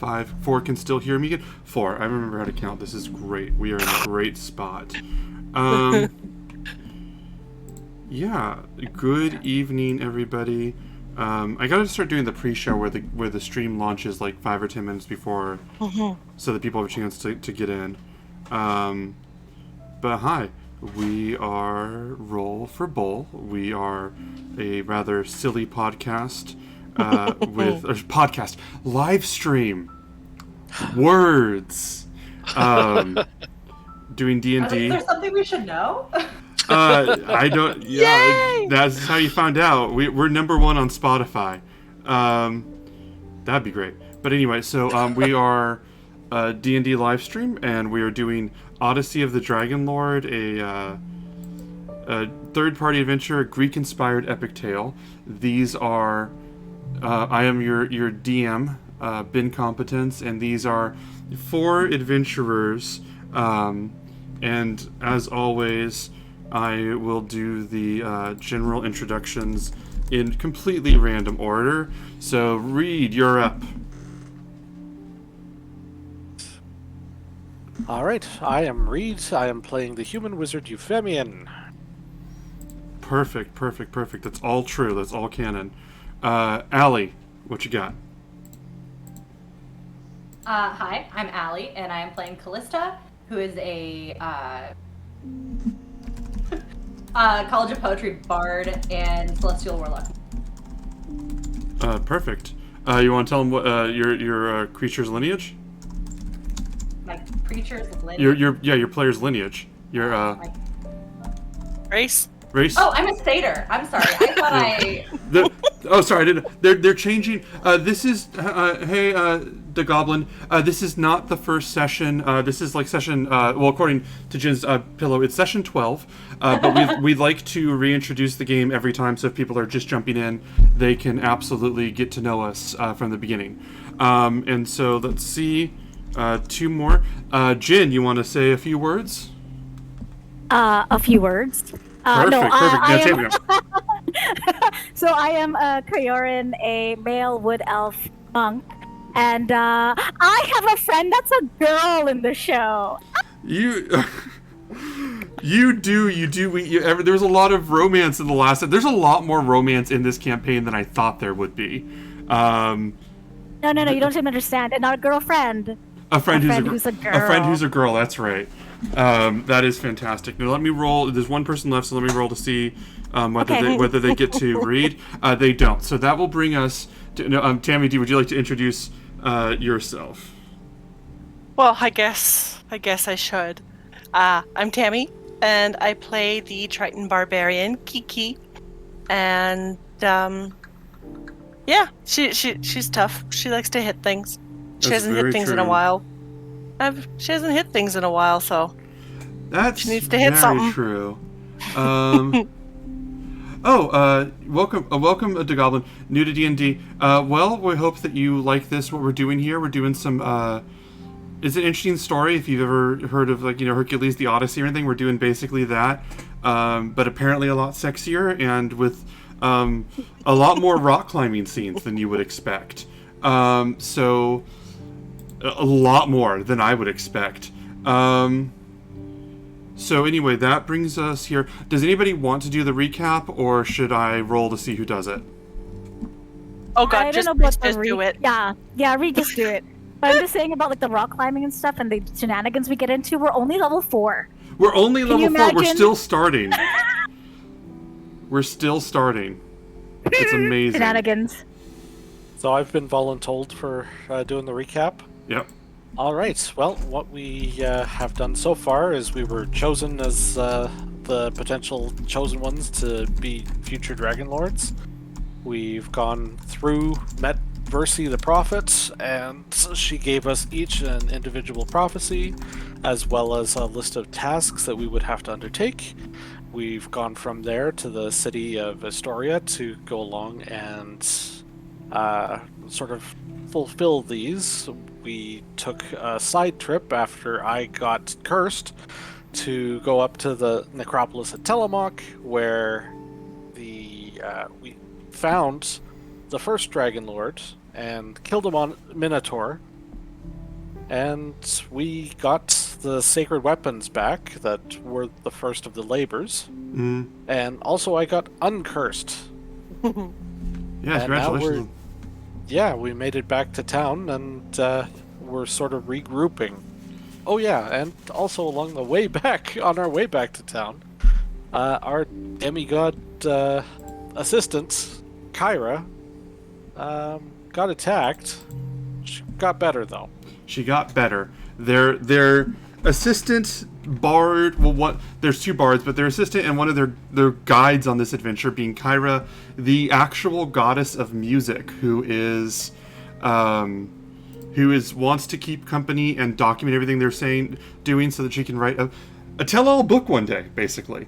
5, 4 can still hear me again. 4. I remember how to count. This is great. We are in a great spot. Yeah. Good evening, everybody. I gotta start doing the pre-show where the stream launches like 5 or 10 minutes before, so that people have a chance to get in. But hi, we are Roll for Bull. We are a rather silly podcast live stream doing D&D. Is there something we should know? I don't. Yeah, Yay! That's how you found out. We're number 1 on Spotify. That'd be great. But anyway, so we are a D&D live stream, and we are doing Odyssey of the Dragon Lord, a third-party adventure, a Greek-inspired epic tale. These are. I am your DM, Ben Competence, and these are 4 adventurers. And as always, I will do the general introductions in completely random order. So, Reed, you're up. Alright, I am Reed. I am playing the human wizard Euphemian. Perfect. That's all true. That's all canon. Allie, what you got? Hi, I'm Allie, and I am playing Callista, who is a College of Poetry bard and celestial warlock. Perfect. You want to tell them what your creature's lineage? My creature's lineage? Your player's lineage. Your Race? Oh, I'm a satyr. I'm sorry. I thought sorry. I didn't. They're changing. This is hey, the Goblin. This is not the first session. This is like session. Well, according to Jin's pillow, it's session 12. But we'd like to reintroduce the game every time, so if people are just jumping in, they can absolutely get to know us from the beginning. And so let's see. 2 more. Jin, you want to say a few words? A few words. Perfect. So I am Kayorin, a male wood elf monk, and I have a friend that's a girl in the show. You do. There's a lot of romance in the last. There's a lot more romance in this campaign than I thought there would be. No, you don't seem to understand. And not a girlfriend. A friend who's a girl. A friend who's a girl. That's right. That is fantastic. Now let me roll. There's 1 person left, so let me roll to see whether they get to read. They don't. So that will bring us to Tammy D. Would you like to introduce yourself? Well, I guess I should. I'm Tammy, and I play the Triton Barbarian Kiki, and yeah, she's tough. She likes to hit things. She hasn't hit things in a while. She hasn't hit things in a while, so she needs to hit something. That's very true. Welcome, Goblin, new to D&D. Well, we hope that you like this. What we're doing here, we're doing some. It's an interesting story. If you've ever heard of Hercules, the Odyssey, or anything, we're doing basically that, but apparently a lot sexier and with a lot more rock climbing scenes than you would expect. So. A lot more than I would expect. So anyway, that brings us here. Does anybody want to do the recap, or should I roll to see who does it? Oh god, just do it. Yeah, Reed, just do it. But I'm just saying about the rock climbing and stuff and the shenanigans we get into. We're only level 4. We're only level 4. We're still starting. It's amazing. Shenanigans. So I've been voluntold for doing the recap. Yep. Alright, well, what we have done so far is we were chosen as the potential chosen ones to be future Dragon Lords. We've gone through, met Versi the Prophet, and she gave us each an individual prophecy, as well as a list of tasks that we would have to undertake. We've gone from there to the city of Astoria to go along and sort of fulfill these. We took a side trip after I got cursed to go up to the necropolis at Tillamook, where we found the first Dragon Lord and killed him on Minotaur, And we got the sacred weapons back that were the first of the labors. Mm. And also I got uncursed. Yeah, And now congratulations. Yeah, we made it back to town, and we're sort of regrouping. Oh yeah, and also along the way back, on our way back to town, our demigod assistant, Kyra, got attacked. She got better, though. She got better. Their assistant bard. Well, what? There's two bards, but their assistant and one of their guides on this adventure being Kyra, the actual goddess of music, who wants to keep company and document everything they're doing, so that she can write a tell-all book one day, basically.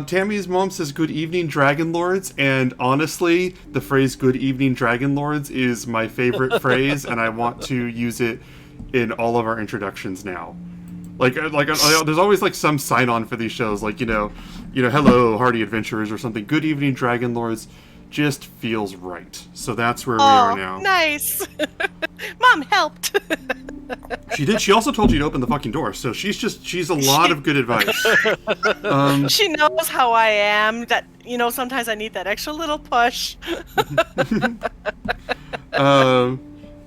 Tammy's mom says, "Good evening, Dragon Lords," and honestly, the phrase "Good evening, Dragon Lords" is my favorite phrase, and I want to use it in all of our introductions now. There's always like some sign-on for these shows, like hello, hardy adventurers, or something. "Good evening, Dragon Lords," just feels right. So that's where we are now. Nice. Mom helped. She did. She also told you to open the fucking door, so she's a lot of good advice. She knows how I am. That sometimes I need that extra little push.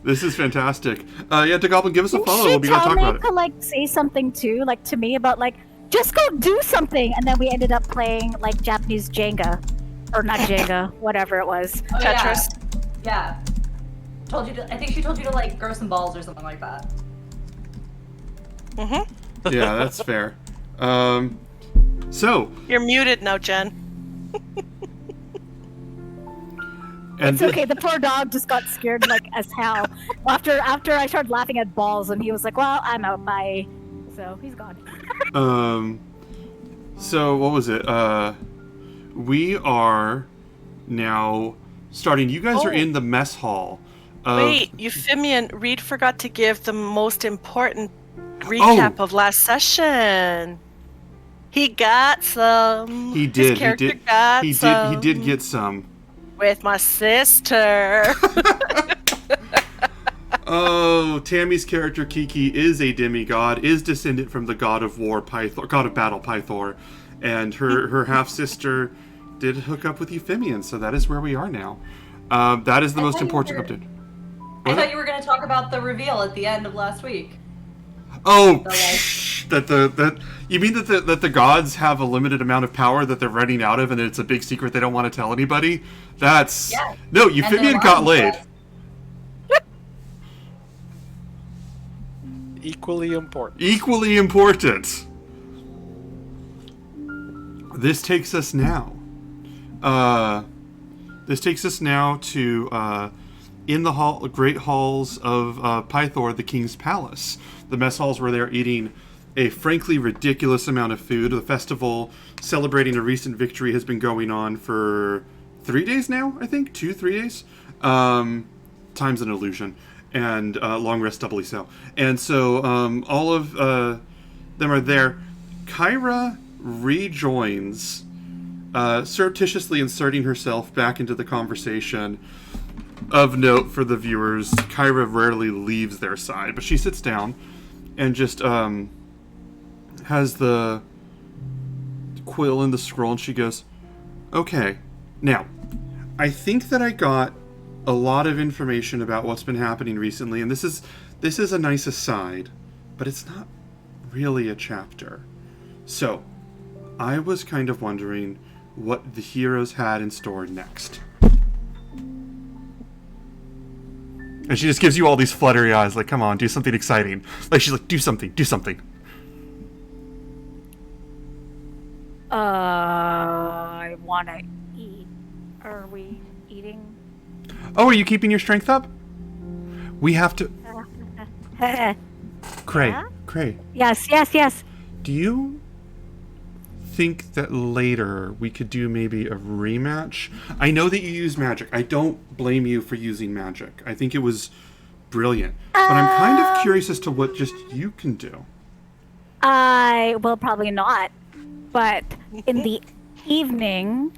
This is fantastic. Yeah, Goblin, give us a follow. We'll be She gonna told talk me about it. to like say something too, like to me about like just go do something, and then we ended up playing like Japanese Jenga, or not Jenga, whatever it was. Oh, Tetris. Yeah. I think she told you to like grow some balls or something like that. Mm-hmm. Yeah, that's fair. So You're muted now, Jen. and It's okay. The poor dog just got scared like as hell after I started laughing at balls, and he was like, "Well, I'm out. Bye." So he's gone. So what was it? We are now starting. You guys are in the mess hall. Wait, Euphemian, Reed forgot to give the most important recap of last session. He got some. He did. His character He did. got He some did. He did get some. with my sister. Oh, Tammy's character Kiki is a demigod, is descendant from the god of war, Pythor, god of battle, Pythor, and her half sister did hook up with Euphemian, so that is where we are now. That is the most important update. I thought you were going to talk about the reveal at the end of last week. Oh, that you mean that the gods have a limited amount of power that they're running out of, and it's a big secret they don't want to tell anybody? That's no. Euphemian got laid. Equally important. Equally important. This takes us now. This takes us now to in the great halls of Pythor, the king's palace. The mess halls where they're eating a frankly ridiculous amount of food. The festival celebrating a recent victory has been going on for 3 days now, I think? 2-3 days? Time's an illusion. And long rest doubly so. And so all of them are there. Kyra rejoins, surreptitiously inserting herself back into the conversation. Of note for the viewers, Kyra rarely leaves their side, but she sits down and just has the quill and the scroll, and she goes, "Okay, now, I think that I got a lot of information about what's been happening recently, and this is a nice aside, but it's not really a chapter. So, I was kind of wondering what the heroes had in store next." And she just gives you all these fluttery eyes, like, "Come on, do something exciting." Like, she's like, do something. I want to eat. Are we eating? Oh, are you keeping your strength up? We have to... Cray. Yes. Do you think that later we could do maybe a rematch? I know that you use magic. I don't blame you for using magic. I think it was brilliant. But I'm kind of curious as to what just you can do. I will probably not. But in the evening,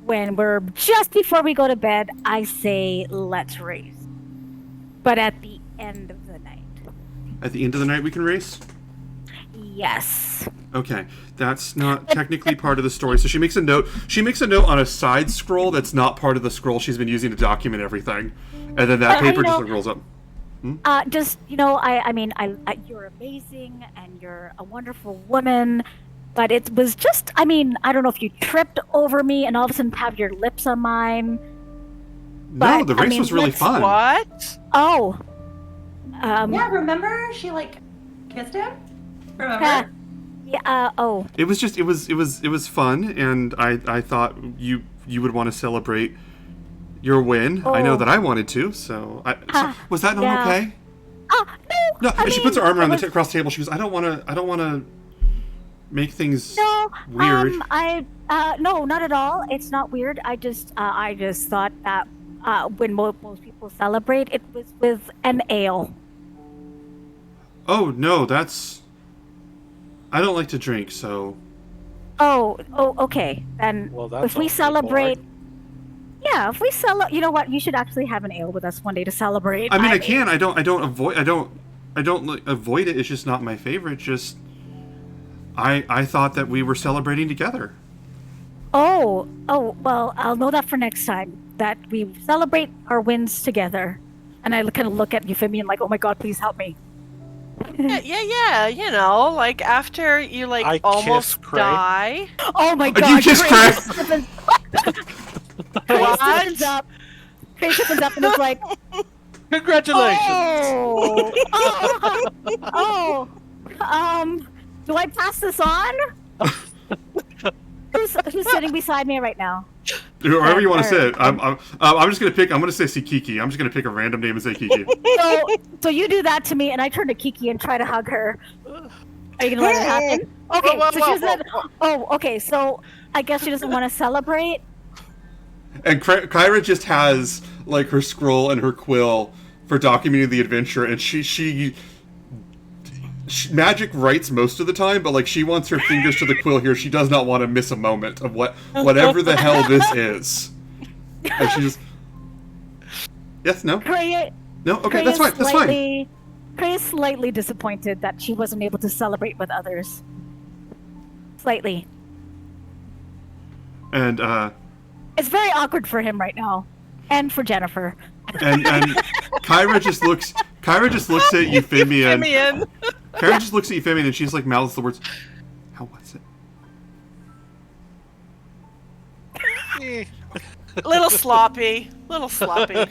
when we're just before we go to bed, I say let's race. But at the end of the night. night. At the end of the night we can race? Yes. Okay, that's not technically part of the story. So she makes a note. She makes a note on a side scroll that's not part of the scroll she's been using to document everything, and then that paper just like rolls up. Just I mean, you're amazing and you're a wonderful woman, but it was just, I mean, I don't know if you tripped over me and all of a sudden have your lips on mine. No, But, the I race mean, was really fun. What? Oh. Yeah, remember? She like kissed him? Remember? Oh. It was just it was fun, and I thought you would want to celebrate your win. I know Oh. that I wanted to. So was that not Yeah. okay? Oh, no. No, I and she puts her mean, arm around it was- across the table. She goes, I don't want to make things No, weird. No, not at all. It's not weird. I just thought that when most people celebrate, it was with an ale. Oh no, I don't like to drink, so Oh, okay. Then Well, that's if we awfully celebrate, boring. yeah, if we celebrate, you know what? You should actually have an ale with us one day to celebrate. I mean I can. I don't like, avoid it. It's just not my favorite. Just I thought that we were celebrating together. Oh, well, I'll know that for next time. That we celebrate our wins together. And I kind of look at Euphemia like, oh my god, please help me. Yeah, you know, like after you like I almost kiss Cray. die. Oh my Do god. you kiss Craig? Craig opens up. Craig opens up and is like, Congratulations! do I pass this on? Who's sitting beside me right now? However you want to say Or- it. I'm just gonna pick. I'm gonna say Kiki. I'm just gonna pick a random name and say Kiki. So you do that to me, and I turn to Kiki and try to hug her. Are you gonna let it happen? Okay, Whoa, so whoa, she doesn't. Oh, okay. So I guess she doesn't want to celebrate. And Kyra just has like her scroll and her quill for documenting the adventure, and she magic writes most of the time, but like she wants her fingers to the quill here. She does not want to miss a moment of whatever the hell this is. And she just yes, no, Cray, no, okay, Cray that's is fine, that's fine. Cray is slightly disappointed that she wasn't able to celebrate with others. Slightly. And It's very awkward for him right now, and for Jennifer. and Kyra just looks at Euphemia. Simeon. Kyra just looks at Euphemia and she's like mouths the words. How was it? Little sloppy. Okay.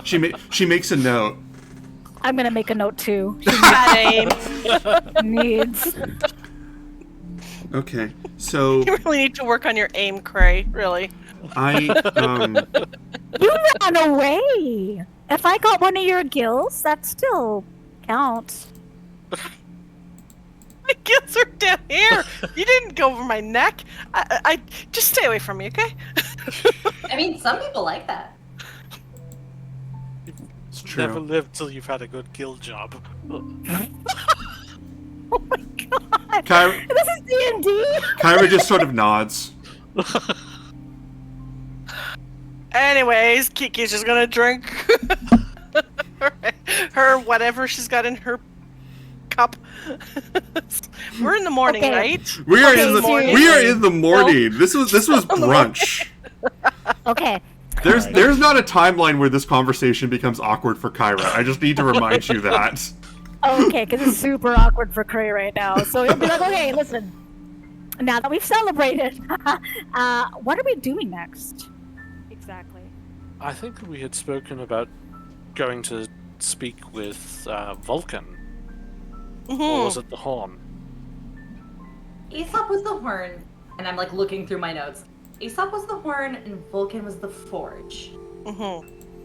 She makes a note. I'm gonna make a note too. Bad aim. Needs. Okay, so You really need to work on your aim, Cray. Really. I You ran away. If I got one of your gills, that still counts. My gills are down here. You didn't go over my neck. I just stay away from me, okay? I mean, some people like that. it's true. Never lived till you've had a good kill job. Oh my god. Kyra, This is D&D. Kyra just sort of nods. Anyways, Kiki's just gonna drink her whatever she's got in her cup. We're in the morning, Okay. right? We are Okay, in the seriously. morning. This was brunch. Okay. There's not a timeline where this conversation becomes awkward for Kyra. I just need to remind you that. Okay, because it's super awkward for Cray right now. So he'll be like, okay, listen. Now that we've celebrated, what are we doing next? Exactly. I think we had spoken about going to speak with Vulcan. Or was it the Horn? Aesop was the horn, and I'm like looking through my notes. Aesop was the horn, and Vulcan was the forge.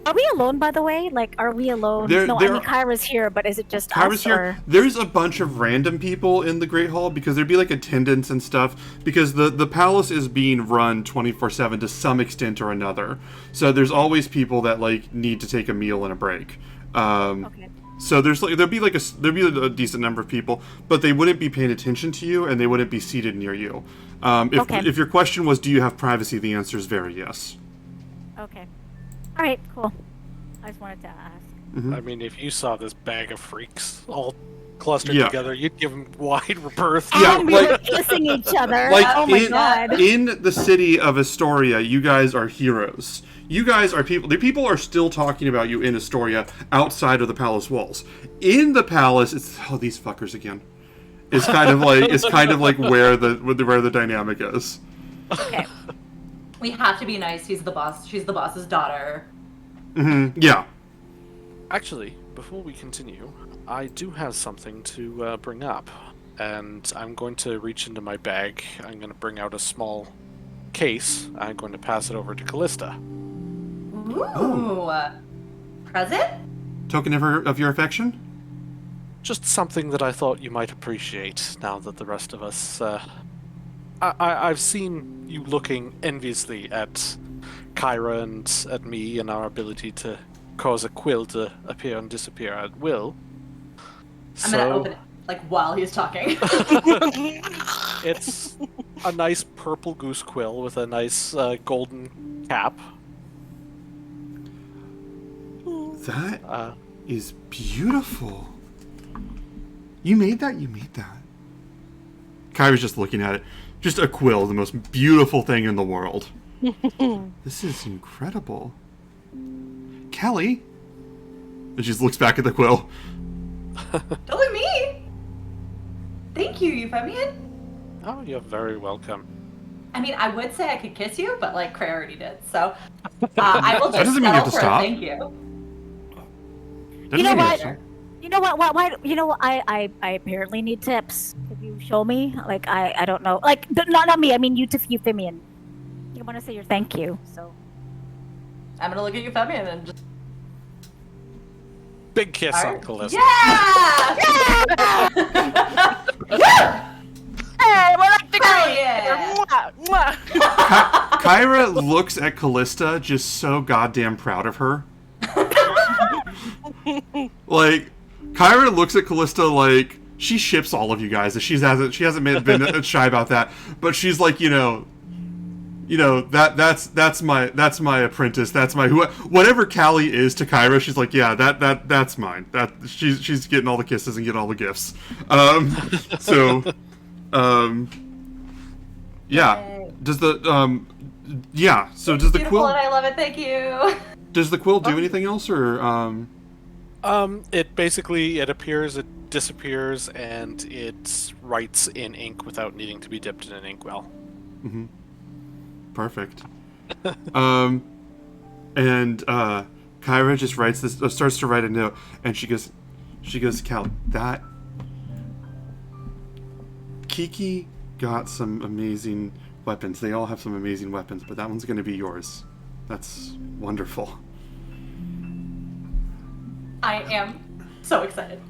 Are we alone, by the way? Like, are we alone? There- no, there- I mean, Kyra's here, but is it just Kyra's us? here. Or... There's a bunch of random people in the Great Hall because there'd be like attendants and stuff because the palace is being run 24/7 to some extent or another. So there's always people that like need to take a meal and a break. Okay. So there'd be a decent number of people, but they wouldn't be paying attention to you and they wouldn't be seated near you. Okay. If your question was, do you have privacy? The answer is very yes. Okay. All right, cool. I just wanted to ask. I mean, if you saw this bag of freaks all clustered Yeah. together, you'd give them wide berth. Yeah, And we were kissing each other. Like oh my in, god. in the city of Astoria, you guys are heroes. You guys are people. The people are still talking about you in Astoria outside of the palace walls. In the palace, it's these fuckers again. It's kind of like where the dynamic is. Okay. We have to be nice. He's the boss. She's the boss's daughter. Yeah. Actually, before we continue, I do have something to bring up. And I'm going to reach into my bag. I'm going to bring out a small case. I'm going to pass it over to Callista. Ooh. Present? Token of your affection. Just something that I thought you might appreciate now that the rest of us... I've seen you looking enviously at Kyra and at me and our ability to cause a quill to appear and disappear at will. I'm gonna open it, like, while he's talking. It's a nice purple goose quill with a nice golden cap. That is beautiful. You made that? You made that. Kyra's just looking at it. Just a quill, the most beautiful thing in the world. This is incredible. Kelly? And she just looks back at the quill. Don't look at me! Thank you, Euphemian. Oh, you're very welcome. I mean, I would say I could kiss you, but, like, Cray already did, so... I will just doesn't mean you have to settle for a stop. thank you. You know what? You know what? Why? You know what? I apparently need tips. Could you show me? Like I don't know. Like not me. I mean you to Euphemian. You want to say your thank you. So. I'm gonna look at Euphemian and just... Big kiss on Alright. Callista. Yeah! Hey, we're like the Hell green. yeah! Mwah, mwah. Kyra looks at Callista just so goddamn proud of her. Like, Kyra looks at Callista like she ships all of you guys. She hasn't been shy about that. But she's like, that's my apprentice. That's my whatever Callie is to Kyra. She's like, yeah, that's mine. That she's getting all the kisses and getting all the gifts. Yeah. Does the yeah. So does the Beautiful quill? and I love it, thank you. Does the quill do anything else, or It basically, it appears, it disappears, and it writes in ink without needing to be dipped in an inkwell. Perfect. And Kyra just writes this, starts to write a note, and she goes, Cal, that Kiki got some amazing weapons. They all have some amazing weapons, but that one's going to be yours. That's wonderful. I am so excited.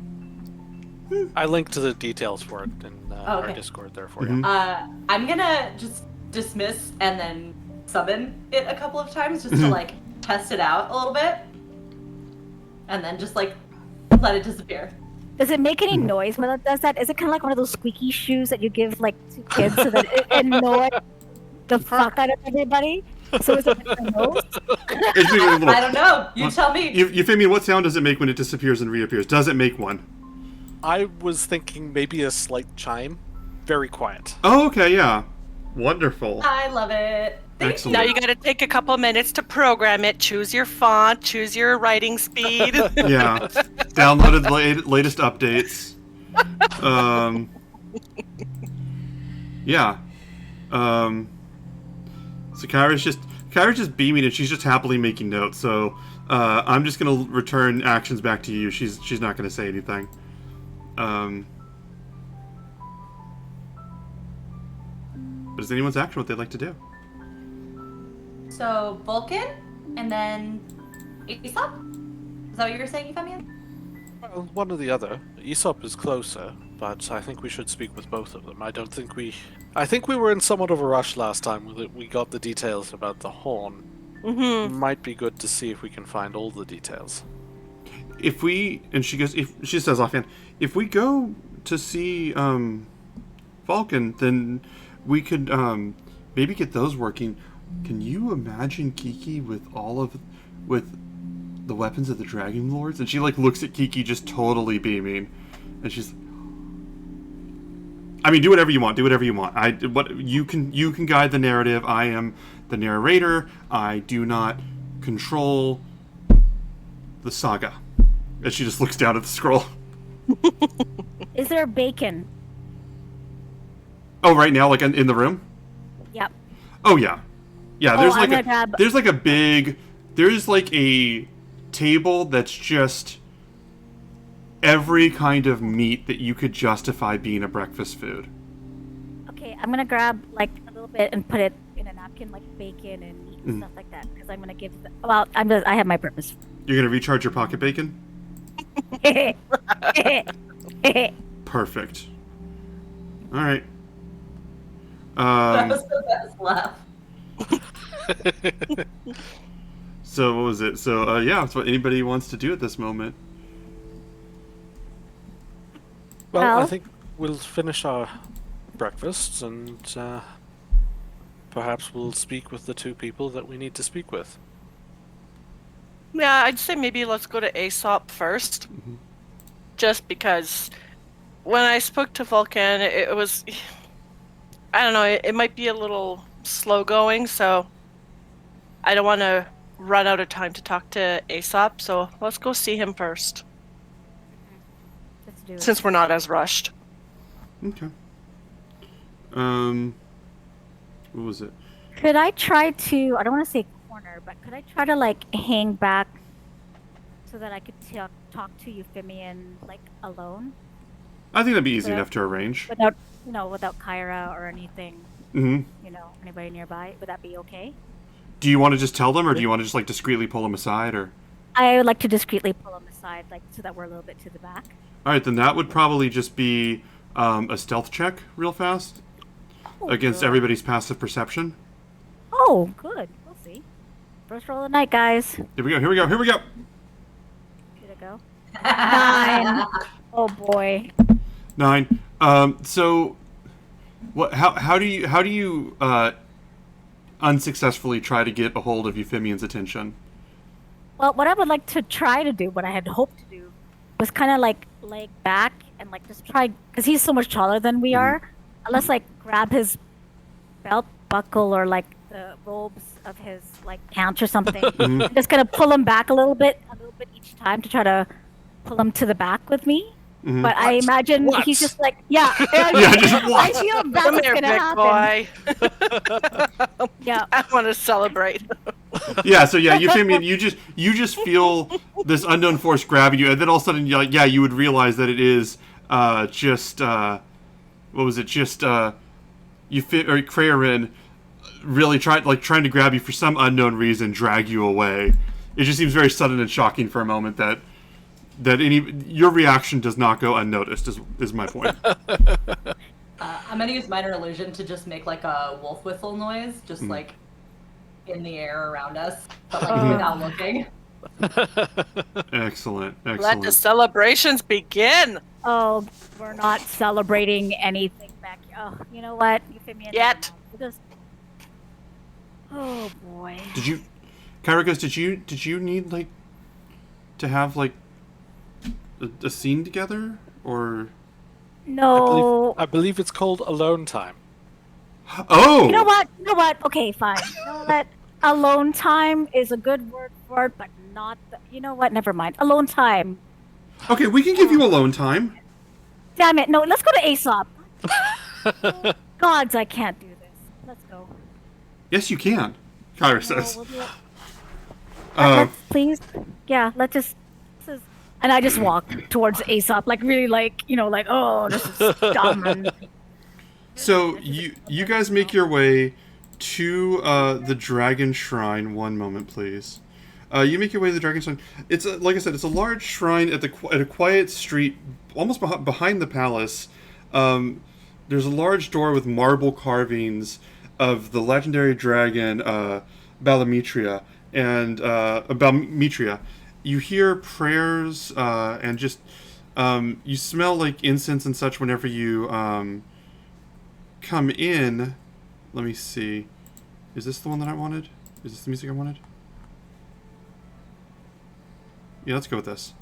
I linked to the details for it in our Okay. Discord there for you. I'm gonna just dismiss and then summon it a couple of times just to, like, test it out a little bit. And then just, like, let it disappear. Does it make any noise when it does that? Is it kind of like one of those squeaky shoes that you give like to kids so that it annoys the fuck out of everybody? So is it like a nose? It's doing a little, I don't know. You tell me. Euphemian, what sound does it make when it disappears and reappears? Does it make one? I was thinking maybe a slight chime. Very quiet. Oh, okay, yeah. Wonderful. I love it. Thank Excellent. Now you gotta take a couple minutes to program it. Choose your font, choose your writing speed. Yeah. Downloaded the latest updates. Yeah. So Kyra's just beaming and she's just happily making notes. So I'm just gonna return actions back to you. She's not gonna say anything. But is anyone's action what they'd like to do? So, Vulcan, and then Aesop? Is that what you were saying, Euphemian? Well, one or the other. Aesop is closer, but I think we should speak with both of them. I think we were in somewhat of a rush last time when we got the details about the horn. Might be good to see if we can find all the details. If she says offhand, if we go to see Vulcan, then we could maybe get those working. Can you imagine Kiki with the weapons of the Dragon Lords? And she like looks at Kiki just totally beaming, and she's. I mean, do whatever you want. Do whatever you want. You can guide the narrative. I am the narrator. I do not control the saga. And she just looks down at the scroll. Is there bacon? Oh, right now, like in the room? Yep. Oh yeah, yeah. Oh, I'm gonna grab- there's like a big, there's like a table that's just every kind of meat that you could justify being a breakfast food. Okay, I'm gonna grab like a little bit and put it in a napkin, like bacon and meat and stuff like that, because I'm gonna give. Well, I have my purpose. You're gonna recharge your pocket bacon. Perfect. All right. That was the best laugh. So what was it? So yeah, that's what anybody wants to do at this moment. Well, I Well- think we'll finish our breakfasts and perhaps we'll speak with the two people that we need to speak with. Yeah, I'd say maybe let's go to Aesop first. Just because when I spoke to Vulcan, it was... I don't know, it might be a little slow going, so I don't want to run out of time to talk to Aesop, so let's go see him first, Let's do it. since we're not as rushed. Okay. What was it? Could I try to? I don't want to say corner, but could I try to like hang back so that I could talk to Euphemian like alone I think that'd be easy Yeah. enough to arrange. without without Kyra or anything, hmm anybody nearby? Would that be okay? Do you want to just tell them, or do you want to just like discreetly pull them aside, or? I would like to discreetly pull him aside, like so that we're a little bit to the back. All right, then that would probably just be a stealth check, real fast, against good. everybody's passive perception. Oh, good. We'll see. First roll of the night, guys. Here we go. Here we go. Here we go. Did it go? 9. Oh boy. 9. So, what? How do you unsuccessfully try to get a hold of Euphemian's attention? Well, what I would like to try to do, what I had hoped to do, was kind of like leg back and like just try, because he's so much taller than we are. Let's like grab his belt buckle or like the robes of his like pants or something. And just gonna pull him back a little bit each time to try to pull him to the back with me. But I imagine What? he's just like, yeah, Yeah, just I what? feel that's Come what's here, gonna big happen. boy. Yeah. I want to celebrate. Yeah. So yeah, Euphemian, you just feel this unknown force grabbing you, and then all of a sudden, you would realize that it is just what was it? Just Krarin really trying to grab you for some unknown reason, drag you away. It just seems very sudden and shocking for a moment that your reaction does not go unnoticed. Is my point. I'm gonna use minor illusion to just make like a wolf whistle noise, just like in the air around us, but like without looking. Excellent. Let the celebrations begin. Oh, we're not celebrating anything back here. Oh, you know what? Euphemian. Yet. We'll just... Oh boy. Did you, Kyrikos, did you need like to have like a scene together, or? No. I believe it's called alone time. Oh. You know what? Okay, fine. You know what? Alone time is a good word for it, but not. You know what? Never mind. Alone time. Okay, we can give you alone time. Damn it! No, let's go to Aesop. Gods, I can't do this. Let's go. Yes, you can. Kyra No, says. we'll do it. Uh, Let's, please. Yeah, let's just. And I just walk towards Aesop, like really, like oh, this is dumb. And so you guys make your way to the Dragon Shrine. One moment, please. You make your way to the Dragon Shrine. It's like I said, it's a large shrine at a quiet street, almost behind the palace. There's a large door with marble carvings of the legendary dragon Balametria and Balametria. You hear prayers and just you smell like incense and such whenever you come in. Let me see. Is this the one that I wanted? Is this the music I wanted? Yeah, let's go with this.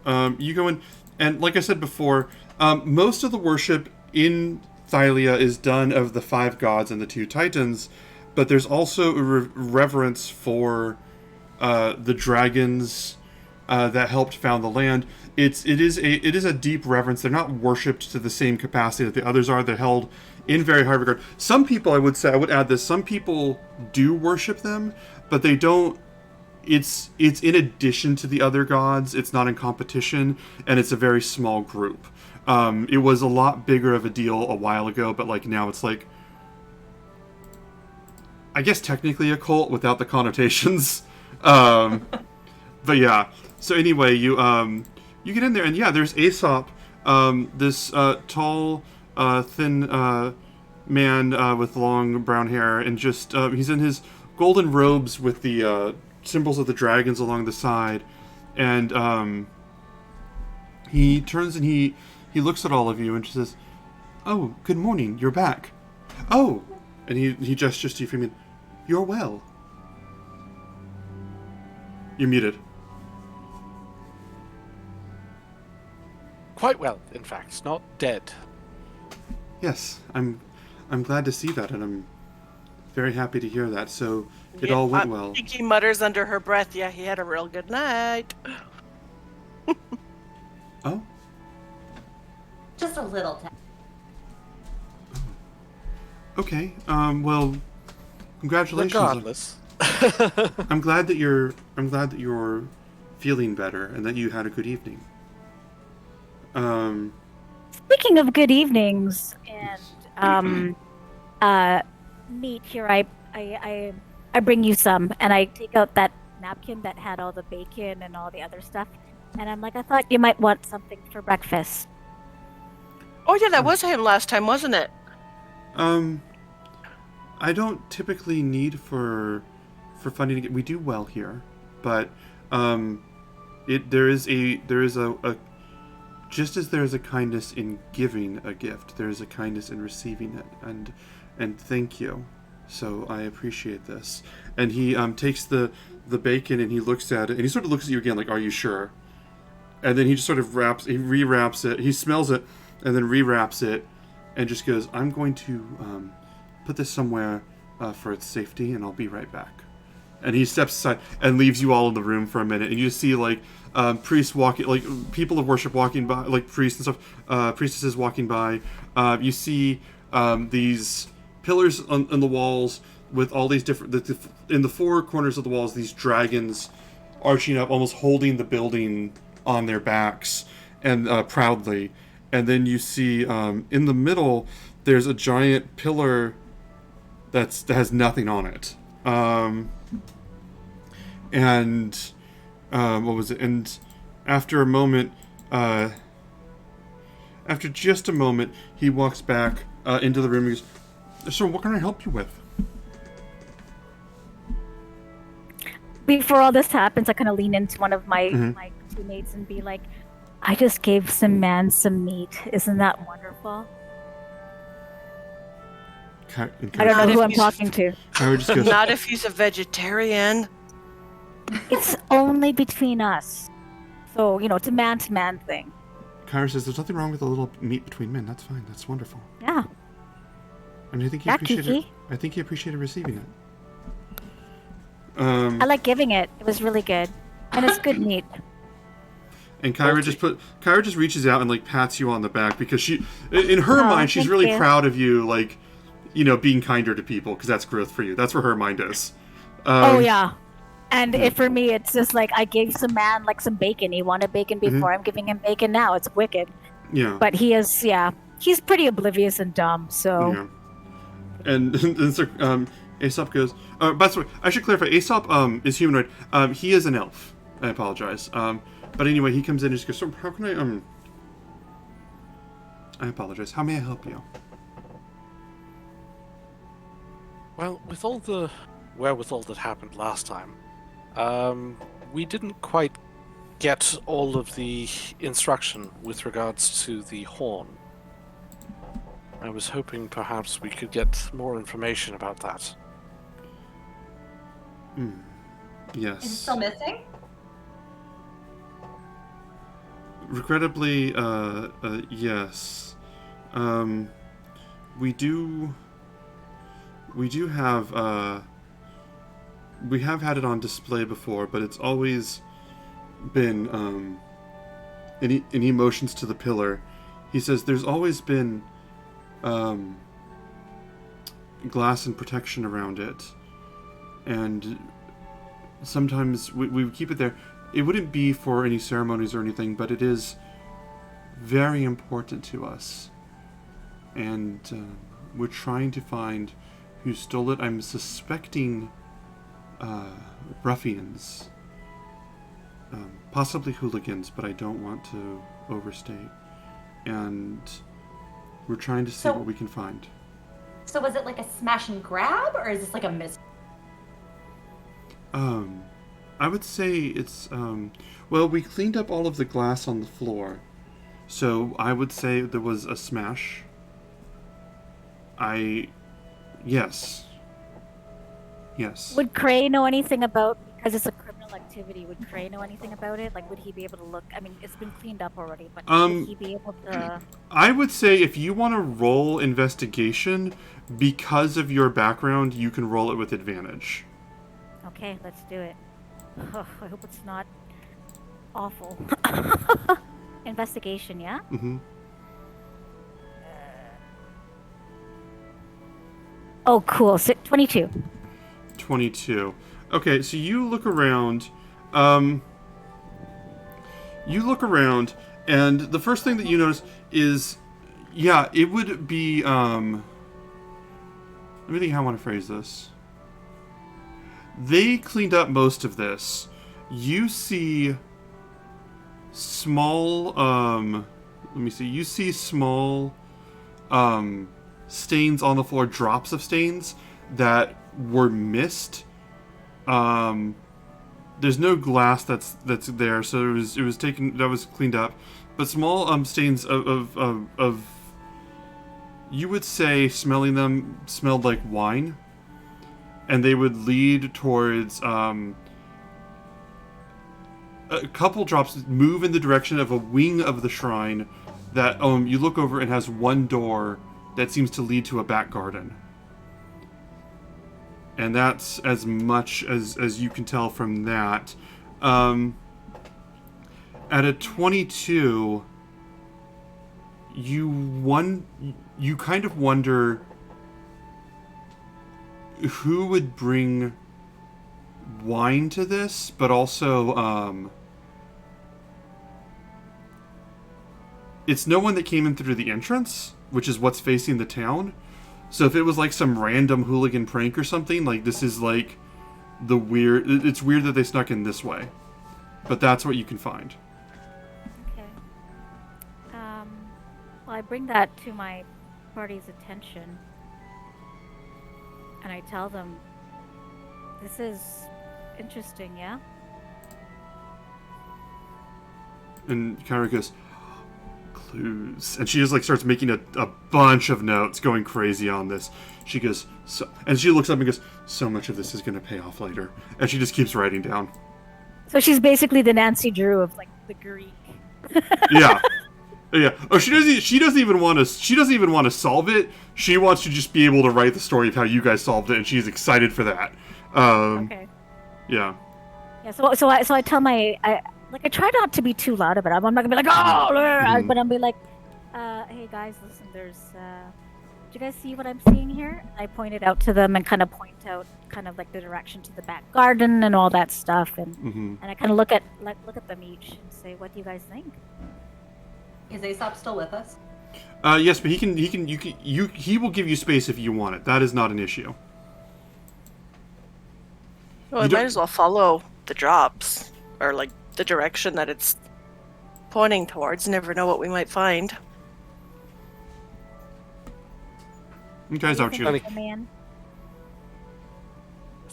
You go in, and like I said before, most of the worship in Thylia is done of the 5 gods and the 2 titans, but there's also a reverence for the dragons that helped found the land. It is a deep reverence. They're not worshipped to the same capacity that the others are. They're held in very high regard. Some people, I would add this, some people do worship them, but they don't. It's in addition to the other gods. It's not in competition, and it's a very small group. It was a lot bigger of a deal a while ago, but like now it's like, I guess technically a cult without the connotations. But yeah. So anyway, you get in there, and yeah, there's Aesop, this tall, thin man with long brown hair, and just he's in his golden robes with the symbols of the dragons along the side, and he turns and he looks at all of you and just says, "Oh, good morning. You're back. Oh," and he gestures to you from "You're well." You're muted. Quite well, in fact, not dead. Yes, I'm glad to see that, and I'm very happy to hear that. So it all went well. I think he mutters under her breath, yeah, he had a real good night. Oh? Just a little tap. Okay. Well, congratulations. Regardless. I'm glad that you're feeling better and that you had a good evening. Speaking of good evenings and meat, here I bring you some, and I take out that napkin that had all the bacon and all the other stuff, and I'm like, I thought you might want something for breakfast. Oh yeah, that was him last time, wasn't it? I don't typically need for funding to get. We do well here, but there is a just as there is a kindness in giving a gift, there is a kindness in receiving it, and thank you. So I appreciate this. And he takes the bacon and he looks at it, and he sort of looks at you again like, "Are you sure?" And then he just sort of rewraps it. He smells it, and then rewraps it, and just goes, "I'm going to put this somewhere for its safety, and I'll be right back." And he steps aside and leaves you all in the room for a minute, and you just see like priests walking, like people of worship walking by, like priests and stuff, priestesses walking by. You see these pillars on the walls with all these different, in the 4 corners of the walls, these dragons arching up, almost holding the building on their backs and proudly. And then you see in the middle there's a giant pillar that has nothing on it. What was it? And after a moment, after just a moment, he walks back into the room and goes, "Sir, what can I help you with?" Before all this happens, I kind of lean into one of my teammates and be like, "I just gave some man some meat. Isn't that wonderful?" I don't know who I'm talking to. Not if he's a vegetarian. It's only between us. So, it's a man-to-man thing. Kyra says, "There's nothing wrong with a little meat between men. That's fine. That's wonderful." Yeah. And I think he appreciated. I think he appreciated receiving it. I like giving it. It was really good, and it's good meat. And Kyra just reaches out and like pats you on the back because she, in her mind, she's really proud of you, like, being kinder to people, because that's growth for you. That's where her mind is. Oh yeah. And for me, it's just like I gave some man like some bacon. He wanted bacon before. I'm giving him bacon now. It's wicked. Yeah. But he's pretty oblivious and dumb. So. Yeah. And so, Aesop goes. By the way, I should clarify. Aesop is humanoid. He is an elf. I apologize. But anyway, he comes in and just goes, "So how can I apologize. How may I help you?" Well, with all the wherewithal that happened last time, we didn't quite get all of the instruction with regards to the horn. I was hoping perhaps we could get more information about that. Yes. Is it still missing? Regrettably, yes. We do have, we have had it on display before, but it's always been, in emotions to the pillar. He says there's always been, glass and protection around it. And sometimes we keep it there. It wouldn't be for any ceremonies or anything, but it is very important to us. And we're trying to find who stole it. I'm suspecting ruffians. Possibly hooligans, but I don't want to overstate. And we're trying to see what we can find. So was it like a smash and grab, or is this like a mystery? I would say it's, well, we cleaned up all of the glass on the floor. So I would say there was a smash. Yes. Would Cray know anything about, because it's a criminal activity, would Cray know anything about it? Like, would he be able to look? I mean, it's been cleaned up already, but would he be able to... I would say if you want to roll investigation, because of your background, you can roll it with advantage. Okay, let's do it. Oh, I hope it's not awful. Investigation, yeah? Mm-hmm. Oh, cool. 22. 22. Okay, so you look around. And the first thing that you notice is, yeah, it would be, let me think how I want to phrase this. They cleaned up most of this. You see small, you see small, stains on the floor, drops of stains that were missed. There's no glass that's there, so it was taken, that was cleaned up, but small stains of you would say smelling them smelled like wine, and they would lead towards a couple drops move in the direction of a wing of the shrine that you look over and has one door that seems to lead to a back garden. And that's as much as you can tell from that. At a 22, you kind of wonder who would bring wine to this, but also it's no one that came in through the entrance, which is what's facing the town. So if it was like some random hooligan prank or something, like this is like it's weird that they snuck in this way. But that's what you can find. Okay. Well, I bring that to my party's attention. And I tell them, this is interesting, yeah? And Kyra goes, clues. And she just like starts making a bunch of notes, going crazy on this. She goes, and she looks up and goes, so much of this is going to pay off later. And she just keeps writing down. So she's basically the Nancy Drew of like the Greek. Yeah. Yeah. Oh, she doesn't even want to solve it. She wants to just be able to write the story of how you guys solved it, and she's excited for that. Okay. Yeah. Yeah. So I tell I try not to be too loud about it. I'm not gonna be like, oh, but I'm be like, hey guys, listen, there's, do you guys see what I'm seeing here? I point it out to them and kind of point out kind of like the direction to the back garden and all that stuff, and and I kind of look at them each and say, what do you guys think? Is Aesop still with us? Yes, but he will give you space if you want it. That is not an issue. Well, I might as well follow the drops, or like the direction that it's pointing towards. Never know what we might find. Okay, is that what you With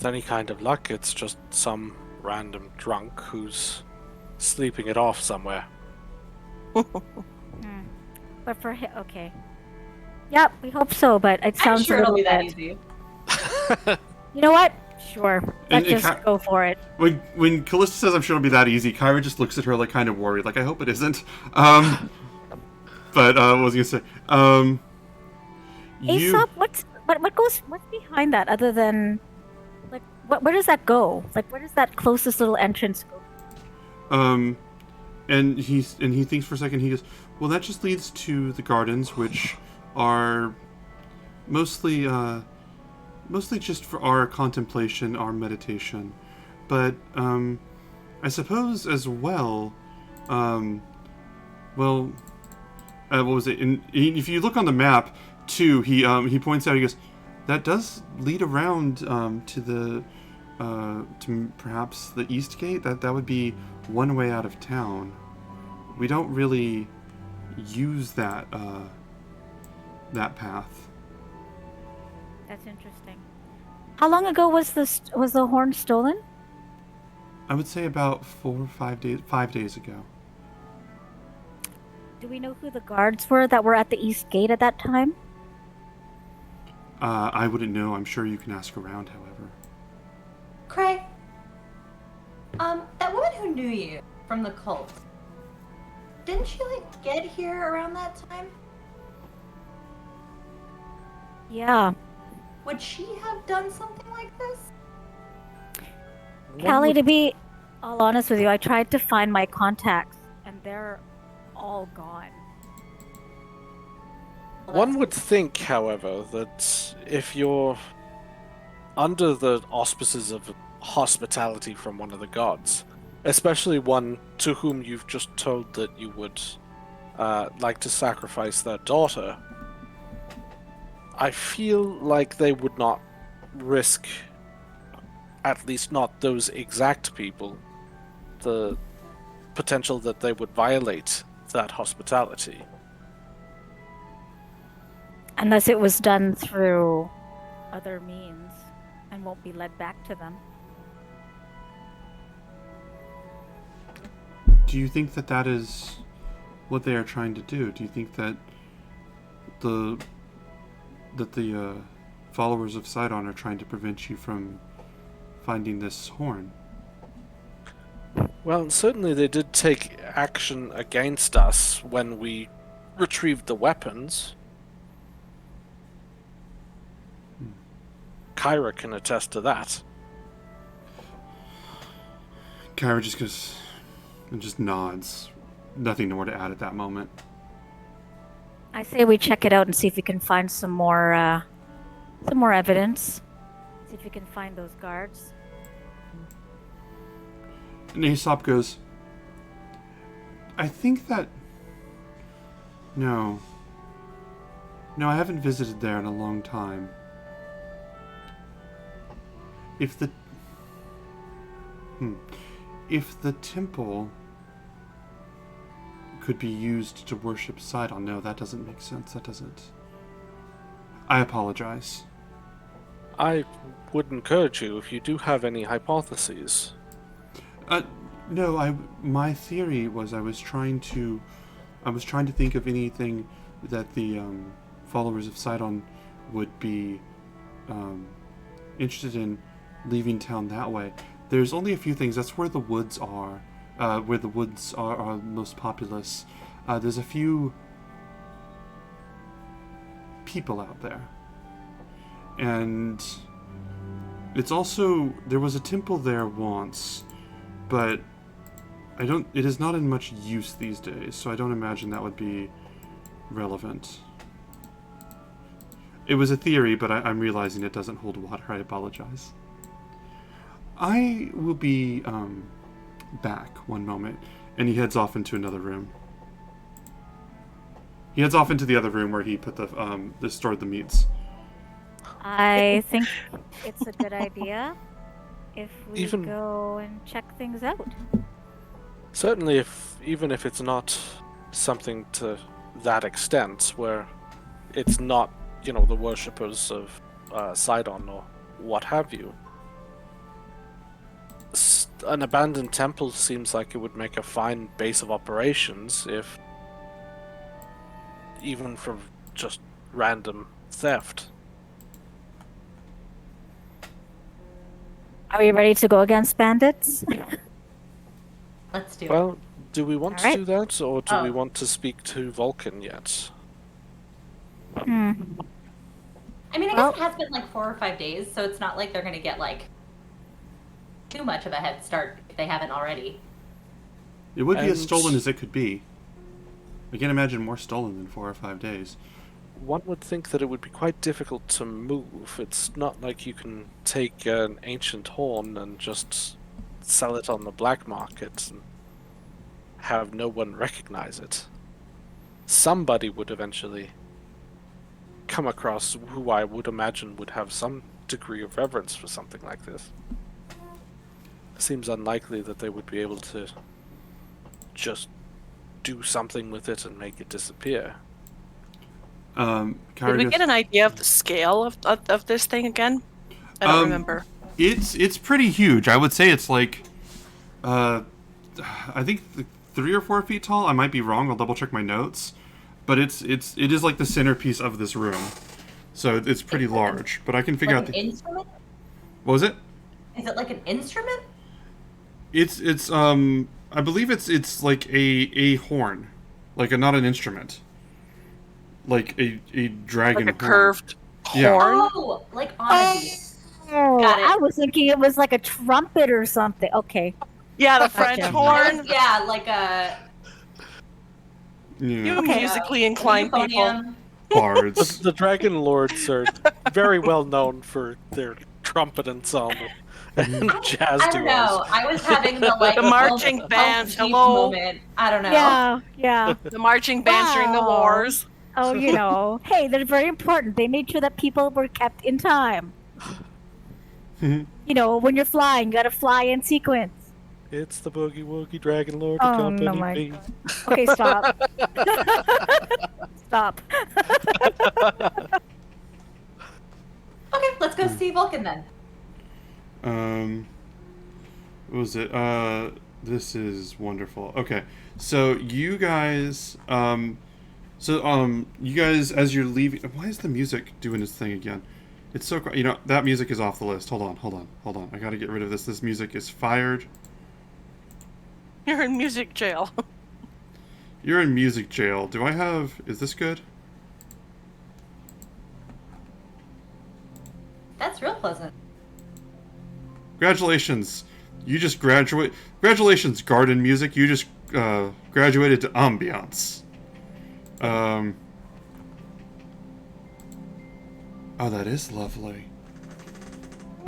any kind of luck, it's just some random drunk who's sleeping it off somewhere. But for him, okay. Yep, we hope so, but it sounds I'm sure a it'll little be that bit... easy. You know what? Sure. And Let's just go for it. When Callista says, "I'm sure it'll be that easy," Kyra just looks at her like kind of worried, like, "I hope it isn't." But what was I gonna say? You Aesop, what's behind that other than like where does that go? Like where does that closest little entrance go? and he thinks for a second. He goes, "Well, that just leads to the gardens, which are mostly just for our contemplation, our meditation. But I suppose as well, what was it? If you look on the map, too, he points out. He goes, that does lead around to perhaps the east gate. That would be one way out of town. We don't really use that path." That's interesting. How long ago was the horn stolen? I would say about 4 or 5 days. 5 days ago. Do we know who the guards were that were at the east gate at that time? I wouldn't know. I'm sure you can ask around, however. Cray, that woman who knew you from the cult, didn't she get here around that time? Yeah. Would she have done something like this? Callie, to be all honest with you, I tried to find my contacts, and they're all gone. One would think, however, that if you're under the auspices of hospitality from one of the gods, especially one to whom you've just told that you would like to sacrifice their daughter, I feel like they would not risk, at least not those exact people, the potential that they would violate that hospitality. Unless it was done through other means and won't be led back to them. Do you think that is what they are trying to do? Do you think that the followers of Sidon are trying to prevent you from finding this horn? Well, certainly they did take action against us when we retrieved the weapons. Kyra can attest to that. Kyra just goes and just nods. Nothing more to add at that moment. I say we check it out and see if we can find some more evidence. See if we can find those guards. And Aesop goes, I think that... No, I haven't visited there in a long time. If the temple could be used to worship Sidon, no, that doesn't make sense. That doesn't... I apologize. I would encourage you, if you do have any hypotheses. No, my theory was I was trying to think of anything that the followers of Sidon would be interested in leaving town that way. There's only a few things. That's where the woods are, are most populous. There's a few people out there. And it's also, there was a temple there once, but it is not in much use these days, so I don't imagine that would be relevant. It was a theory, but I'm realizing it doesn't hold water. I apologize. I will be back one moment, and he heads off into another room. He heads off into the other room where he put stored the meats. I think it's a good idea if we Even- go and check things out. Certainly, even if it's not something to that extent, where it's not, the worshippers of Sidon or what have you. An abandoned temple seems like it would make a fine base of operations, if even from just random theft. Are we ready to go against bandits? Let's do it. Well, do we want to Alright. do that, or do we Oh. want to speak to Vulcan yet? Hmm. I mean, I Well- guess it has been like 4 or 5 days, so it's not like they're gonna get like too much of a head start if they haven't already. It would be as And- stolen as it could be. I can't imagine more stolen than 4 or 5 days. One would think that it would be quite difficult to move. It's not like you can take an ancient horn and just sell it on the black market and have no one recognize it. Somebody would eventually come across who I would imagine would have some degree of reverence for something like this. Seems unlikely that they would be able to just do something with it and make it disappear. Kyra Did we just- get an idea of the scale of this thing again? I don't remember. It's pretty huge. I would say it's like, I think 3 or 4 feet tall. I might be wrong. I'll double check my notes, but it is like the centerpiece of this room, so it's pretty large. But I can figure Like out an instrument? what was it? Is it like an instrument? It's I believe it's like a horn, like not an instrument, like a dragon Like a horn. curved Yeah. horn? Oh, like Odyssey. Oh, Got it. I was thinking it was like a trumpet or something. Okay. Yeah, the French Gotcha. horn. Yeah, like a Yeah. You Okay. musically inclined people. euphonium. Bards. The Dragon Lords are very well known for their trumpet ensemble and jazz I duos. don't know. I was having the like The marching Hope bands, Deep hello. moment. I don't know. Yeah. The marching bands during the Wow. wars. Oh, hey, they're very important. They made sure that people were kept in time. When you're flying, you gotta fly in sequence. It's the Boogie Woogie Dragon Lord Oh, Company no, my B. God. Okay, stop. Stop. Okay, let's go see Vulcan then. What was it? This is wonderful. Okay, so you guys, you guys, as you're leaving, why is the music doing its thing again? It's so, that music is off the list. Hold on. I gotta get rid of this. This music is fired. You're in music jail. You're in music jail. Is this good? That's real pleasant. Congratulations. You just Congratulations, garden music. You just graduated to ambiance. Oh, that is lovely.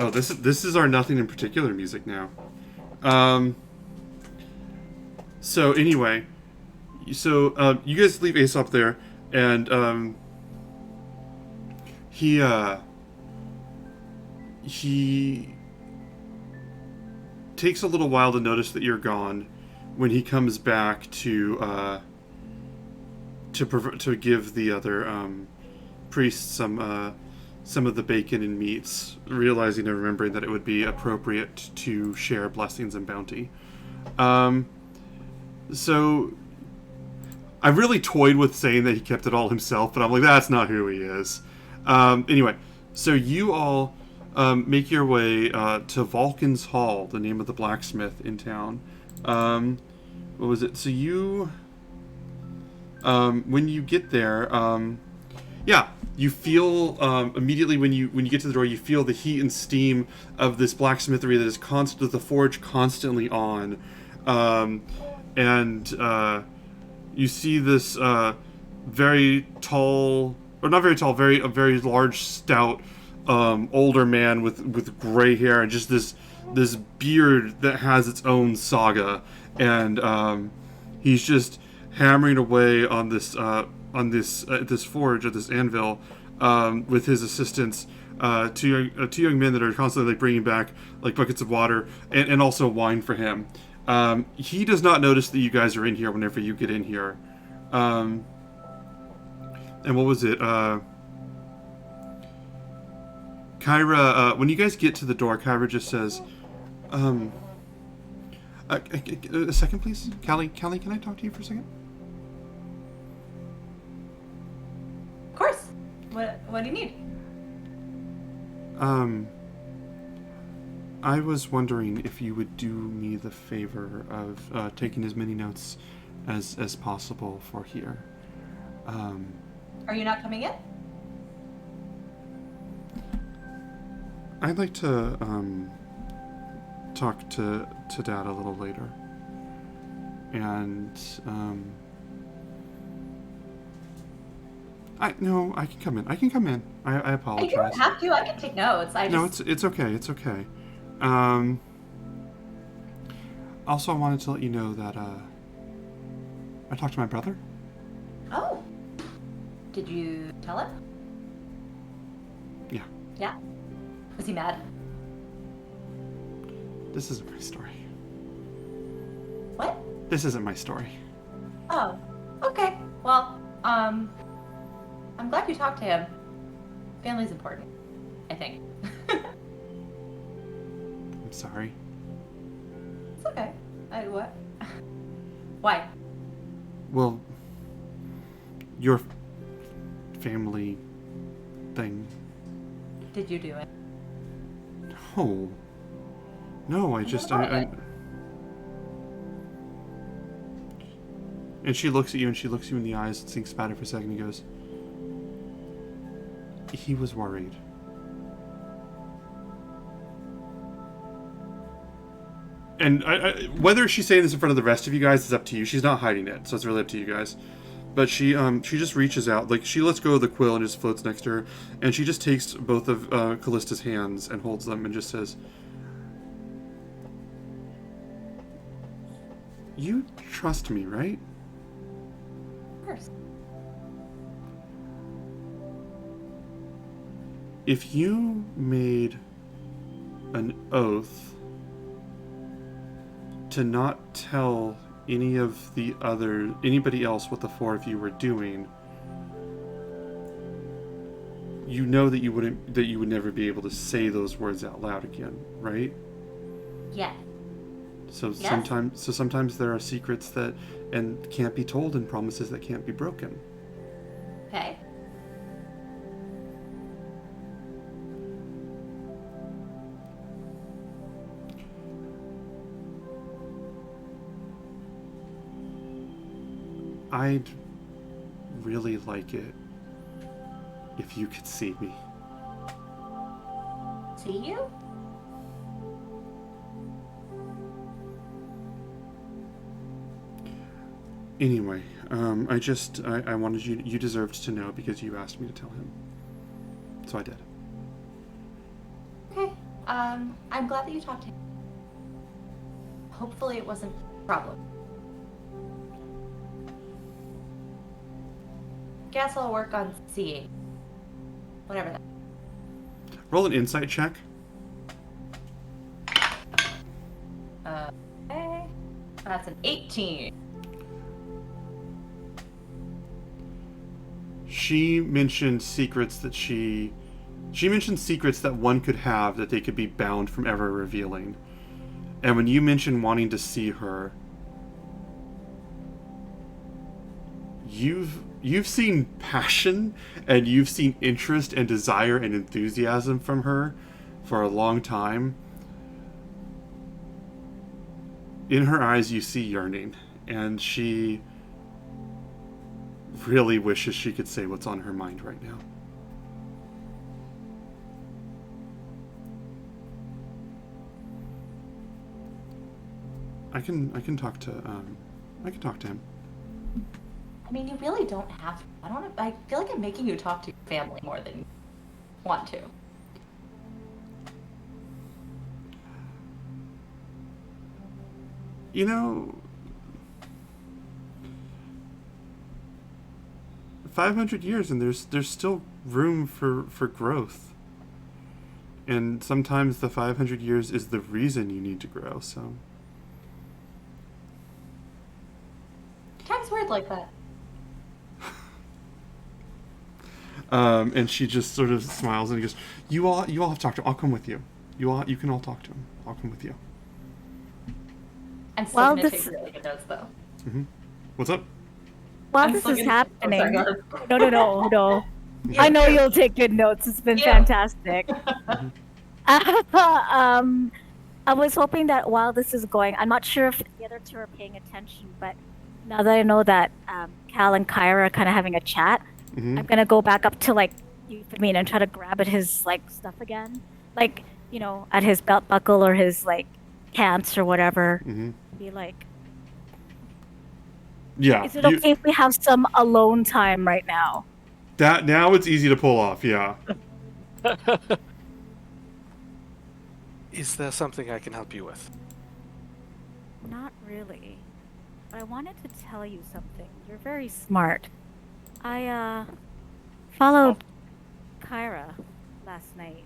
Oh, this is our nothing in particular music now. So anyway, you guys leave Aesop there, and he takes a little while to notice that you're gone when he comes back to give the other priests some of the bacon and meats, realizing and remembering that it would be appropriate to share blessings and bounty. So I really toyed with saying that he kept it all himself, but I'm like, that's not who he is. Anyway, so you all make your way to Vulcan's Hall, the name of the blacksmith in town. What was it? So you, when you get there, you feel immediately when you get to the door, you feel the heat and steam of this blacksmithery that is the forge constantly on, and you see this very tall, or not very tall, a very large, stout, older man with gray hair and just this beard that has its own saga, and he's just hammering away on this forge, at this anvil, with his assistants, two young men that are constantly bringing back buckets of water and also wine for him. He does not notice that you guys are in here whenever you get in here. And what was it? Kyra, when you guys get to the door, Kyra just says, a second, please. Callie, can I talk to you for a second? Of course. What do you need? I was wondering if you would do me the favor of taking as many notes as possible for here. Are you not coming in? I'd like to talk to Dad a little later. And I can come in. I can come in. I apologize. You don't have to. I can take notes. No, it's okay. It's okay. Also, I wanted to let you know that I talked to my brother. Oh. Did you tell him? Yeah. Yeah. Was he mad? This isn't my story. What? This isn't my story. Oh. Okay. Well, I'm glad you talked to him. Family's important, I think. I'm sorry. It's okay. What? Why? Well, your family thing. Did you do it? No. No, I just I And she looks at you and she looks you in the eyes and thinks about it for a second and goes, he was worried. And whether she's saying this in front of the rest of you guys is up to you. She's not hiding it, so it's really up to you guys. But she just reaches out, like she lets go of the quill and just floats next to her, and she just takes both of Callista's hands and holds them and just says, "You trust me, right?" Of course. If you made an oath to not tell anybody else what the four of you were doing, you know that you would never be able to say those words out loud again, right? Yeah. So Yes. sometimes there are secrets that and can't be told and promises that can't be broken. Okay. I'd really like it if you could see me. See you? Anyway, I wanted you deserved to know because you asked me to tell him. So I did. Okay. I'm glad that you talked to him. Hopefully it wasn't a problem. Guess I'll work on seeing. Whatever that. Roll an insight check. Okay. That's an 18. She mentioned secrets that she mentioned secrets that one could have that they could be bound from ever revealing. And when you mentioned wanting to see her, you've seen passion and you've seen interest and desire and enthusiasm from her for a long time. In her eyes you see yearning, and she really wishes she could say what's on her mind right now. I can talk to him. I mean, you really don't have to. I feel like I'm making you talk to your family more than you want to. You know, 500 years and there's still room for growth. And sometimes the 500 years is the reason you need to grow, so. Time's weird like that. And she just sort of smiles and goes, You all have talked to him. I'll come with you. You can all talk to him. I'll come with you. I'm still gonna take really good notes though. Mm-hmm. What's up? While I'm this still is gonna- happening, Oh, sorry, no. Yeah, I know sure. you'll take good notes. It's been Yeah. fantastic. I was hoping that while this is going, I'm not sure if the other two are paying attention, but now that I know that Cal and Kyra are kind of having a chat, Mm-hmm. I'm gonna go back up to like Euphemine and try to grab at his like stuff again, like at his belt buckle or his like pants or whatever. Mm-hmm. Be like, Yeah. is it okay if we have some alone time right now? That now it's easy to pull off. Yeah. Is there something I can help you with? Not really. But I wanted to tell you something. You're very smart. I followed Kyra last night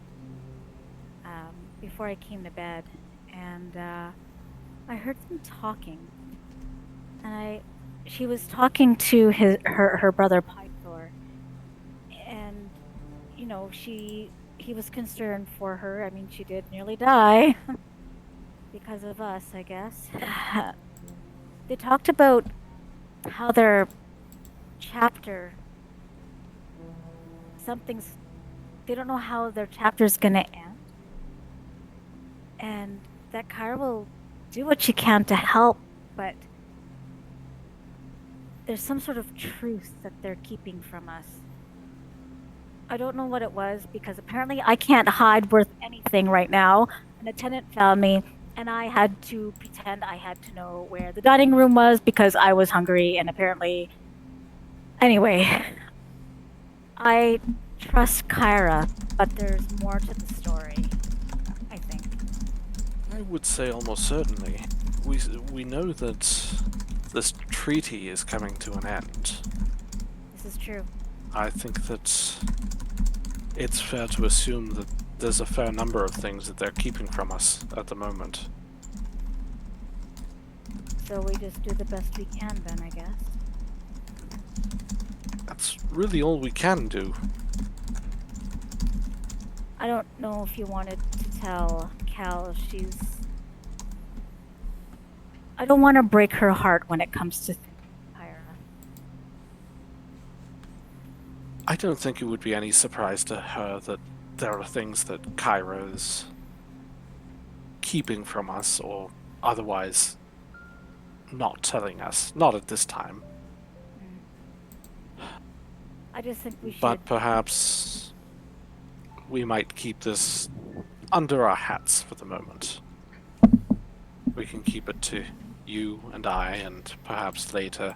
before I came to bed, and I heard them talking. And she was talking to her brother Pythor, and he was concerned for her. I mean, she did nearly die because of us, I guess. They talked about how their chapter, they don't know how their chapter's gonna end, and that Kyra will do what she can to help, but there's some sort of truth that they're keeping from us. I don't know what it was, because apparently I can't hide worth anything right now. An attendant found me, and I had to pretend I had to know where the dining room was because I was hungry, and apparently... Anyway, I trust Kyra, but there's more to the story, I think. I would say almost certainly. We know that this treaty is coming to an end. This is true. I think that it's fair to assume that there's a fair number of things that they're keeping from us at the moment. So we just do the best we can then, I guess. That's really all we can do. I don't know if you wanted to tell Cal I don't want to break her heart when it comes to Kyra. I don't think it would be any surprise to her that there are things that Kyra is keeping from us or otherwise not telling us. Not at this time. I just think we should... But perhaps we might keep this under our hats for the moment. We can keep it to you and I, and perhaps later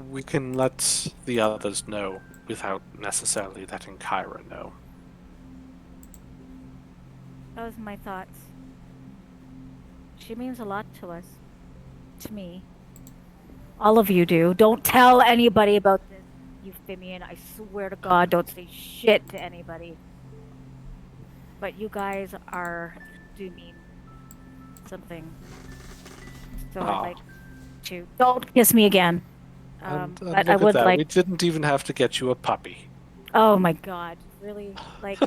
we can let the others know without necessarily letting Kyra know. Those are my thoughts. She means a lot to us. To me. All of you do. Don't tell anybody about this, Euphemian. I swear to God, don't say shit to anybody. But you guys do mean something. So I'd like to... Don't kiss me again. And but look I at would that. like... We didn't even have to get you a puppy. Oh my God. Really? Like...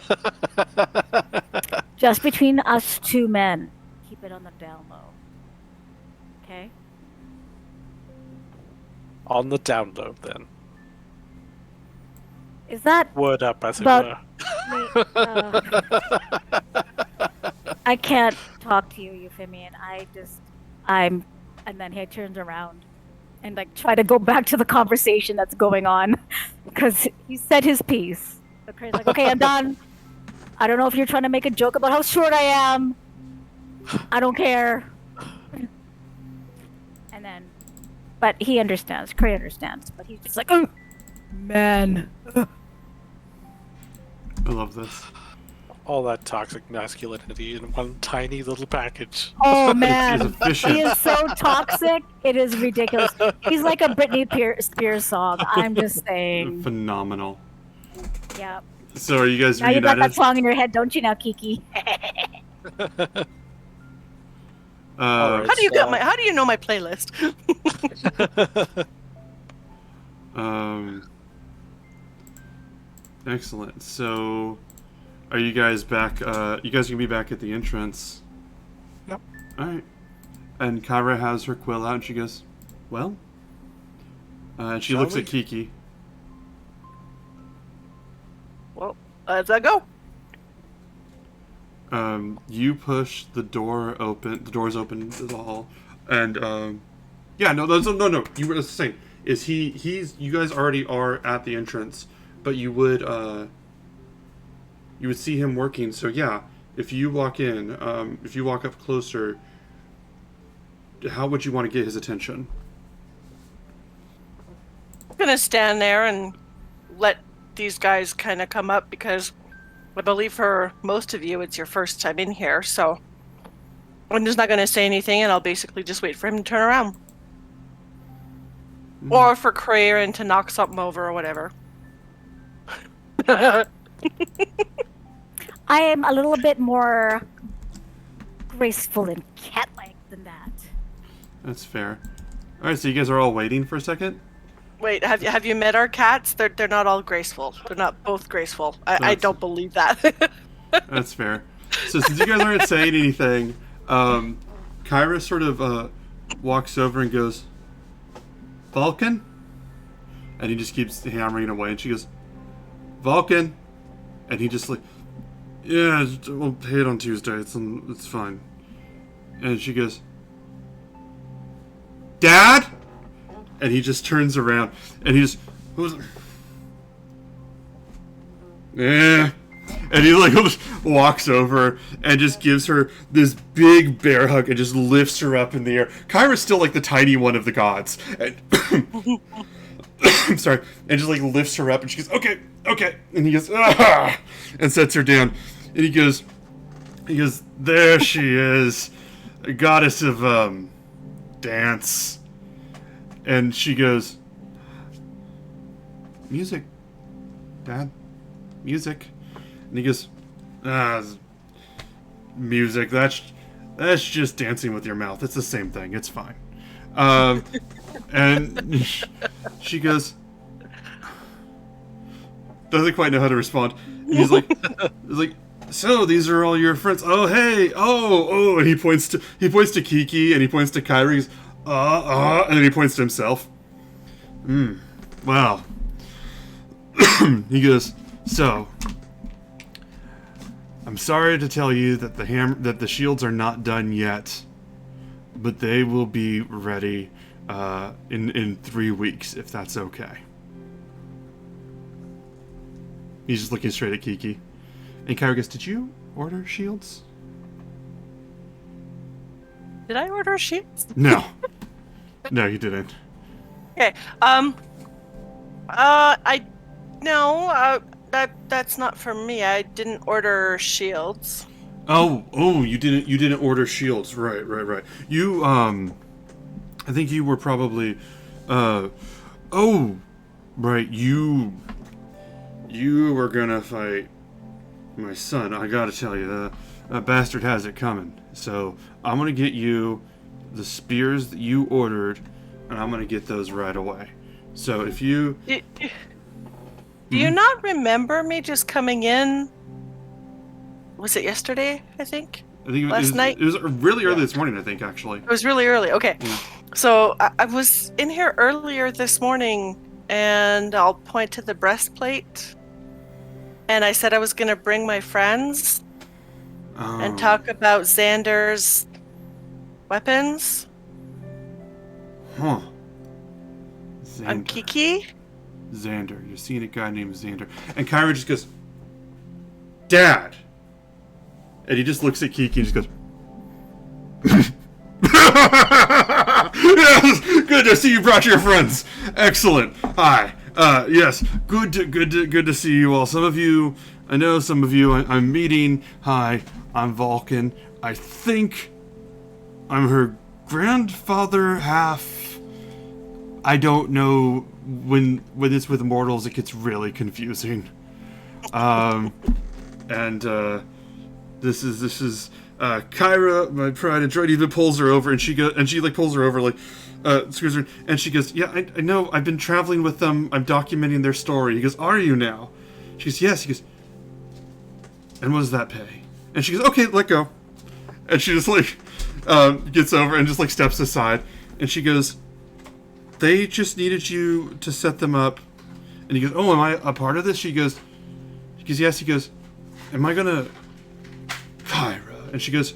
Just between us two men. Keep it on the down low. Okay? On the down low, then. Is that... Word up, as it But- were. I can't talk to you, Euphemian. And then he turns around and like try to go back to the conversation that's going on because he said his piece. The Cray's like, okay, I'm done. I don't know if you're trying to make a joke about how short I am. I don't care. And then, but he understands. Cray understands, but he's just like, oh, man. I love this. All that toxic masculinity in one tiny little package. Oh man, It's efficient. he is so toxic. It is ridiculous. He's like a Britney Spears song. I'm just saying. Phenomenal. Yeah. So are you guys Now you got that reunited? song in your head, don't you now, Kiki? Alright. How do you know my playlist? Excellent. So, are you guys back? You guys gonna be back at the entrance? Yep. All right. And Kyra has her quill out, and she goes, "Well." And she Shall looks we? at Kiki. Well, let's go. You push the door open. The door's open to the hall, and yeah, no. You were saying is he's you guys already are at the entrance, but you would see him working. So yeah, if you walk in, if you walk up closer, how would you want to get his attention? I'm gonna stand there and let these guys kind of come up because I believe for most of you it's your first time in here, so I'm just not gonna say anything and I'll basically just wait for him to turn around. Or for Crayon to knock something over or whatever. I am a little bit more graceful and cat-like than that. That's fair. All right, so you guys are all waiting for a second. Wait, have you met our cats? They're not all graceful. They're not both graceful. I don't believe that. That's fair. So since you guys aren't saying anything, Kyra sort of walks over and goes, "Vulcan?" And he just keeps hammering away, and she goes, "Vulcan?" And he just like, "Yeah, we'll pay it on Tuesday. It's fine." And she goes, "Dad?" And he just turns around, and he just, "Who's?" Yeah. And he like walks over and just gives her this big bear hug and just lifts her up in the air. Kyra's still like the tiny one of the gods. And I'm sorry. And just like lifts her up and she goes, okay. And he goes, ah, and sets her down. And he goes, there she is. A goddess of dance. And she goes, music, Dad, music. And he goes, music, that's just dancing with your mouth. It's the same thing. It's fine. And she goes, doesn't quite know how to respond. And he's like, so these are all your friends. Oh, hey. Oh. And he points to Kiki and he points to Kyrie. He's, and then he points to himself. Wow. He goes, so, I'm sorry to tell you that the shields are not done yet, but they will be ready in 3 weeks, if that's okay. He's just looking straight at Kiki. And Kyra goes, did you order shields? Did I order shields? No. No, you didn't. Okay. That's not for me. I didn't order shields. Oh, you didn't order shields. Right. You, I think you were probably, right, you were gonna fight my son. I gotta tell you, that bastard has it coming. So, I'm gonna get you the spears that you ordered, and I'm gonna get those right away. So, if you... Do you not remember me just coming in? Was it yesterday, I think? Last night? It was really early this morning, I think, actually. It was really early, okay. Yeah. So I was in here earlier this morning, and I'll point to the breastplate. And I said I was going to bring my friends and talk about Xander's weapons. Huh. I'm Kiki? Xander. You're seeing a guy named Xander. And Kyra just goes, Dad! And he just looks at Kiki and just goes, yes, good to see you brought your friends. Excellent. Hi. Yes, good to see you all. Some of you, I know some of you I'm meeting. Hi, I'm Vulcan. I think I'm her grandfather half. I don't know. When it's with mortals, it gets really confusing. This is Kyra, my pride and joy. He even pulls her over, and she pulls her over, like, screws her, and she goes, yeah, I know, I've been traveling with them, I'm documenting their story. He goes, are you now? She goes, yes. He goes, and what does that pay? And she goes, okay, let go. And she just, like, gets over and just, like, steps aside, and she goes, they just needed you to set them up. And he goes, oh, am I a part of this? She goes, yes. He goes, am I gonna... God, And she goes,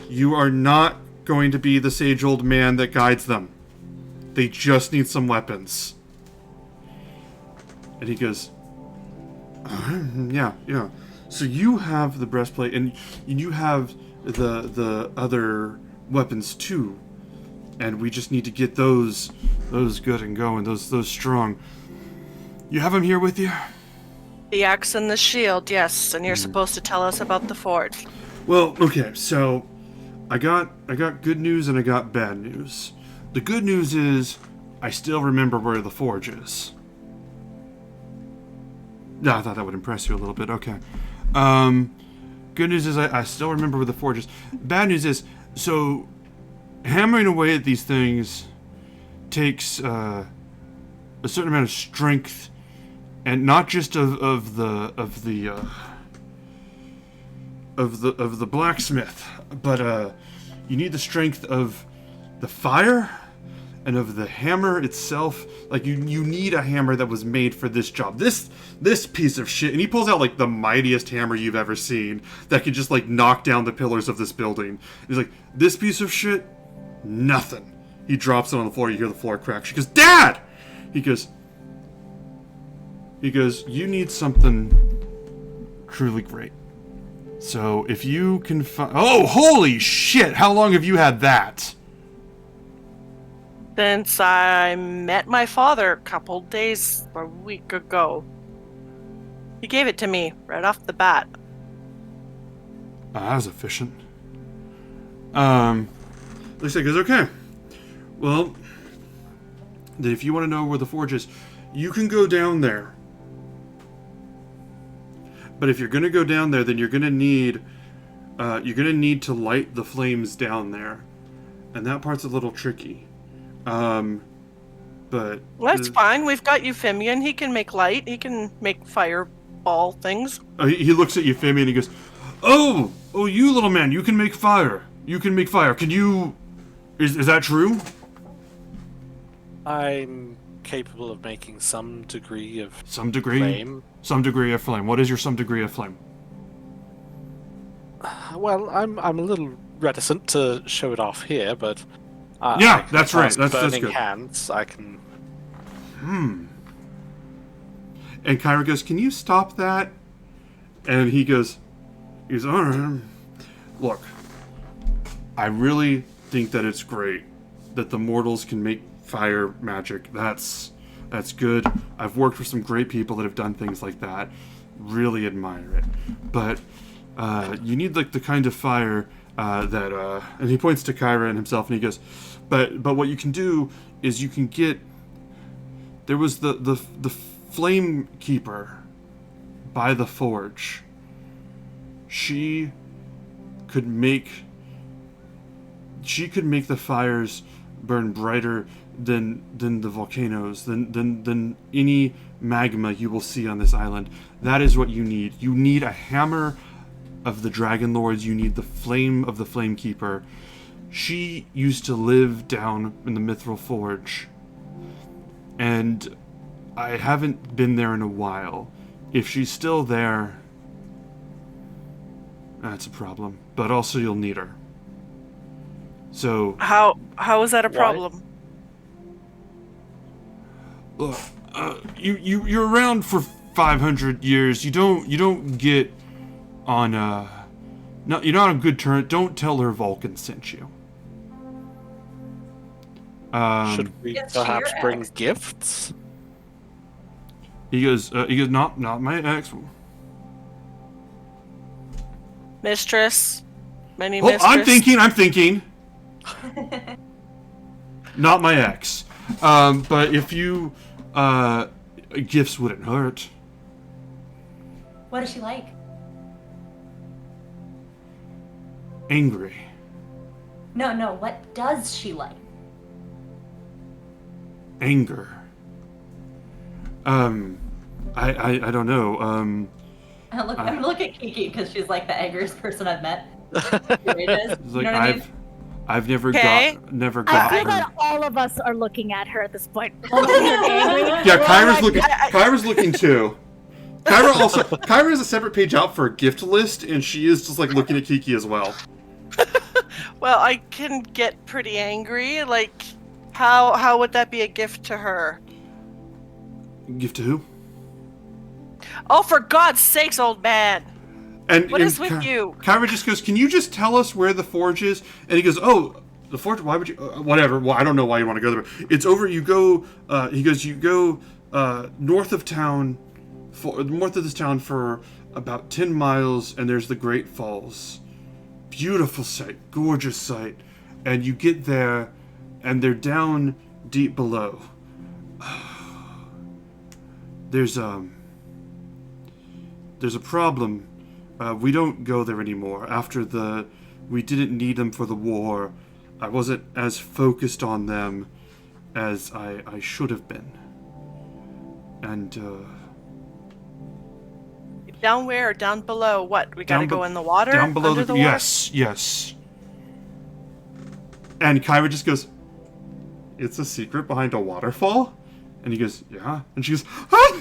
"You are not going to be the sage old man that guides them. They just need some weapons." And he goes, yeah. So you have the breastplate, and you have the other weapons too. And we just need to get those good and going, those strong. You have them here with you? The axe and the shield, yes. And you're supposed to tell us about the forge. Well, okay, so I got good news and I got bad news. The good news is I still remember where the forge is. Yeah, I thought that would impress you a little bit. Okay. Good news is I still remember where the forge is. Bad news is, so hammering away at these things takes a certain amount of strength, and not just of the blacksmith, but you need the strength of the fire and of the hammer itself. Like you need a hammer that was made for this job. This piece of shit. And he pulls out like the mightiest hammer you've ever seen that can just like knock down the pillars of this building. He's like, this piece of shit, nothing. He drops it on the floor. You hear the floor crack. She goes, "Dad!" He goes, "You need something truly great. So if you can find..." Oh, holy shit! How long have you had that? Since I met my father a week ago. He gave it to me right off the bat. That was efficient. Lisa goes, "Okay. Well, then if you want to know where the forge is, you can go down there. But if you're going to go down there, then you're going to need to light the flames down there. And that part's a little tricky. But That's fine. We've got Euphemian. He can make light. He can make fireball things. He looks at Euphemia and he goes, Oh, you little man, you can make fire. Can you... Is that true?" I'm capable of making some degree of Some degree? flame. Some degree of flame. What is your some degree of flame? Well, I'm a little reticent to show it off here, but Yeah, that's right. That's burning good. hands. I can. And Kyra goes, "Can you stop that?" And he goes, "All right. Look, I really think that it's great that the mortals can make fire magic. That's good. I've worked with some great people that have done things like that. Really admire it. But you need like the kind of fire that..." And he points to Kyra and himself, and he goes, But what you can do is you can get... There was the flame keeper by the forge. She could make the fires burn brighter than the volcanoes, than any magma you will see on this island. That is what you need. You need a hammer of the Dragon Lords. You need the flame of the Flame Keeper. She used to live down in the Mithril Forge, and I haven't been there in a while. If she's still there, that's a problem. But also you'll need her. So How is that a Why? problem? look, you're around for 500 years. You don't get on no, you're not on good terms. Don't tell her Vulcan sent you. Should we It's to perhaps your bring ex. gifts? He goes, not my ex. Mistress? Many Oh, mistress? I'm thinking. Not my ex. But if you, gifts wouldn't hurt. What is she like? Angry. No, what does she like? Anger. I don't know. I'm look at Kiki because she's like the angriest person I've met. It's like I I've never Okay. never I got feel her. that all of us are looking at her at this point. The moment we heard angry, Yeah, we're all Kyra's like, looking. Kyra's looking too. Kyra has a separate page out for a gift list, and she is just like looking at Kiki as well. Well, I can get pretty angry. Like, how would that be a gift to her? Gift to who? Oh, for God's sakes, old man! What is with you? Kyra just goes, "Can you just tell us where the forge is?" And he goes, "Oh, the forge. Why would you? Whatever. Well, I don't know why you want to go there. It's over. You go." He goes, "You go north of town, north of this town for about 10 miles, and there's the Great Falls. Beautiful sight, gorgeous sight. And you get there, and they're down deep below. There's a problem. We don't go there anymore. We didn't need them for the war. I wasn't as focused on them as I should have been. And, Down where? Down below? What? We gotta go in the water? Down below Under the water? Yes. And Kyra just goes, "It's a secret behind a waterfall?" And he goes, "Yeah." And she goes, "Ah!"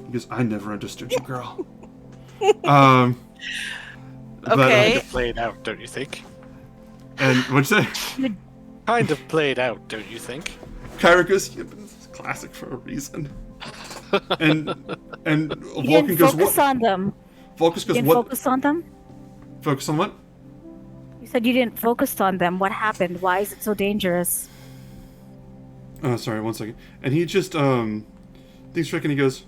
He goes, "I never understood you, girl." But, Okay. Kind of played out, don't you think? and what'd you say? Kind of played out, don't you think? Kyra goes, "Yeah, but this is classic for a reason." and You Vulcan didn't goes, focus "What?" on them. Vulcan You goes, didn't "What?" focus on them? Focus on what? You said you didn't focus on them. What happened? Why is it so dangerous? Oh, sorry, 1 second. And he just, thinks for a second, he goes,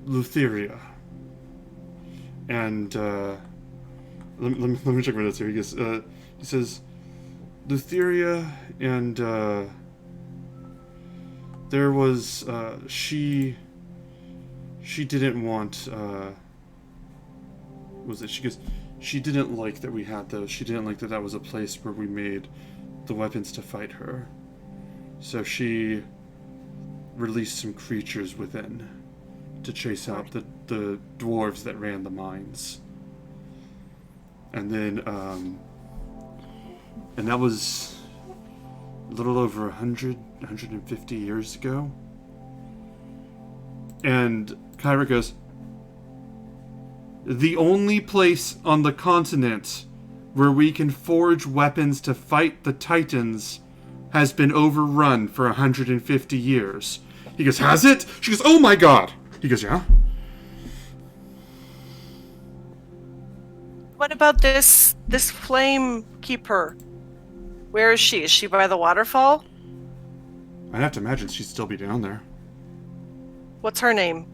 Lutheria. And, let me check my notes here. He goes, he says, Lutheria, and, there was, she didn't want, was it? She goes, she didn't like that we had those. She didn't like that that was a place where we made the weapons to fight her. So she released some creatures within to chase out the dwarves that ran the mines. And then, and that was a little over 150 years ago. And Kyra goes, "The only place on the continent where we can forge weapons to fight the Titans has been overrun for 150 years. He goes, "Has it?" She goes, "Oh my god!" He goes, "Yeah." What about this flame keeper? Where is she? Is she by the waterfall? I'd have to imagine she'd still be down there. What's her name?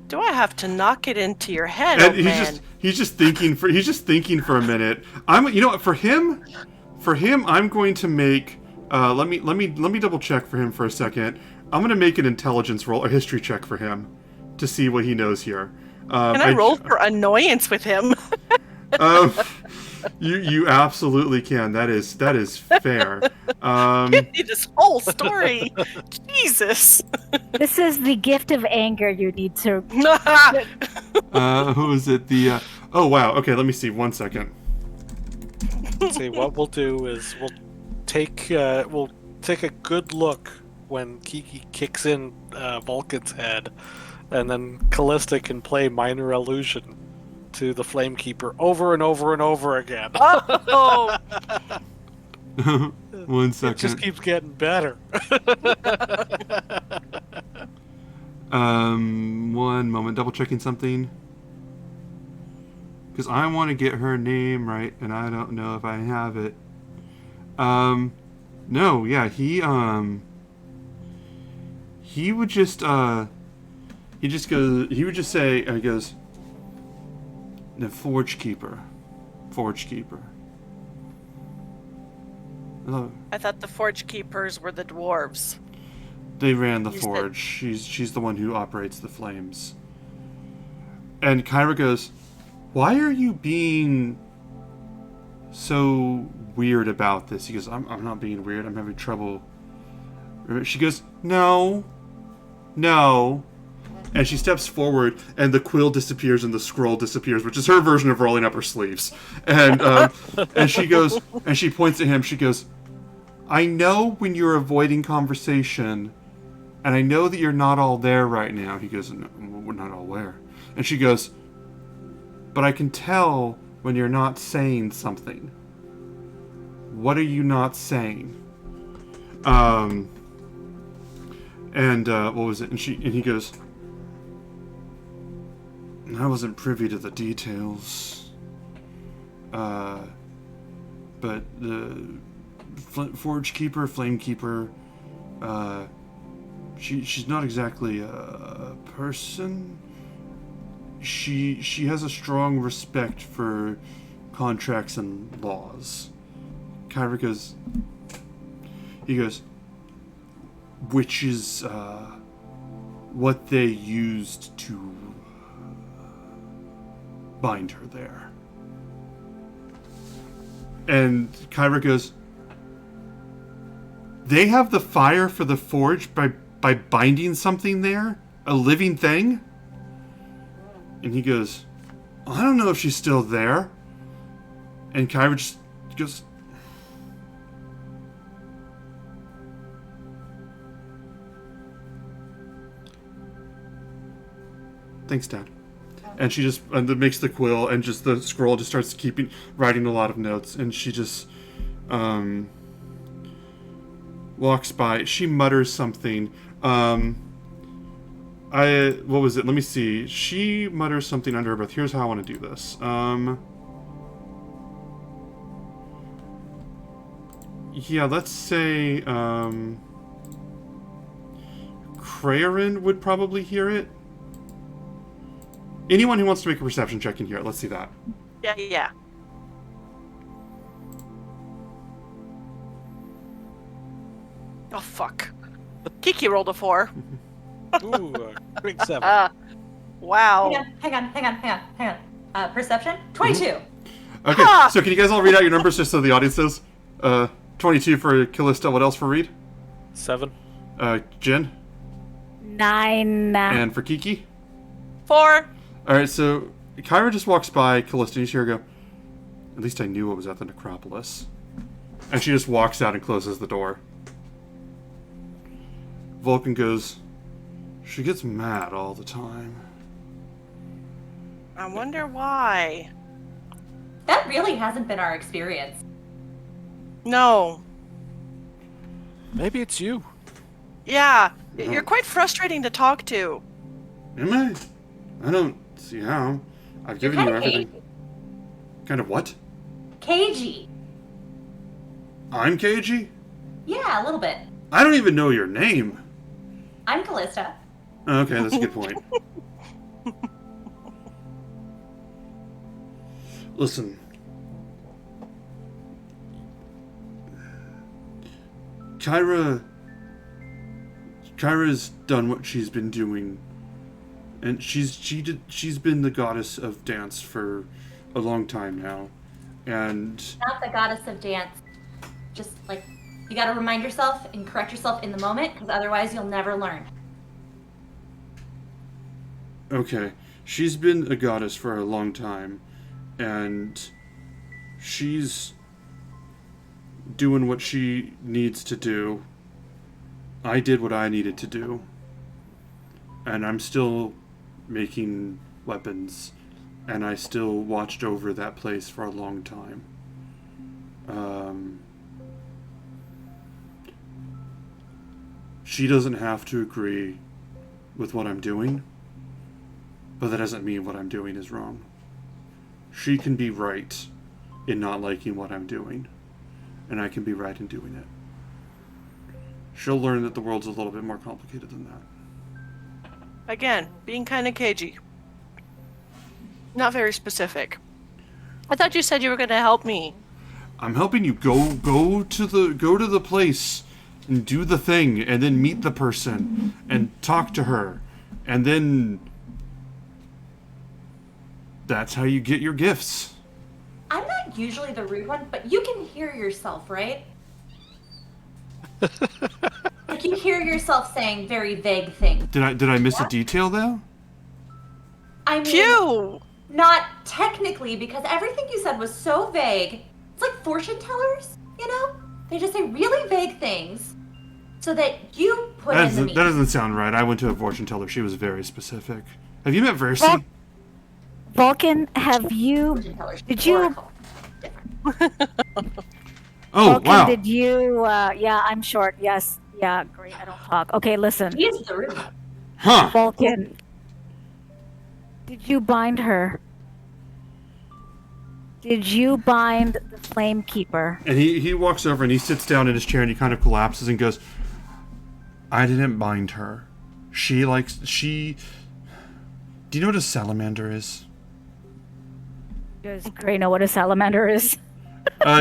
Do I have to knock it into your head, And old man? he's just thinking for a minute. You know what, for him I'm going to make let me double check for him for a second. I'm going to make an intelligence roll, a history check for him to see what he knows here. Can I roll for annoyance with him? You absolutely can. That is fair. Give me this whole story. Jesus. This is the gift of anger you need to. Who is it? Oh wow. Okay, let me see. 1 second. See, what we'll do is we'll take a good look when Kiki kicks in Vulcan's head, and then Callista can play minor illusion to the Flamekeeper over and over and over again. Oh. 1 second. It just keeps getting better. 1 moment. Double checking something. Because I want to get her name right, and I don't know if I have it. No, yeah, he would just, he would just say, he goes, the Forge Keeper. I thought the Forge Keepers were the dwarves. They ran the You said- forge. She's the one who operates the flames. And Kyra goes, "Why are you being so weird about this?" He goes, I'm not being weird. I'm having trouble. She goes, No. And she steps forward, and the quill disappears and the scroll disappears, which is her version of rolling up her sleeves. And and she goes, and she points at him. She goes, I know when you're avoiding conversation, and I know that you're not all there right now. He goes, no, we're not all where. And she goes, but I can tell when you're not saying something. What are you not saying? And what was it? And he goes, I wasn't privy to the details. But the Forge Keeper, Flame Keeper, she's not exactly a person. She has a strong respect for contracts and laws. Kyra goes, he goes, which is what they used to bind her there. And Kyra goes, they have the fire for the forge by binding something there? A living thing? And he goes, I don't know if she's still there. And Kyra just goes, thanks, Dad. And she just makes the quill, and just the scroll just starts writing a lot of notes, and she just walks by. She mutters something. What was it? Let me see. She mutters something under her breath. Here's how I want to do this. Yeah, let's say Krarin would probably hear it. Anyone who wants to make a perception check can hear it. Let's see that. Yeah. Oh, fuck. Kiki rolled a 4. Ooh, quick 7. Wow. Hang on. Perception? 22. Okay, Ha! so can you guys all read out your numbers just so the audience knows? 22 for Callista. What else for Reed? 7. Jen? 9. And for Kiki? 4. Alright, so Kyra just walks by Callista and you hear her go, at least I knew what was at the necropolis. And she just walks out and closes the door. Vulcan goes, she gets mad all the time. I wonder why. That really hasn't been our experience. No. Maybe it's you. Yeah, you're quite frustrating to talk to. Am I? I don't see how. I've given you everything. Kind of what? Cagey. I'm cagey? Yeah, a little bit. I don't even know your name. I'm Callista. Okay, that's a good point. Listen. Kyra's done what she's been doing. And she's been the goddess of dance for a long time now. And Not the goddess of dance. Just, like, you gotta remind yourself and correct yourself in the moment, because otherwise you'll never learn. okay, she's been a goddess for a long time, and she's doing what she needs to do. I did what I needed to do, and I'm still making weapons, and I still watched over that place for a long time. She doesn't have to agree with what I'm doing, but that doesn't mean what I'm doing is wrong. She can be right in not liking what I'm doing, and I can be right in doing it. She'll learn that the world's a little bit more complicated than that. Again, being kind of cagey. Not very specific. I thought you said you were going to help me. I'm helping you go to the place and do the thing, and then meet the person and talk to her, and then that's how you get your gifts. I'm not usually the rude one, but you can hear yourself, right? Like, you hear yourself saying very vague things. Did I miss a detail though? I mean, Phew! not technically, because everything you said was so vague. It's like fortune tellers, you know? They just say really vague things so that you put in the That meat. doesn't sound right. I went to a fortune teller. She was very specific. Have you met Versi? Well, Vulcan, have you? Fortune tellers, Did you? oracle. Different. Oh, Vulcan, wow. did you? Yeah, I'm short. Yes. Yeah, great. I don't talk. Okay, listen. He is the root. Huh. Vulcan, did you bind her? Did you bind the Flame Keeper? And he walks over and he sits down in his chair and he kind of collapses and goes, I didn't bind her. Do you know what a salamander is? Does Gray know what a salamander is?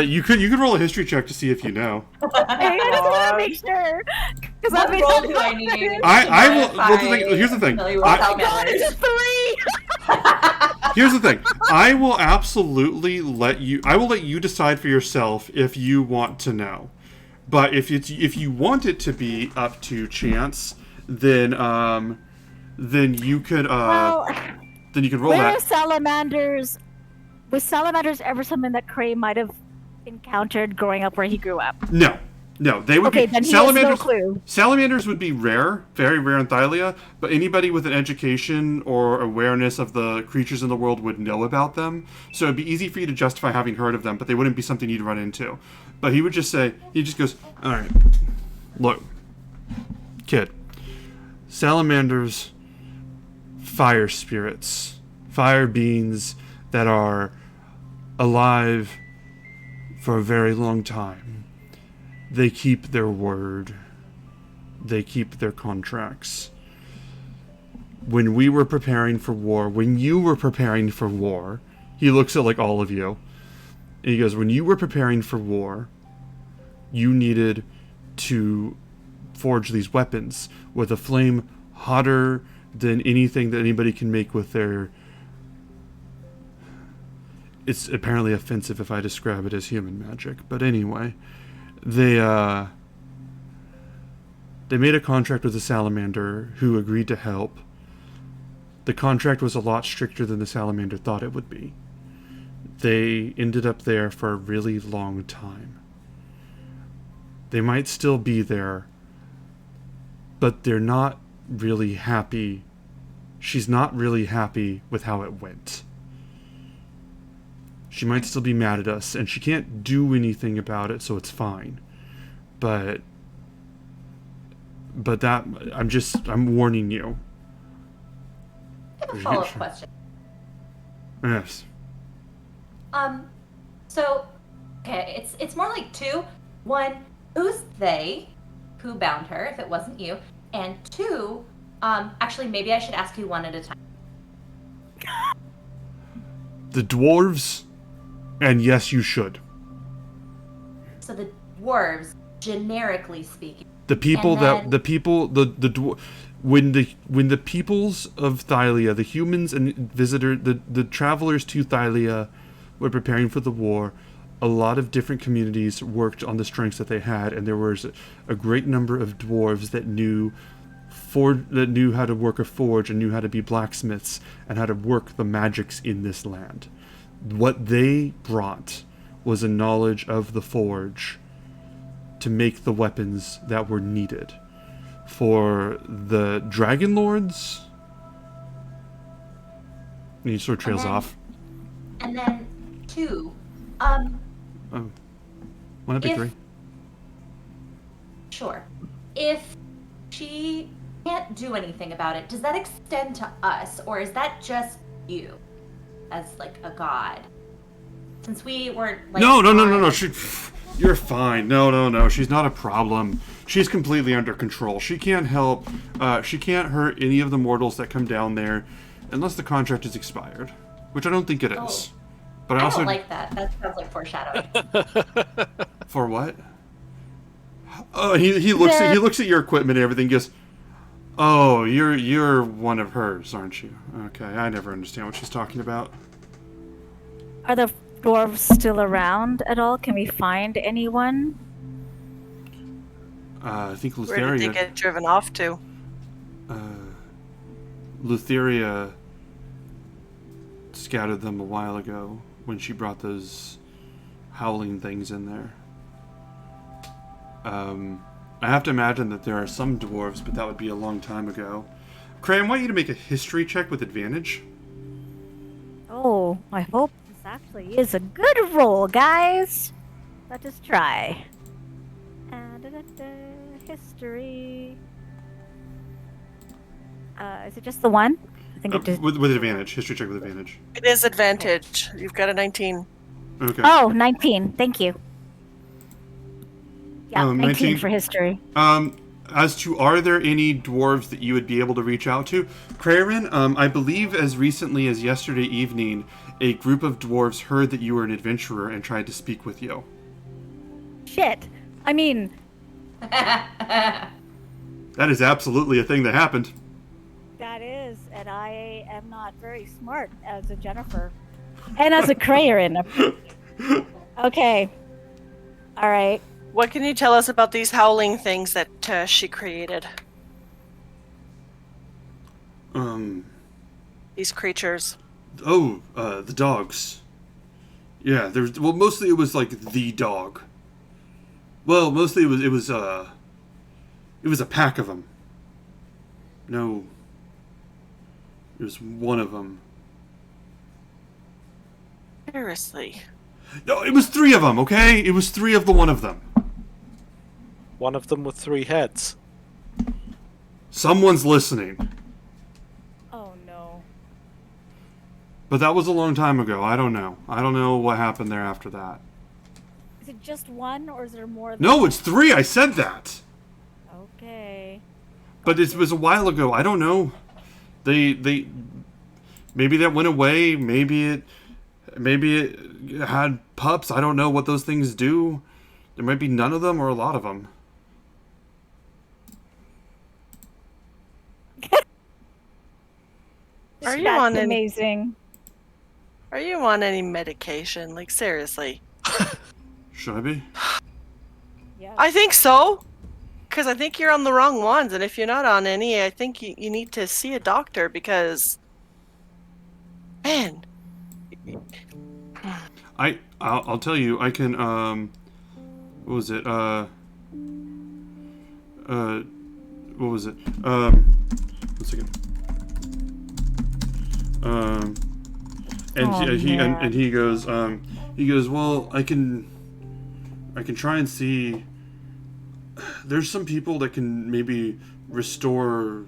You could roll a history check to see if you know. I just want to make sure. Because What role do I need? I will. If Well, here's the thing. familiar with I- salamanders? It's a 3! Here's the thing. I will absolutely let you decide for yourself if you want to know. But if you want it to be up to chance, then you could Well, then you can roll where that. are salamanders? Was salamanders ever something that Cray might have encountered growing up where he grew up? No, they would Okay, be then he has no salamanders. clue. Salamanders would be rare, very rare in Thylia, but anybody with an education or awareness of the creatures in the world would know about them. So it'd be easy for you to justify having heard of them, but they wouldn't be something you'd run into. But he just goes, all right, look, kid, salamanders, fire spirits, fire beings that are alive for a very long time. They keep their word. They keep their contracts. When we were preparing for war, when you were preparing for war, he looks at like all of you. And he goes, when you were preparing for war, you needed to forge these weapons with a flame hotter than anything that anybody can make with their... It's apparently offensive if I describe it as human magic. But anyway, they made a contract with a salamander who agreed to help. The contract was a lot stricter than the salamander thought it would be. They ended up there for a really long time. They might still be there, but they're not really happy. She's not really happy with how it went. She might still be mad at us, and she can't do anything about it, so it's fine. But that, I'm warning you. I have a follow-up question. Yes. So, okay, it's more like two. One, who's they? Who bound her, if it wasn't you? And two, actually, maybe I should ask you one at a time. The dwarves, and yes, you should. So the dwarves, generically speaking. The people And then- when the peoples of Thylia, the humans and the travelers to Thylia were preparing for the war, a lot of different communities worked on the strengths that they had, and there was a great number of dwarves that knew how to work a forge and knew how to be blacksmiths and how to work the magics in this land. What they brought was a knowledge of the forge to make the weapons that were needed. For the Dragon Lords, and he sort of trails off. And then two, Oh, one of the If- three. sure. If she can't do anything about it, does that extend to us, or is that just you, as like a god? Since we weren't like No. on- You're fine. No. She's not a problem. She's completely under control. She can't help. She can't hurt any of the mortals that come down there, unless the contract is expired, which I don't think it is. Oh. But I I also don't like that. That sounds like foreshadowing. for what? Oh, he looks at your equipment and everything. Goes, oh, you're one of hers, aren't you? Okay, I never understand what she's talking about. Are the dwarves still around at all? Can we find anyone? I think Where did they Lutheria. get driven off to? Lutheria scattered them a while ago when she brought those howling things in there. I have to imagine that there are some dwarves, but that would be a long time ago. Cray, I want you to make a history check with advantage. Oh, I hope this actually is a good roll, guys. Let us try. History. Is it just the one? I think it just... With advantage. History check with advantage. It is advantage. You've got a 19. Okay. Oh, 19. Thank you. Yeah, 19 19 for history. As to, are there any dwarves that you would be able to reach out to? Craren, I believe as recently as yesterday evening, a group of dwarves heard that you were an adventurer and tried to speak with you. Shit. I mean... That is absolutely a thing that happened. That is, and I am not very smart as a Jennifer. And as a Craren. Okay. Alright. What can you tell us about these howling things that she created? These creatures. Oh, the dogs. Yeah, well, mostly it was like the dog. Well, mostly it was a pack of them. No, it was one of them. Seriously. No, it was 3 of them, okay? It was 3 of the one of them. One of them with 3 heads. Someone's listening. Oh no. But that was a long time ago. I don't know. I don't know what happened there after that. Is it just one, or is there more than... No, it's 3. I said that. Okay. But it was a while ago. I don't know. They maybe that went away. Maybe it had pups. I don't know what those things do. There might be none of them or a lot of them. Are you That's on any, amazing. Are you on any medication? Like, seriously. Should I be? Yeah. I think so. Because I think you're on the wrong ones. And if you're not on any, I think you need to see a doctor because... Man. I'll tell you. I can, what was it? What was it? 1 second. And he goes, well, I can try and see. There's some people that can maybe restore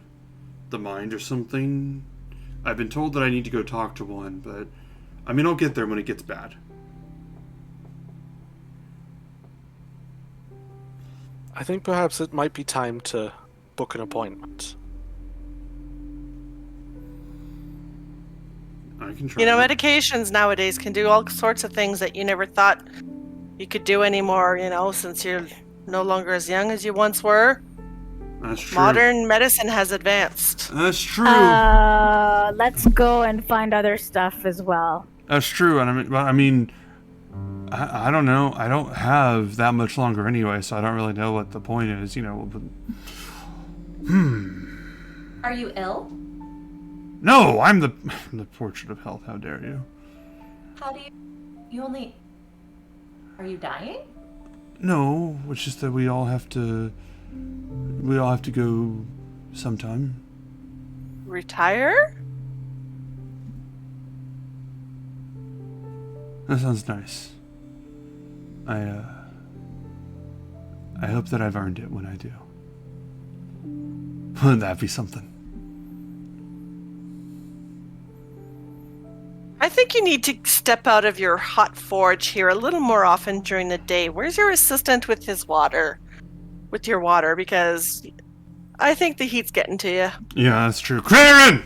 the mind or something. I've been told that I need to go talk to one, but I mean, I'll get there when it gets bad. I think perhaps it might be time to book an appointment. I can try. You know, that. medications nowadays can do all sorts of things that you never thought you could do anymore, you know, since you're no longer as young as you once were. That's true. Modern medicine has advanced. That's true. Let's go and find other stuff as well. That's true. And I mean, I don't know. I don't have that much longer anyway, so I don't really know what the point is, you know. But... Are you ill? No, I'm the portrait of health. How dare you? How do you only... Are you dying? No, it's just that we all have to go sometime. Retire? That sounds nice. I hope that I've earned it when I do. Wouldn't that be something? I think you need to step out of your hot forge here a little more often during the day. Where's your assistant with his water? With your water, because I think the heat's getting to you. Yeah, that's true. Craren!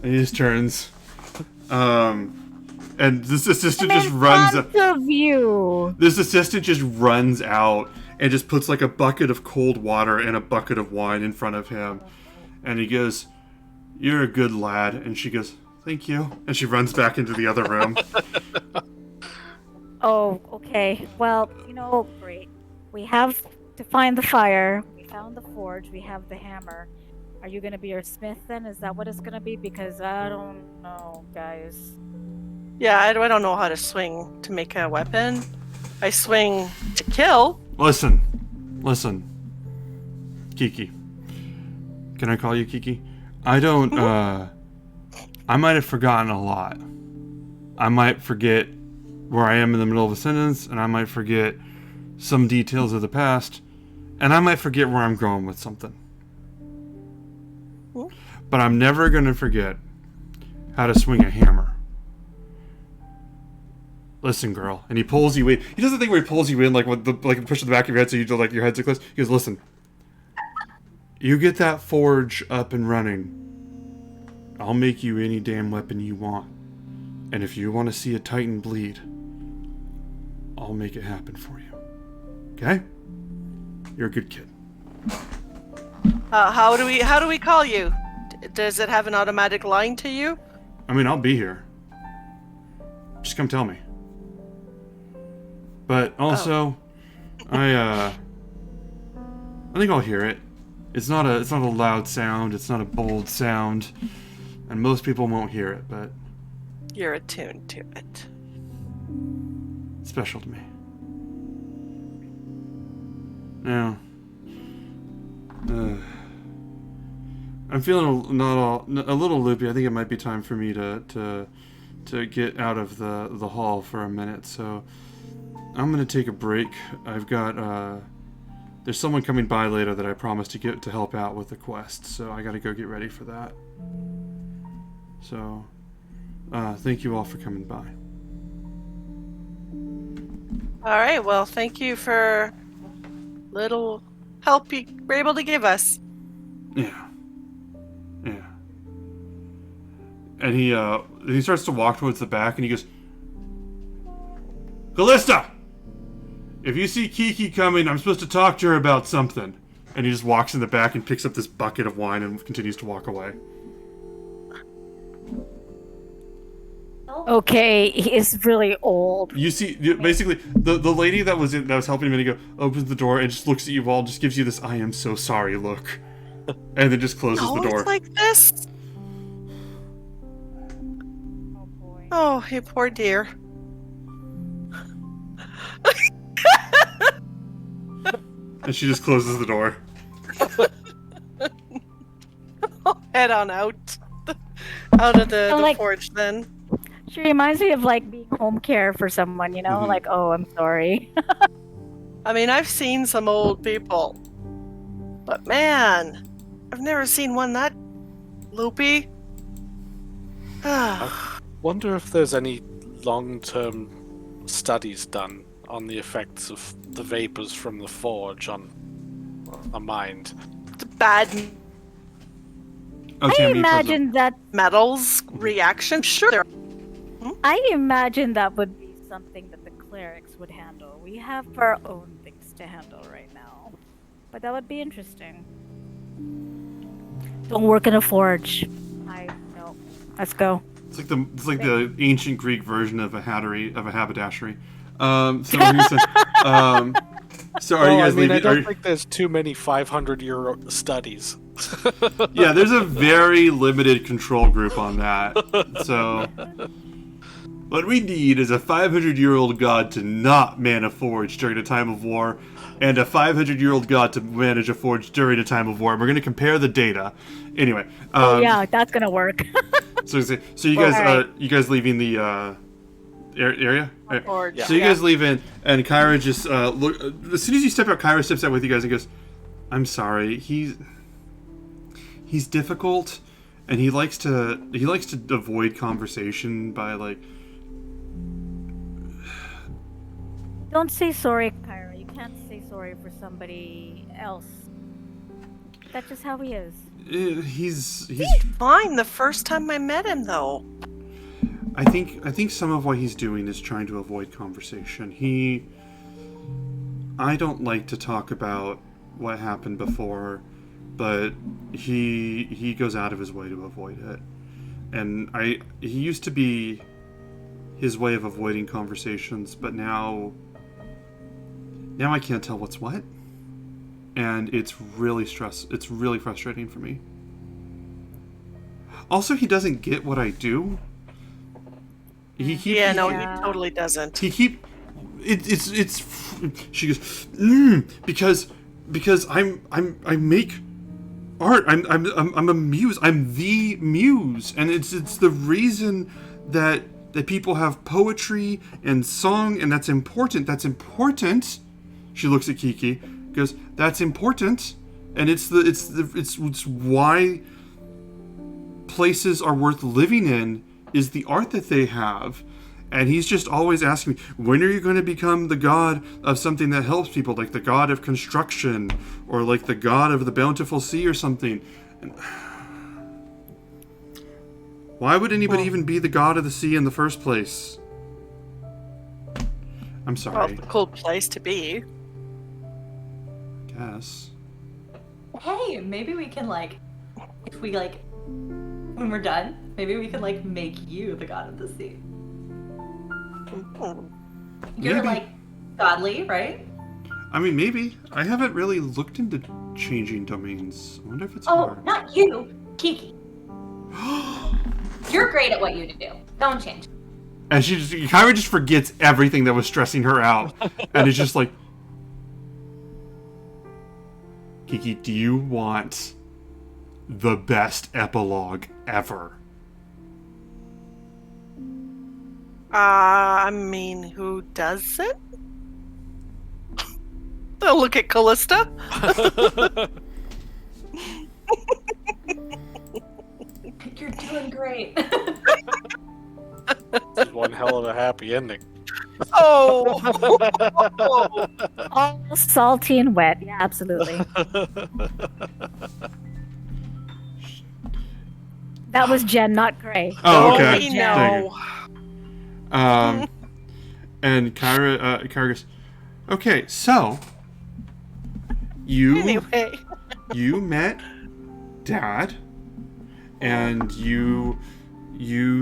And he just turns. And this assistant just runs In front of you. This assistant just runs out and just puts like a bucket of cold water and a bucket of wine in front of him. And he goes, "You're a good lad." And she goes, "Thank you." And she runs back into the other room. Oh, okay. Well, you know, great. We have to find the fire. We found the forge. We have the hammer. Are you going to be our smith then? Is that what it's going to be? Because I don't know, guys. Yeah, I don't know how to swing to make a weapon. I swing to kill. Listen, Listen, Kiki. Can I call you Kiki? I don't, I might have forgotten a lot. I might forget where I am in the middle of a sentence, and I might forget some details of the past, and I might forget where I'm going with something. But I'm never going to forget how to swing a hammer. Listen, girl. And he pulls you in. He does the thing where he pulls you in, like, with the, like, push to the back of your head so you do, like, your head's close. He goes, listen. You get that forge up and running. I'll make you any damn weapon you want. And if you want to see a Titan bleed, I'll make it happen for you. Okay? You're a good kid. How do we call you? Does it have an automatic line to you? I mean, I'll be here. Just come tell me. But also, I think I'll hear it. It's not a loud sound. It's not a bold sound, and most people won't hear it. But you're attuned to it. It's special to me. Now, I'm feeling a little loopy. I think it might be time for me to get out of the hall for a minute. So I'm gonna take a break. I've got there's someone coming by later that I promised to help out with the quest. So I gotta go get ready for that. So thank you all for coming by. All right. Well, thank you for little help you were able to give us. Yeah. Yeah. And he starts to walk towards the back, and he goes, Callista! If you see Kiki coming, I'm supposed to talk to her about something. And he just walks in the back and picks up this bucket of wine and continues to walk away. Okay, he is really old. You see, basically, the lady that was helping him, and he opens the door and just looks at you all, just gives you this "I am so sorry" look, and then just closes the door. It's like this. Oh boy. Oh, you poor dear. And she just closes the door. Head on out of the forge then. She reminds me of like being home care for someone, you know, Mm-hmm. like, oh, I'm sorry. I mean, I've seen some old people, but man, I've never seen one that loopy. I wonder if there's any long-term studies done on the effects of the vapors from the forge on a mind. The bad Oh, I Tammy, imagine that. metals reaction. Sure, there. I imagine that would be something that the clerics would handle. We have our own things to handle right now, but that would be interesting. Don't work in a forge. No. Let's go. It's like the ancient Greek version of a haberdashery. So here's so are you guys leaving? I don't think there's too many 500-year studies. Yeah, there's a very limited control group on that. So what we need is a 500-year-old god to not man a forge during a time of war, and a 500-year-old god to manage a forge during a time of war. And we're going to compare the data. Anyway. Yeah, that's gonna work. So you guys, Alright. you guys leaving the area? Alright. Forge. So you guys leave in, and Kyra just look. As soon as you step out, Kyra steps out with you guys and goes, "I'm sorry. He's difficult, and he likes to avoid conversation by like." Don't say sorry, Kyra. You can't say sorry for somebody else. That's just how he is. He's Fine. The first time I met him, though. I think some of what he's doing is trying to avoid conversation. I don't like to talk about what happened before, but he goes out of his way to avoid it. And he used to be his way of avoiding conversations, but now I can't tell what's what. And it's really frustrating for me. Also, he doesn't get what I do. He totally doesn't. She goes, because because I make art. I'm a muse. I'm the muse, and it's the reason that people have poetry and song, and that's important. That's important. She looks at Kiki, goes, "That's important," and it's why places are worth living in is the art that they have. And he's just always asking me, when are you going to become the god of something that helps people, like the god of construction, or like the god of the bountiful sea or something? And why would anybody even be the god of the sea in the first place? I'm Well, sorry. it's a cool place to be. Guess. Hey, maybe we can if we when we're done, maybe we can make you the god of the sea. You're Maybe. godly, right? I mean, maybe. I haven't really looked into changing domains. I wonder if it's Oh, hard. not you, Kiki. You're great at what you do. Don't change. And Kyra just forgets everything that was stressing her out. And it's just like, Kiki, do you want the best epilogue ever? I mean, who doesn't? I'll look at Callista. You're doing great. This is one hell of a happy ending. Oh! All salty and wet. Yeah, absolutely. That was Jen, not Gray. Oh, Oh, okay. we Dang know. it. And Kyra goes, okay, so you Anyway. you met Dad, and you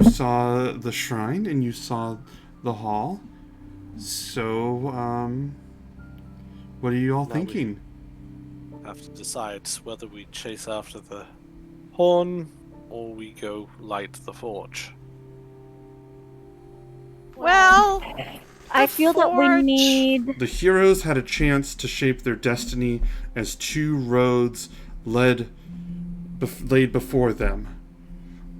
saw the shrine and you saw the hall. So, what are you all Now thinking? Have to decide whether we chase after the horn or we go light the forge. Well, I feel that we forge. need. The heroes had a chance to shape their destiny as two roads laid before them.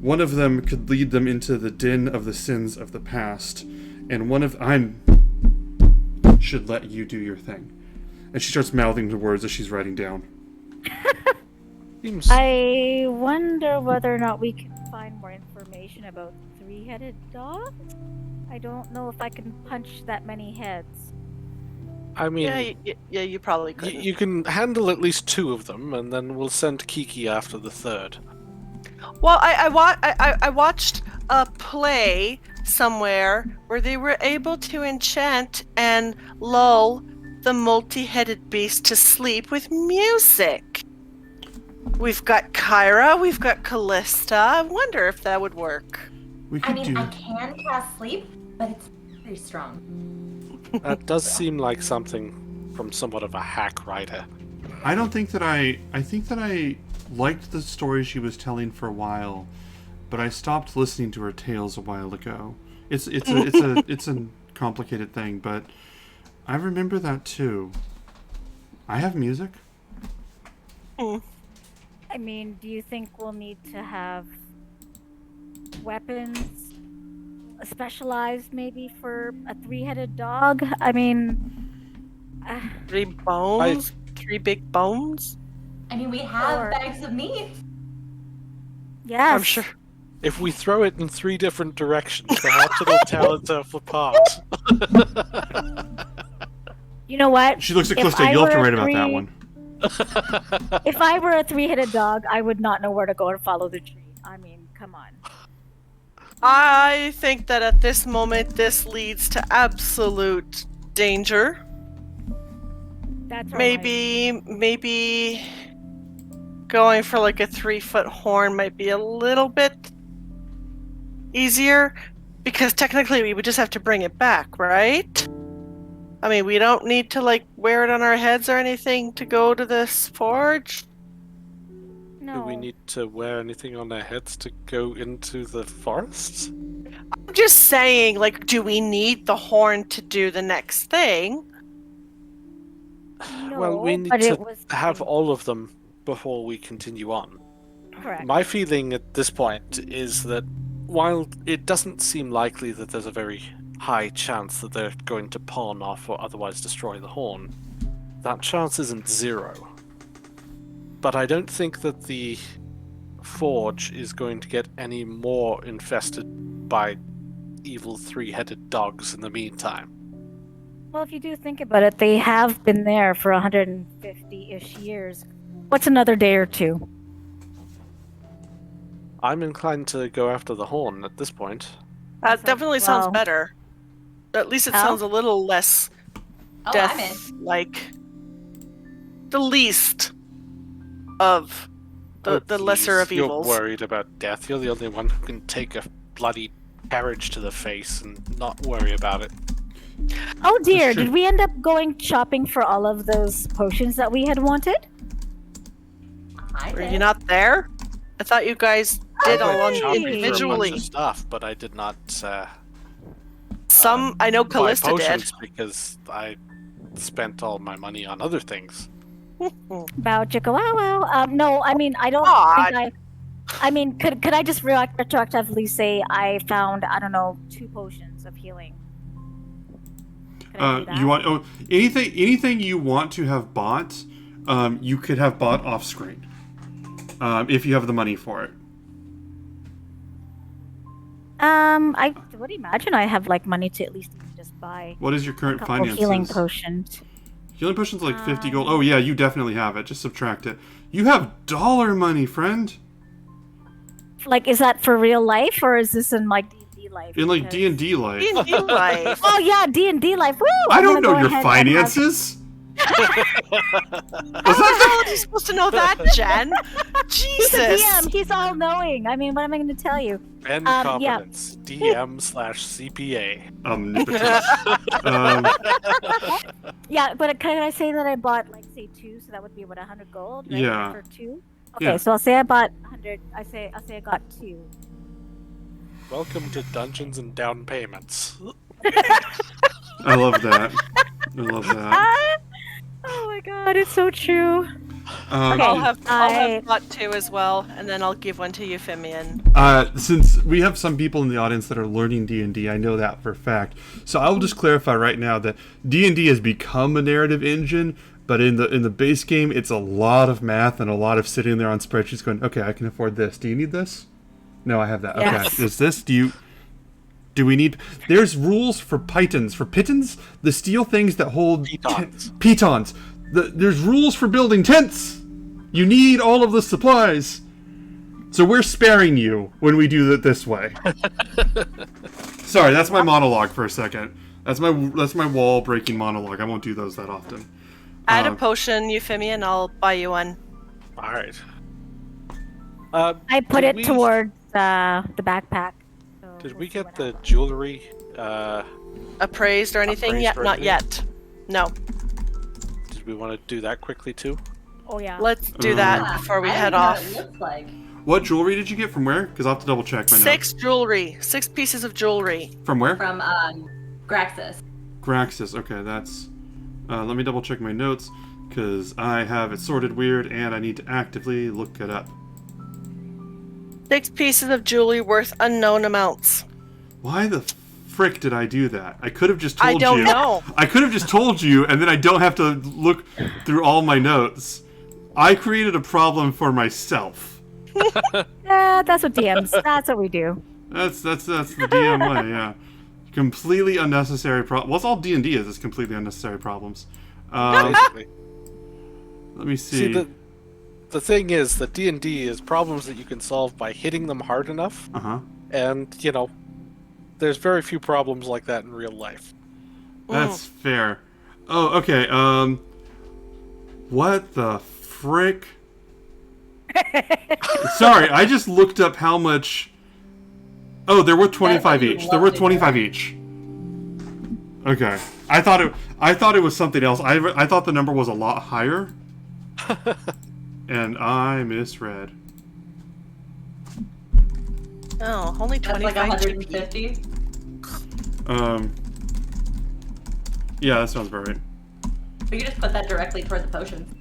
One of them could lead them into the den of the sins of the past, and one of should let you do your thing. And she starts mouthing the words as she's writing down. Seems I wonder whether or not we can find more information about three-headed dogs. I don't know if I can punch that many heads. I mean, Yeah, you probably could. you can handle at least two of them, and then we'll send Kiki after the third. Well, I watched a play somewhere where they were able to enchant and lull the multi-headed beast to sleep with music. We've got Kyra, we've got Callista. I wonder if that would work. We I could mean, do. I can cast sleep, but it's very strong. That does seem like something from somewhat of a hack writer. I don't think that I think that I liked the story she was telling for a while, but I stopped listening to her tales a while ago. It's a complicated thing, but I remember that too. I have music. I mean, do you think we'll need to have weapons specialized maybe for a three-headed dog? I mean, 3 bones? 3 big bones? I mean, we have Or- bags of meat. yes. I'm sure if we throw it in 3 different directions, perhaps it'll tear itself apart. You know what? She looks at If Calista. I You'll have to were write about that three- one. If I were a three-headed dog, I would not know where to go to follow the tree. I mean, come on. I think that at this moment this leads to absolute danger. That's our life. Maybe going for like a 3-foot horn might be a little bit easier because technically we would just have to bring it back, right? I mean, we don't need to like wear it on our heads or anything to go to this forge. No. Do we need to wear anything on our heads to go into the forest? I'm just saying, like, do we need the horn to do the next thing? No, Well, we need but to it was have all of them before we continue on. correct. My feeling at this point is that while it doesn't seem likely that there's a very high chance that they're going to pawn off or otherwise destroy the horn, that chance isn't zero. But I don't think that the forge is going to get any more infested by evil three-headed dogs in the meantime. Well, if you do think about it, they have been there for 150-ish years. What's another day or two? I'm inclined to go after the horn at this point. That definitely sounds well. better. At least it Al? sounds a little less Oh, I'm death, in. like the least of the Oh, lesser of please, evils. You're worried about death. You're the only one who can take a bloody carriage to the face and not worry about it. Oh dear, true. did we end up going shopping for all of those potions that we had wanted? I Were did. you not there? I thought you guys did I all went on shopping for a bunch individually. of stuff, but I did not Some I know buy Callista did. potions because I spent all my money on other things. Bow chicka wow wow. No, I mean I don't God. think I mean, could I just retroactively say I found, I don't know, 2 potions of healing? Could I do that? You want anything you want to have bought, you could have bought off screen, if you have the money for it. I would imagine I have like money to at least even just buy What is your a current couple finances? healing potions. Healing potions like 50 gold. Oh yeah, you definitely have it. Just subtract it. You have dollar money, friend. Like, is that for real life or is this in like D&D life? In like Because- D&D life. D&D life. Oh yeah, D&D life. Woo! I I'm don't gonna know go your ahead and have- finances. How the hell are you supposed to know that, Jen? He's a Jesus. DM. He's all knowing. I mean, what am I going to tell you? And Yeah. competence. DM/CPA. Omnipotent. Yeah, but can I say that I bought like say 2, so that would be what 100 gold, right? Yeah. For 2. Okay, Yeah. so I'll say I bought 100. I'll say I got 2. Welcome to Dungeons and Down Payments. I love that. I love that. Oh my god, it's so true. Um, I'll have I- bought 2 as well, and then I'll give one to Euphemian. Since we have some people in the audience that are learning D&D, I know that for a fact. So I will just clarify right now that D&D has become a narrative engine, but in the base game, it's a lot of math and a lot of sitting there on spreadsheets going, okay, I can afford this. Do you need this? No, I have that. Yes. Okay, is this? Do we need? There's rules for pitons. For pitons, the steel things that hold Pitons. pitons. There's rules for building tents. You need all of the supplies. So we're sparing you when we do it this way. Sorry, that's my monologue for a second. That's my wall breaking monologue. I won't do those that often. Add a potion, Euphemian, I'll buy you one. Alright. I put Did it we- towards the backpack. So Did we'll we see get what the happens. jewelry? Appraised or anything Appraised yet? or Not anything? yet. No. Did we want to do that quickly too? Oh yeah. Let's do that Yeah, before we I head don't know off. what it looks like. What jewelry did you get from where? Because I'll have to double check my 6 jewelry. 6 pieces of jewelry. notes. From where? From Graxus. Graxus. Okay, that's. Let me double check my notes because I have it sorted weird and I need to actively look it up. 6 pieces of jewelry worth unknown amounts. Why the frick did I do that? I could have just told I don't you. know. I could have just told you, and then I don't have to look through all my notes. I created a problem for myself. Yeah, that's what DMs. That's what we do. That's the DM way, yeah. Completely unnecessary problem. Well, it's all D&D is. It's completely unnecessary problems. Basically. Let me see. See, the thing is that D&D is problems that you can solve by hitting them hard enough, Uh-huh. and, you know, there's very few problems like that in real life. That's fair. Oh, okay. What the frick? Sorry, I just looked up how much. Oh, they're worth 25 That's each. They're worth lovely, 25 each. Okay, I thought it was something else. I thought the number was a lot higher, and I misread. Oh, only That's like 25 GP. 150. Yeah, that sounds about right. We could just put that directly toward the potions.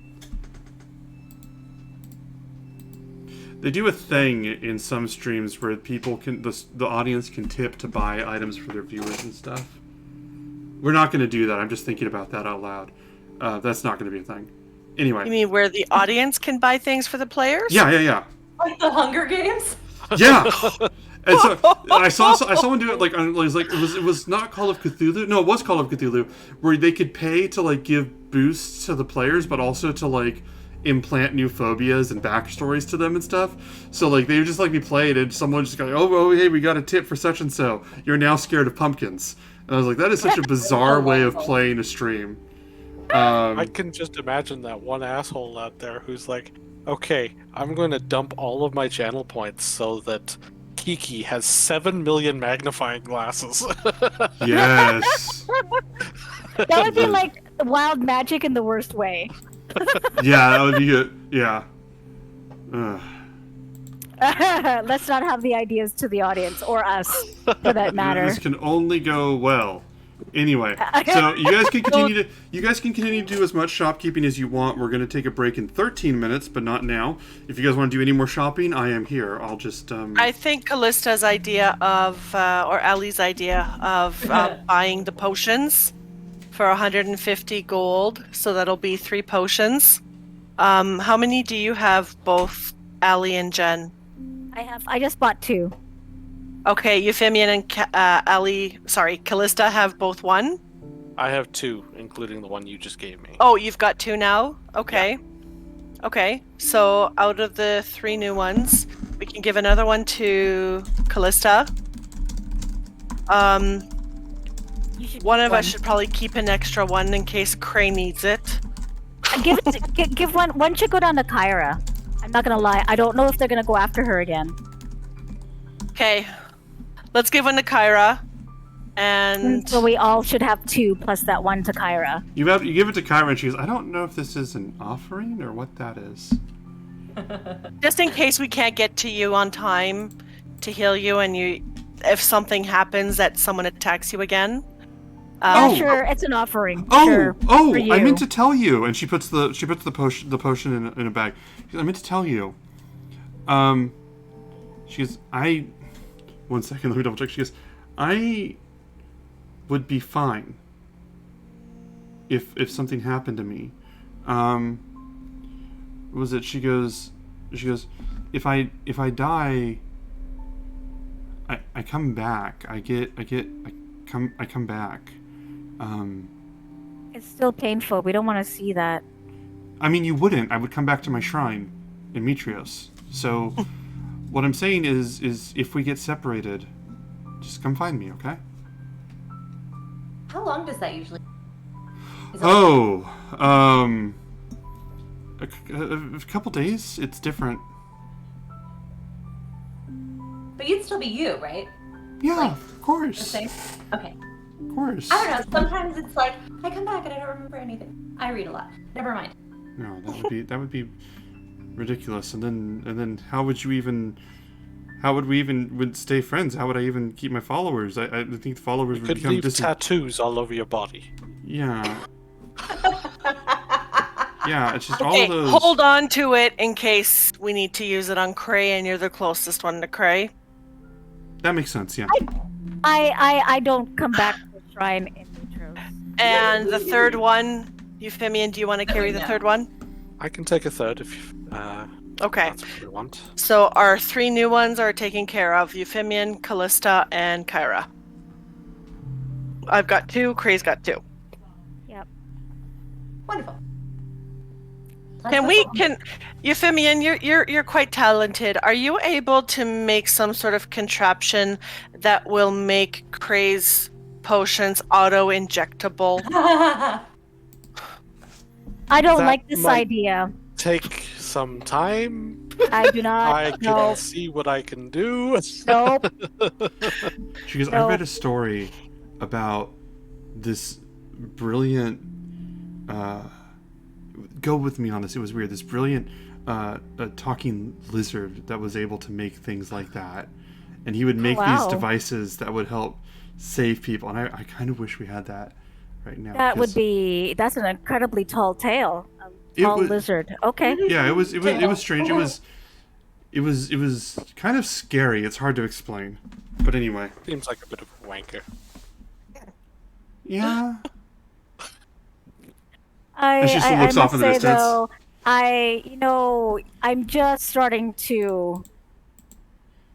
They do a thing in some streams where people can, the audience can tip to buy items for their viewers and stuff. We're not going to do that. I'm just thinking about that out loud. That's not going to be a thing. Anyway. You mean where the audience can buy things for the players? Yeah. Like the Hunger Games? Yeah. And so I saw someone do it like on, it was not Call of Cthulhu. No, it was Call of Cthulhu, where they could pay to like give boosts to the players, but also to like implant new phobias and backstories to them and stuff. So like they would just like be played, and someone just go, oh hey, we got a tip for such and so. You're now scared of pumpkins. And I was like, that is such a bizarre way of playing a stream. I can just imagine that one asshole out there who's like, okay, I'm going to dump all of my channel points so that Kiki has 7 million magnifying glasses. Yes. That would be like wild magic in the worst way. Yeah, that would be good. Yeah. Ugh. Let's not have the ideas to the audience or us, for that matter. This can only go well. Anyway, so you guys can continue to do as much shopkeeping as you want. We're going to take a break in 13 minutes, but not now. If you guys want to do any more shopping, I am here. I'll just I think Callista's idea of, or Ali's idea of buying the potions for 150 gold, so that'll be 3 potions. How many do you have, both Ali and Jen? I just bought 2. Okay, Euphemian and Callista have both 1? I have 2, including the one you just gave me. Oh, you've got 2 now? Okay. Yeah. Okay, so out of the 3 new ones, we can give another one to Callista. One of us should probably keep an extra one in case Cray needs it. Give one should go down to Kyra. I'm not gonna lie, I don't know if they're gonna go after her again. Okay, let's give one to Kyra, and So we all should have 2 plus that one to Kyra. you give it to Kyra, and she goes, I don't know if this is an offering or what that is. just in case we can't get to you on time to heal you, and if something happens that someone attacks you again. Yeah, sure, it's an offering. Oh, sure, for you. I meant to tell you. And she puts the potion in a bag. She goes, I meant to tell you. She goes, one second, let me double check. She goes, I would be fine if something happened to me. What was it? She goes, if I die, I come back. I come back. It's still painful. We don't want to see that. I mean, you wouldn't. I would come back to my shrine in Metrios. So, what I'm saying is if we get separated, just come find me, okay? How long does that usually? A couple days. It's different. But you'd still be you, right? Yeah, Like, of course. The same? Okay. Of course. I don't know. Sometimes it's like I come back and I don't remember anything. I read a lot. Never mind. No, that would be ridiculous. And then how would we even stay friends? How would I even keep my followers? I think the followers would Could become leave tattoos all over your body. Yeah. Yeah, it's just all Okay, of those. hold on to it in case we need to use it on Cray, and you're the closest one to Cray. That makes sense, yeah. I don't come back to the shrine in Metrios. And the third one, Euphemian, do you want to carry the third one? I can take a third if Okay. that's what you want. So our 3 new ones are taken care of: Euphemian, Callista, and Kyra. I've got 2. Cray's got 2. Yep. Wonderful. Can Euphemian, you're quite talented. Are you able to make some sort of contraption that will make Cray's potions auto-injectable? I don't That like this might- idea. Take some time. I do not. I can No. see what I can do. Nope. She goes, I read a story about this brilliant go with me on this, it was weird, this brilliant talking lizard that was able to make things like that, and he would make these devices that would help save people, and I kind of wish we had that right now. That would 'cause be. That's an incredibly tall tail. A It tall was- lizard. Okay. Yeah, it was strange. It was kind of scary. It's hard to explain. But anyway. Seems like a bit of a wanker. Yeah. I And she just looks off must in the say distance. though, I'm just starting to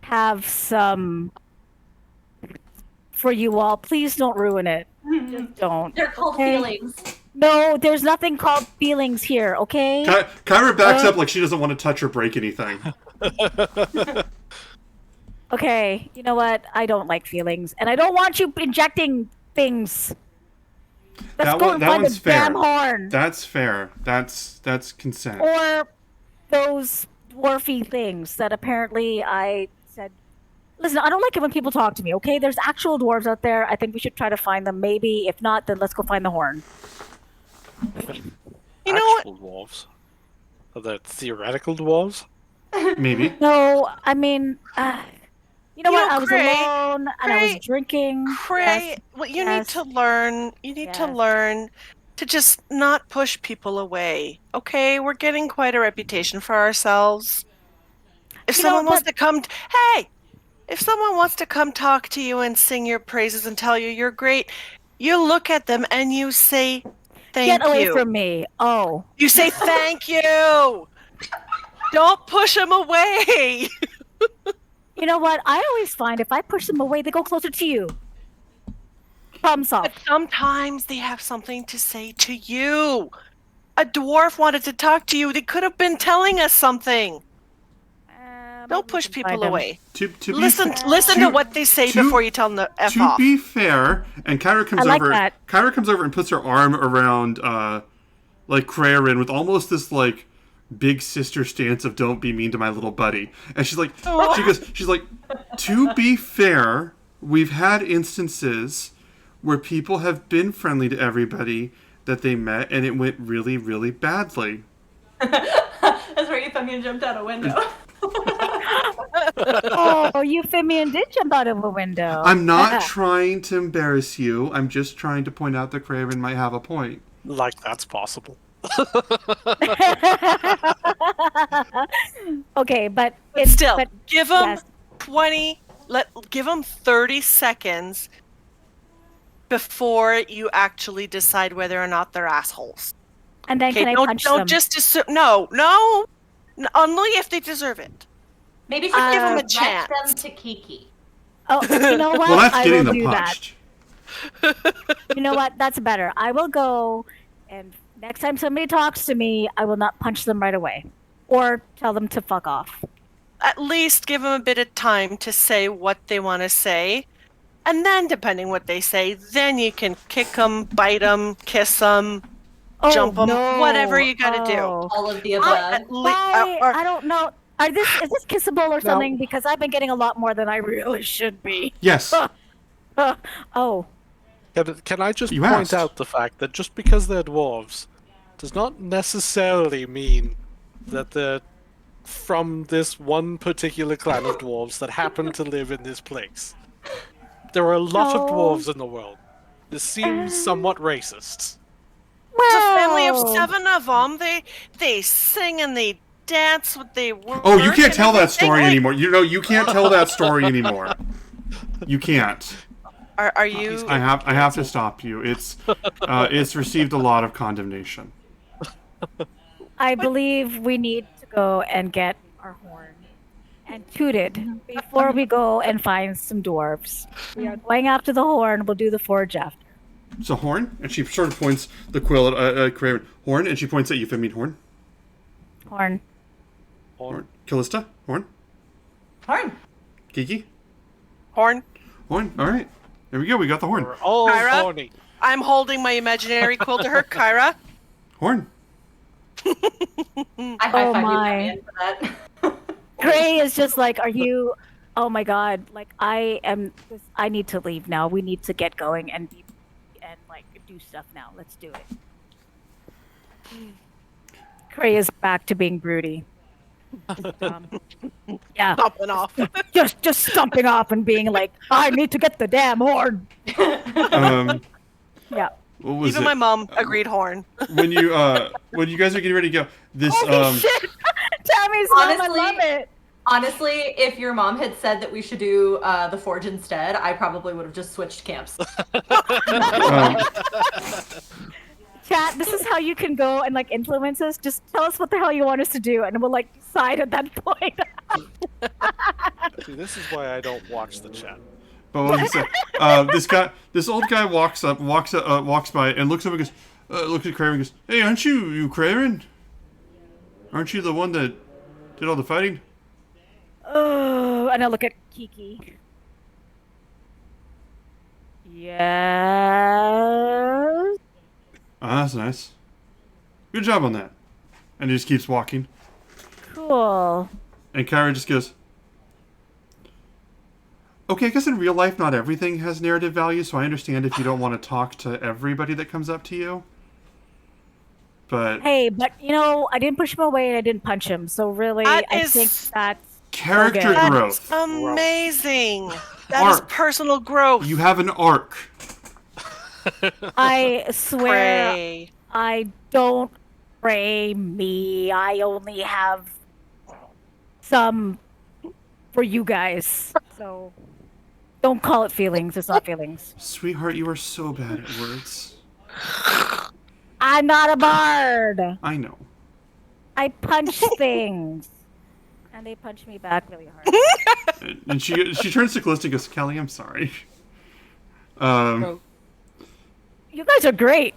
have some for you all. Please don't ruin it. Just don't. They're called Okay? feelings. No, there's nothing called feelings here, okay? Kyra backs up like she doesn't want to touch or break anything. Okay, you know what? I don't like feelings, and I don't want you injecting things. Let's go and find one's the fair. damn horn. That's fair. That's consent. Or those dwarfy things that apparently I said. Listen, I don't like it when people talk to me, okay? There's actual dwarves out there. I think we should try to find them. Maybe. If not, then let's go find the horn. You know Actual dwarves. Are they theoretical dwarves? Maybe. No, I mean, you know You what? know, I was Cray- alone and I was Cray- drinking. Cray, Yes. what you yes. need to learn, you need to Yes. learn to just not push people away. Okay, we're getting quite a reputation for ourselves. If You know, someone wants but- to come, if someone wants to come talk to you and sing your praises and tell you you're great, you look at them and you say, "Thank Get away you." from me. Oh. You say, "Thank you." Don't push them away. You know what? I always find if I push them away, they go closer to you. Problem solved. But sometimes they have something to say to you. A dwarf wanted to talk to you. They could have been telling us something. Don't push people away. To be Listen fa- to what they say to- before you tell them to F To off. be fair, and Kyra comes I like over. that. Kyra comes over and puts her arm around, like Krarin with almost this like big sister stance of "Don't be mean to my little buddy." And she's like, she's like, to be fair, we've had instances where people have been friendly to everybody that they met, and it went really, really badly. That's where Euphemia jumped out a window. Oh, Euphemian did jump out of a window. I'm not trying to embarrass you. I'm just trying to point out that Kraven might have a point. Like that's possible. Okay, but But still, but give them yes. 20. Give them 30 seconds before you actually decide whether or not they're assholes. and then Okay, can I don't punch don't them? just assume. No, only if they deserve it. Maybe Give 'em a direct chance. them to Kiki. Oh, you know what? Well, that's I getting will them do punched. that. You know what? That's better. I will go, and next time somebody talks to me, I will not punch them right away, or tell them to fuck off. At least give them a bit of time to say what they want to say. And then, depending what they say, then you can kick them, bite them, kiss them, Oh, jump them, no. whatever you gotta do. Oh. All of the above. Why? or- I don't know. Is this kissable or something? Because I've been getting a lot more than I really should be. Yes. Oh. Can I just You point asked. out the fact that just because they're dwarves does not necessarily mean that they're from this one particular clan of dwarves that happen to live in this place. There are a lot of No. dwarves in the world. This seems somewhat racist. It's a family of Well, 7 of them. They sing and they dance. They work. Oh, you can't tell that everything. story Like, anymore. You can't tell that story anymore. You can't. Are you? I have to stop you. It's received a lot of condemnation. I believe we need to go and get our horn and toot it before we go and find some dwarves. We are going after the horn. We'll do the forge after. So horn, and she sort of points the quill at Kraven. Horn, and she points at Euphemia. Horn. Horn. Horn. Callista. Horn. Horn. Kiki. Horn. Horn. All right. There we go. We got the horn. We're all Kyra? horny. I'm holding my imaginary quill to her, Kyra. Horn. I high Oh five my. Euphemia for that. Gray is just like, are you? Oh my god! Like I need to leave now. We need to get going and like do stuff now. Let's do it. Gray is back to being broody. Yeah, Popping off. just stomping off and being like, I need to get the damn horn. Um, Yeah. what was Even it? my mom agreed horn. When you guys are getting ready to go, this Holy shit! Tammy's mom, I Honestly- love it. Honestly, if your mom had said that we should do the Forge instead, I probably would have just switched camps. Chat, this is how you can go and like influence us. Just tell us what the hell you want us to do, and we'll like decide at that point. See, this is why I don't watch the chat. But what was it? This old guy walks by and looks up and goes, looks at Craven and goes, "Hey, aren't you Craven? Aren't you the one that did all the fighting?" Oh, and I look at Kiki. Yes. That's nice. Good job on that. And he just keeps walking. Cool. And Kyra just goes, "Okay, I guess in real life not everything has narrative value, so I understand if you don't want to talk to everybody that comes up to you. But Hey, but you know, I didn't push him away and I didn't punch him, so really, That I is- think that's character Okay. growth. Amazing. That is Arc. personal growth. You have an arc. I swear Pray. I don't pray me. I only have some for you guys. So don't call it feelings. It's not feelings. Sweetheart, you are so bad at words. I'm not a bard. I know. I punch things. And they punch me back really hard. And she turns to Callista and goes, "Kelly, I'm sorry." You guys are great.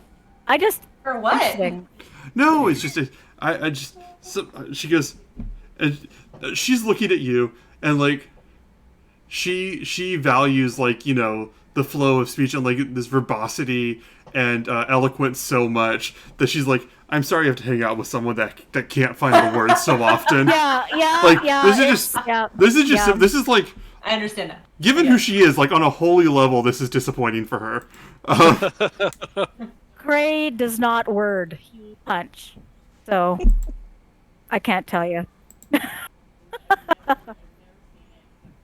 I just For punch what? things. No, it's just she goes, and she's looking at you, and like she values like, you know, the flow of speech and like this verbosity and eloquence so much that she's like, "I'm sorry you have to hang out with someone that can't find the words so often." Yeah, Like yeah. this is it's- just yeah, this is just yeah. this is like, I understand that. given who she is, like on a holy level, this is disappointing for her. Cray does not word. He punch. So I can't tell you.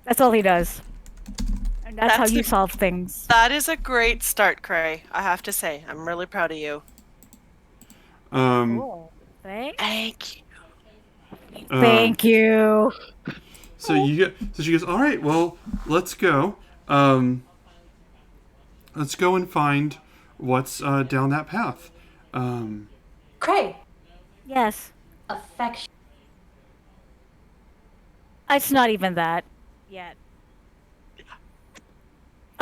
That's all he does. And that's how That's you the- solve things. That is a great start, Cray. I have to say. I'm really proud of you. Cool. Thank Thank you. So she goes, "All right, well, let's go. Let's go and find what's down that path." Cray, Yes. affection. It's not even that yet.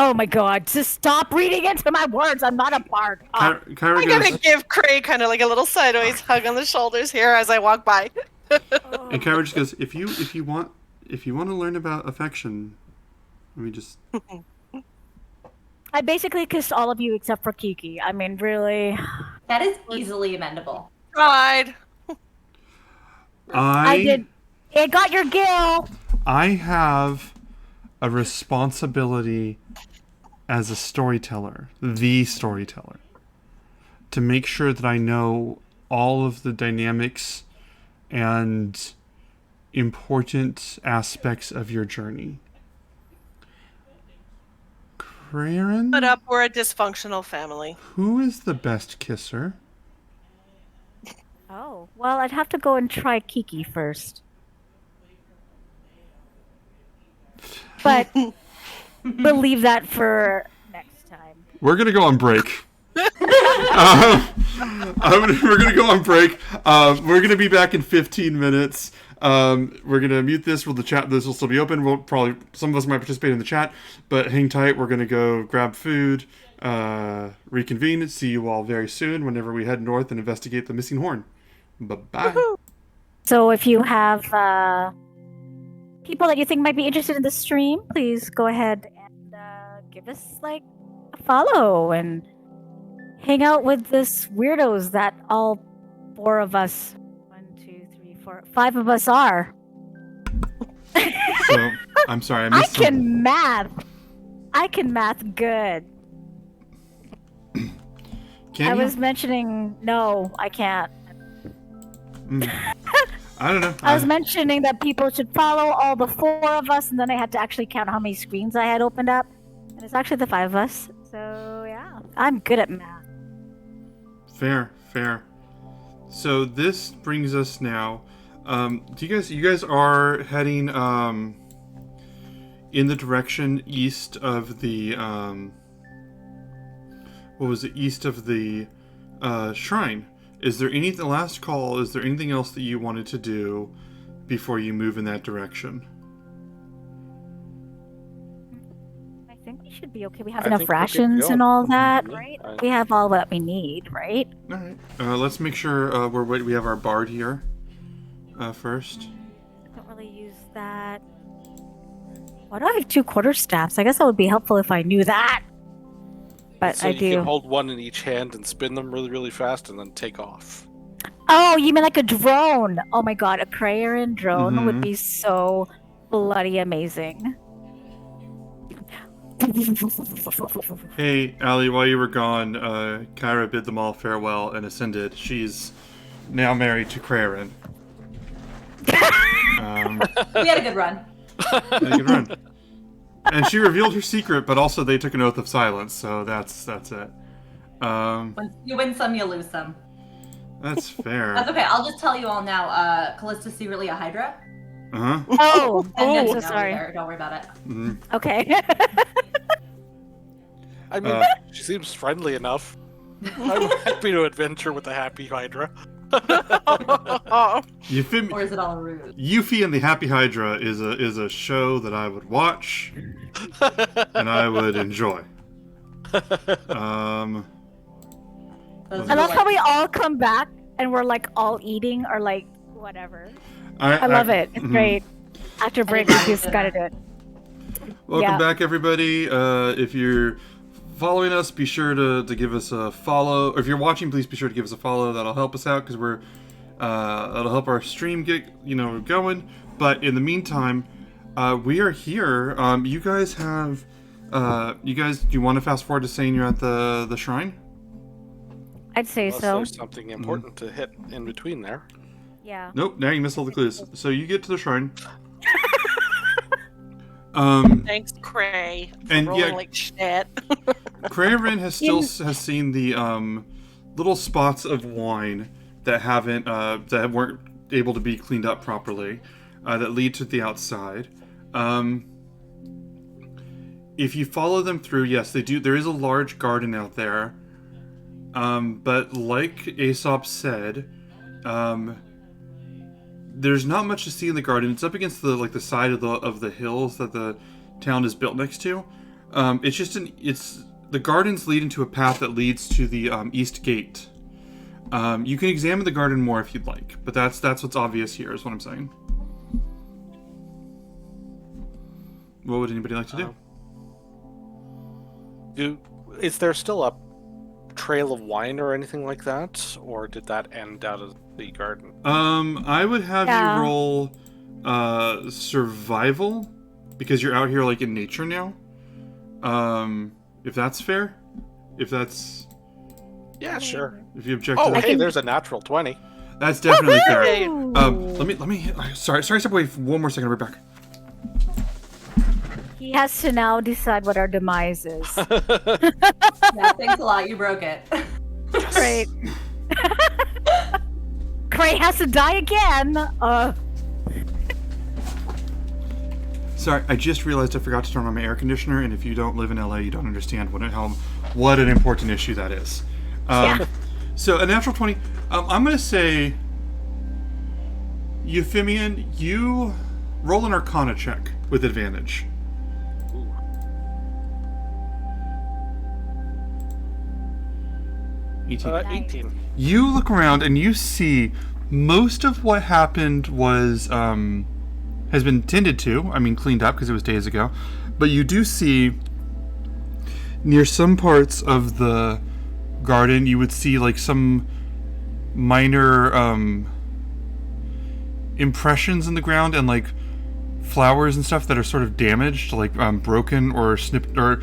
Oh my god, just stop reading into my words. I'm not a bard. Oh, Kyra I'm gonna goes, give Cray kind of like a little sideways hug on the shoulders here as I walk by. and Kyra just goes, if you want to learn about affection, let me just. I basically kissed all of you except for Kiki. I mean, really. That is easily amendable. Tried. I did. It got your gill. I have a responsibility as a storyteller, the storyteller, to make sure that I know all of the dynamics and important aspects of your journey. Craren, Put up, we're a dysfunctional family. who is the best kisser? Oh, well, I'd have to go and try Kiki first. But we'll leave that for next time. We're gonna go on break. We're gonna go on break. We're gonna be back in 15 minutes. We're gonna mute this. The chat. This will still be open. We'll probably, some of us might participate in the chat, but hang tight. We're gonna go grab food, reconvene. See you all very soon. Whenever we head north and investigate the missing horn. Bye bye. So if you have people that you think might be interested in the stream, please go ahead and give us like a follow and hang out with this weirdos that all four of us, 1, 2, 3, 4, 5 of us are. So I'm sorry. I I missed some- can math. I can math good. Can I you? was mentioning no, I can't. I don't know. I was mentioning that people should follow all the 4 of us, and then I had to actually count how many screens I had opened up. And it's actually the 5 of us. So, yeah. I'm good at math. Fair. So this brings us now. You guys are heading in the direction east of the east of the shrine. Is there anything? Last call. Is there anything else that you wanted to do before you move in that direction? I think we should be okay. We have I enough think we're good to rations go. and all that, Mhm. right? I- We have all what we need, right? All right. Let's make sure we have our bard here first. I don't really use that. Why do I have 2 quarterstaffs? I guess that would be helpful if I knew that. But So I you do. can hold one in each hand and spin them really, really fast, and then take off. Oh, you mean like a drone? Oh my god, a Crayon drone would Mhm. be so bloody amazing. Hey, Allie, while you were gone, Kyra bid them all farewell and ascended. She's now married to Krarin. We had a good run. Good run. And she revealed her secret, but also they took an oath of silence, so that's it. When you win some, you lose some. That's fair. That's okay. I'll just tell you all now. Callista's secretly a Hydra. Uh-huh. Oh, And I'm no, so sorry. Don't worry about it. Mhm. Okay. I mean, Uh, she seems friendly enough. I'm happy to adventure with the Happy Hydra. Euphim- Or is it all a ruse? Yuffie and the Happy Hydra is a show that I would watch and I would enjoy. Those I are love like- how we all come back and we're like all eating or like whatever. I love it. It's mhm. great. After break, we just gotta do it. Welcome Yeah. back, everybody. If you're following us, be sure to give us a follow. Or if you're watching, please be sure to give us a follow. That'll help us out because that'll help our stream get going. But in the meantime, we are here. You guys have do you want to fast forward to saying you're at the shrine? I'd say Unless so. there's something important to hit in between there. Yeah. Nope. Now you missed all the clues. So you get to the shrine. Thanks, Cray. For And rolling yeah- like shit. Kraven has seen the little spots of wine that weren't able to be cleaned up properly that lead to the outside. If you follow them through, yes, they do. There is a large garden out there, but like Aesop said, there's not much to see in the garden. It's up against the side of the hills that the town is built next to. The gardens lead into a path that leads to the east gate. You can examine the garden more if you'd like, but that's what's obvious here, is what I'm saying. What would anybody like to do? Is there still a trail of wine or anything like that, or did that end out of the garden? I would have you roll survival because you're out here like in nature now. If that's fair, Yeah, sure. if you object Oh, to that, hey, there's a natural 20. that's definitely fair. Ooh. Let me. Sorry. Step away for one more second. I'll be back. He has to now decide what our demise is. Yeah, thanks a lot. You broke it. Great. Cray has to die again. Sorry, I just realized I forgot to turn on my air conditioner, and if you don't live in LA, you don't understand what an important issue that is. Yeah. So a natural 20. I'm gonna say, Euphemian, you roll an Arcana check with advantage. Ooh. 18. 18. You look around and you see most of what happened has been tended to. I mean, cleaned up because it was days ago. But you do see near some parts of the garden, you would see like some minor impressions in the ground and like flowers and stuff that are sort of damaged, like broken or snipped or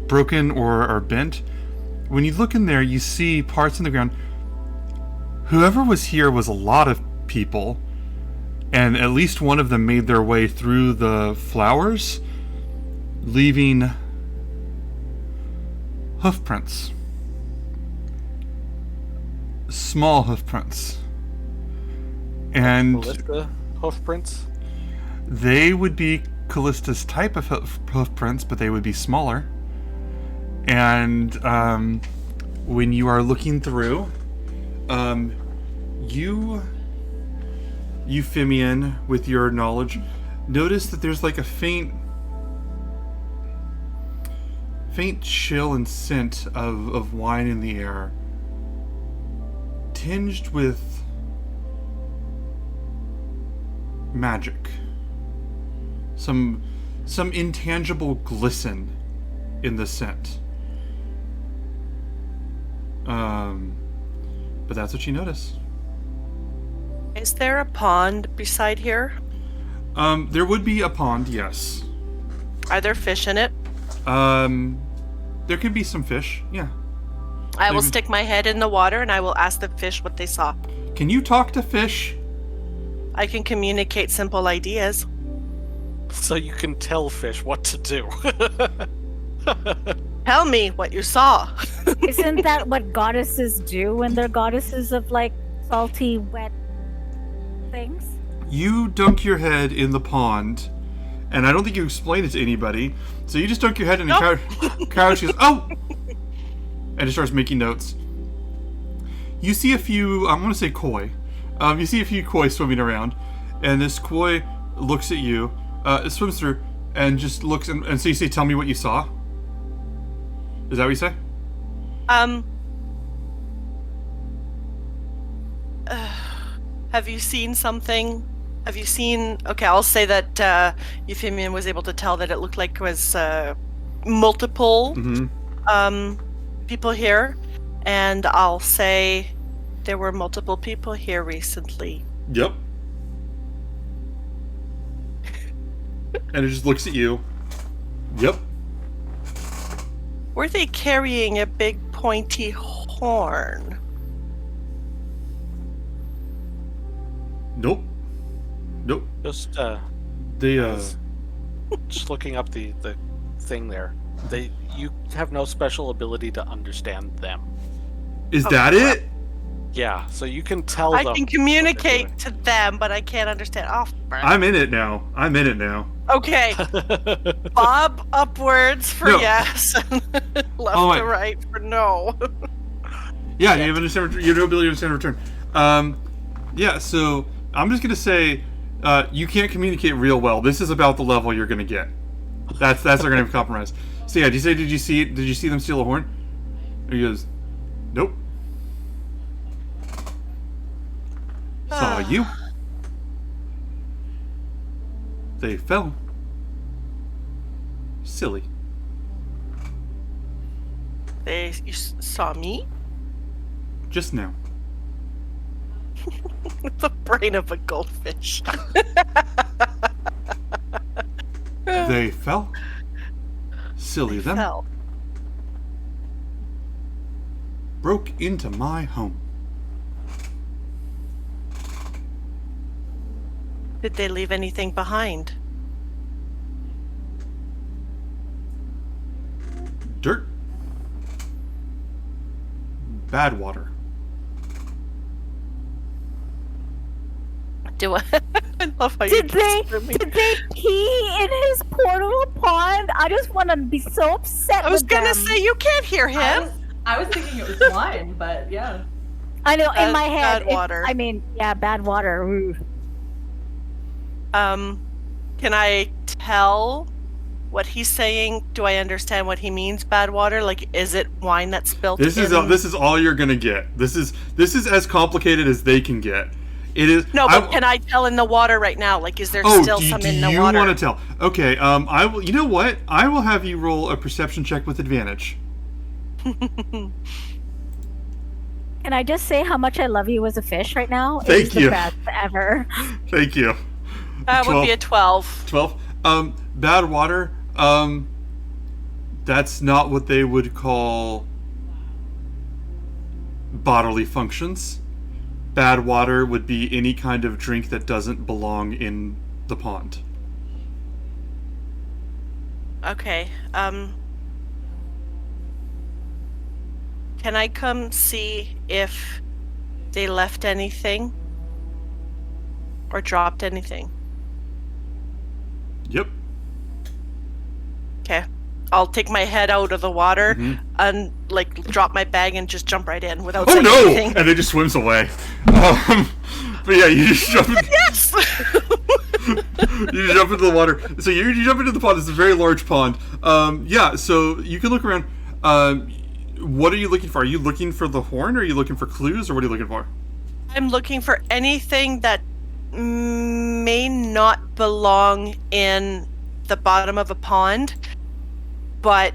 broken or bent. When you look in there, you see parts in the ground. Whoever was here was a lot of people, and at least one of them made their way through the flowers, leaving hoof prints. small hoof prints. And Ballista hoof prints? they would be Callista's type of hoof prints, but they would be smaller. And when you are looking through, you, Euphemian, with your knowledge, notice that there's like a faint chill and scent of wine in the air, tinged with magic. Some intangible glisten in the scent. But that's what you notice. Is there a pond beside here? There would be a pond, yes. Are there fish in it? There could be some fish, yeah. I will Maybe. stick my head in the water and I will ask the fish what they saw. Can you talk to fish? I can communicate simple ideas. So you can tell fish what to do. Tell me what you saw. Isn't that what goddesses do when they're goddesses of like salty, wet things? You dunk your head in the pond, and I don't think you explain it to anybody. So you just dunk your head in, and Couch goes, "Oh!" and it starts making notes. You see a few, I'm going to say koi. You see a few koi swimming around, and this koi looks at you, it swims through, and just looks, and so you say, "Tell me what you saw." Is that what you say? Have you seen something? Have you seen... Okay, I'll say that Euphemian was able to tell that it looked like it was multiple people here. And I'll say there were multiple people here recently. Yep. And it just looks at you. Yep. Were they carrying a big pointy horn? Nope. Nope. Just They just looking up the thing there. You have no special ability to understand them. is that it? Yeah, so you can tell I them. can communicate to them, but I can't understand. Oh, burn. I'm in it now. Okay. Bob upwards for No. yes, and left Oh, wait. to right for no. Yeah, you have you have no ability to understand return. Yeah, so I'm just gonna say, you can't communicate real well. This is about the level you're gonna get. That's our gonna be compromised. So yeah, did you see them steal a horn? And he goes, nope. Saw you. They fell. Silly. You saw me? Just now. The brain of a goldfish. They fell. Silly them. Fell. Broke into my home. Did they leave anything behind? Dirt. Bad water. Do I? I love how Did they describing. pee in his portal pond? I just want to be so upset. I was with gonna them. say you can't hear him. I was thinking it was wine, but yeah. I know in my head. Bad water. Bad water. Ooh. Can I tell what he's saying? Do I understand what he means? Bad water? Like, is it wine that's spilled? This is all you're gonna get. This is as complicated as they can get. It is. No, but can I tell in the water right now? Like, is there still some in the do you water? want to tell? Okay. I will. You know what? I will have you roll a perception check with advantage. Can I just say how much I love you as a fish right now? Thank It's you. the best ever. Thank you. That would be a 12. 12. Bad water. That's not what they would call bodily functions. Bad water would be any kind of drink that doesn't belong in the pond. Okay. Can I come see if they left anything or dropped anything? Yep. Okay. I'll take my head out of the water Mhm. and like drop my bag and just jump right in without Oh saying no! anything. And it just swims away. But yeah, you just jump. Yes. You jump into the water. So you jump into the pond. It's a very large pond. Yeah. So you can look around. What are you looking for? Are you looking for the horn, or are you looking for clues, or what are you looking for? I'm looking for anything that may not belong in the bottom of a pond, but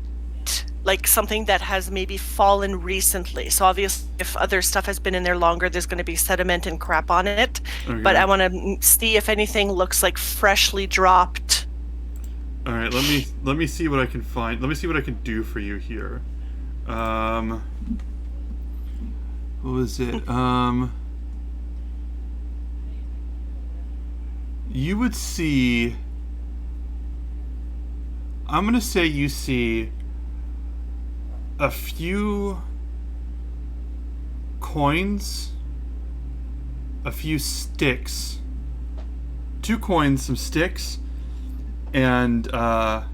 like something that has maybe fallen recently. So obviously, if other stuff has been in there longer, there's going to be sediment and crap on it. Okay. But I want to see if anything looks like freshly dropped. All right. Let me see what I can find. Let me see what I can do for you here. What was it? You would see. I'm gonna say you see a few coins, a few sticks, 2 coins, some sticks, and a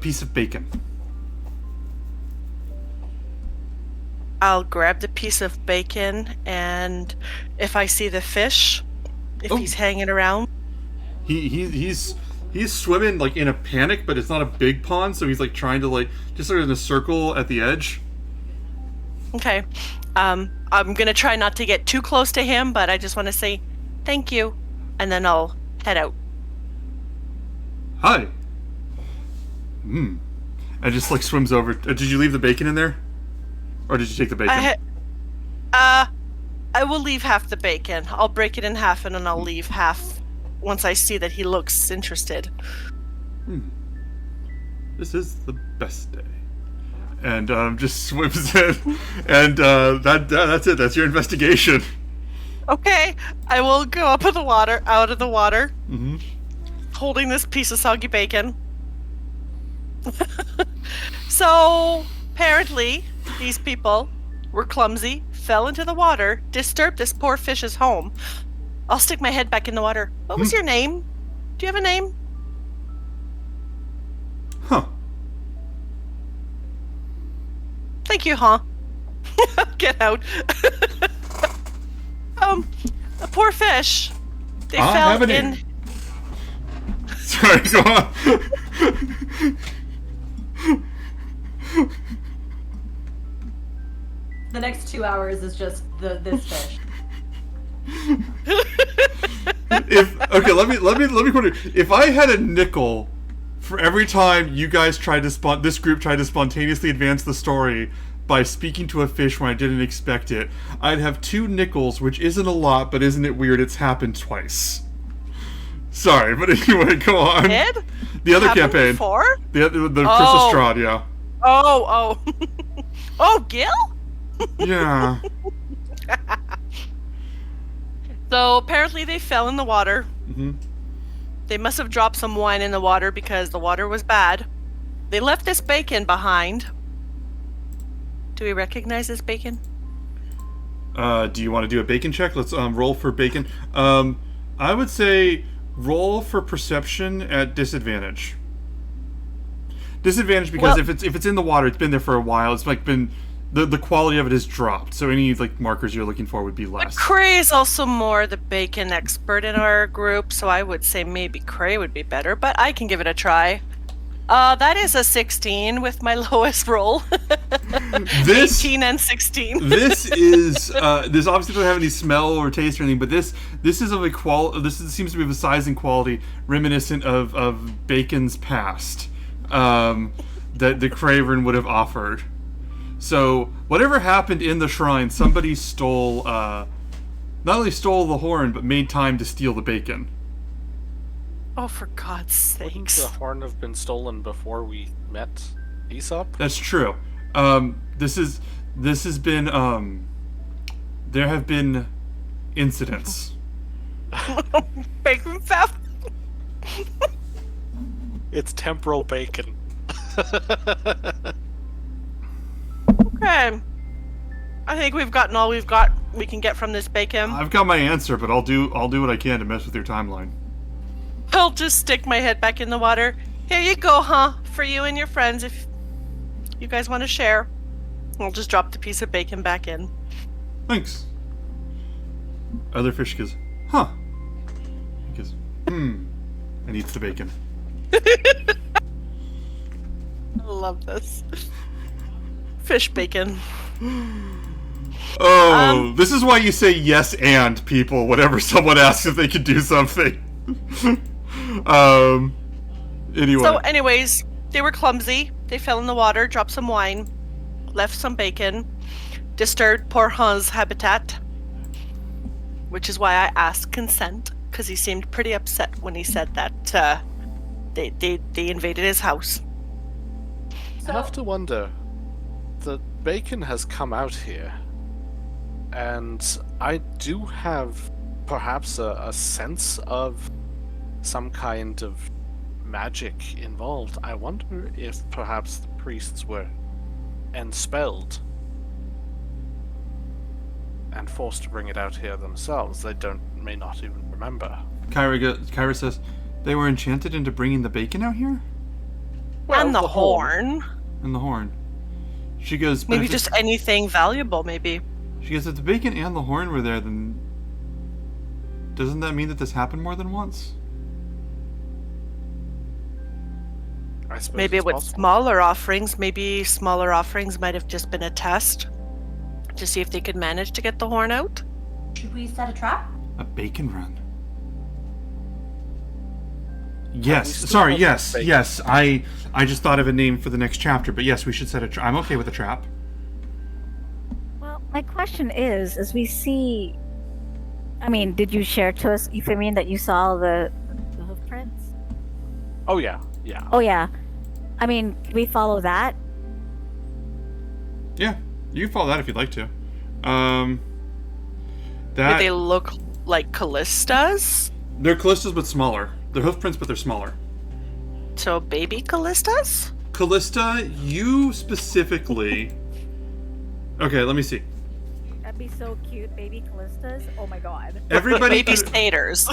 piece of bacon. I'll grab the piece of bacon, and if I see the fish, if Oh. he's hanging around, He's swimming like in a panic, but it's not a big pond, so he's like trying to like just sort of in a circle at the edge. okay. I'm gonna try not to get too close to him, but I just want to say thank you, and then I'll head out. Hi. And just like swims over. Did you leave the bacon in there, or did you take the bacon? I will leave half the bacon. I'll break it in half, and then I'll leave half once I see that he looks interested. This is the best day. And just swims in, and that's it. That's your investigation. Okay, I will go up in the water, out of the water, Mm-hmm. holding this piece of soggy bacon. So, apparently, these people were clumsy, fell into the water, disturbed this poor fish's home. I'll stick my head back in the water. What was your name? Do you have a name? Huh. Thank you, huh? Get out. A poor fish. They I fell have a in. name. Sorry, go on. The next 2 hours is just this fish. Let me put it. If I had a nickel for every time you guys this group tried to spontaneously advance the story by speaking to a fish when I didn't expect it, I'd have 2 nickels, which isn't a lot, but isn't it weird? It's happened twice. Sorry, but anyway, go on. Ed? The other Happened campaign. before? The Chris Oh. Lestrade, yeah. Oh. Oh, Gil? Yeah. So apparently they fell in the water. Mm-hmm. They must have dropped some wine in the water because the water was bad. They left this bacon behind. Do we recognize this bacon? Do you want to do a bacon check? Let's roll for bacon. I would say roll for perception at disadvantage. Disadvantage because Well- if it's in the water, it's been there for a while. It's like been the quality of it has dropped. So any like markers you're looking for would be less. Cray is also more the bacon expert in our group, so I would say maybe Cray would be better, but I can give it a try. That is a 16 with my lowest roll. This 18 and 16. this is this obviously doesn't have any smell or taste or anything, but this is of a seems to be of a size and quality reminiscent of bacon's past that the Craven would have offered. So whatever happened in the shrine, somebody stole not only stole the horn but made time to steal the bacon. Oh, for God's Wouldn't sakes. the horn have been stolen before we met Aesop? That's true. This has been there have been incidents. Bacon theft? It's temporal bacon. 'Cause- 'Cause Okay. I think we've gotten all we can get from this bacon. I've got my answer, but I'll do what I can to mess with your timeline. I'll just stick my head back in the water. Here you go, huh? For you and your friends, if you guys want to share. I'll just drop the piece of bacon back in. Thanks. Other fish goes, huh? He goes, and eats the bacon. I love this. Fish bacon. Oh, this is why you say yes and people whenever someone asks if they can do something. Anyway. So, anyways, they were clumsy. They fell in the water, dropped some wine, left some bacon, disturbed poor Han's habitat, which is why I asked consent, because he seemed pretty upset when he said that they invaded his house. I have to wonder. The bacon has come out here, and I do have perhaps a sense of some kind of magic involved. I wonder if perhaps the priests were enspelled and forced to bring it out here themselves. They may not even remember. Kyra says, they were enchanted into bringing the bacon out here? Well, and the horn. And the horn. She goes, Maybe just anything valuable, maybe. She goes, if the bacon and the horn were there, then doesn't that mean that this happened more than once? I suppose Maybe it's with possible. smaller offerings, maybe smaller offerings might have just been a test to see if they could manage to get the horn out. Should we set a trap? A bacon run. Yes. still Sorry. have Yes. bacon. Yes. I just thought of a name for the next chapter, but yes, we should set a trap. I'm okay with a trap. Well, my question is, as we see, I mean, did you share to us, Euphemine, that you saw the hoof prints? Oh yeah, yeah. Oh yeah. I mean, can we follow that? Yeah, you can follow that if you'd like to. Do That they look like Callista's? they're Callista's but smaller. They're hoof prints, but they're smaller. So baby Callista's? Callista, you specifically. Okay, let me see. That'd be so cute, baby Callistas. Oh my god. Everybody, Baby can, Staters.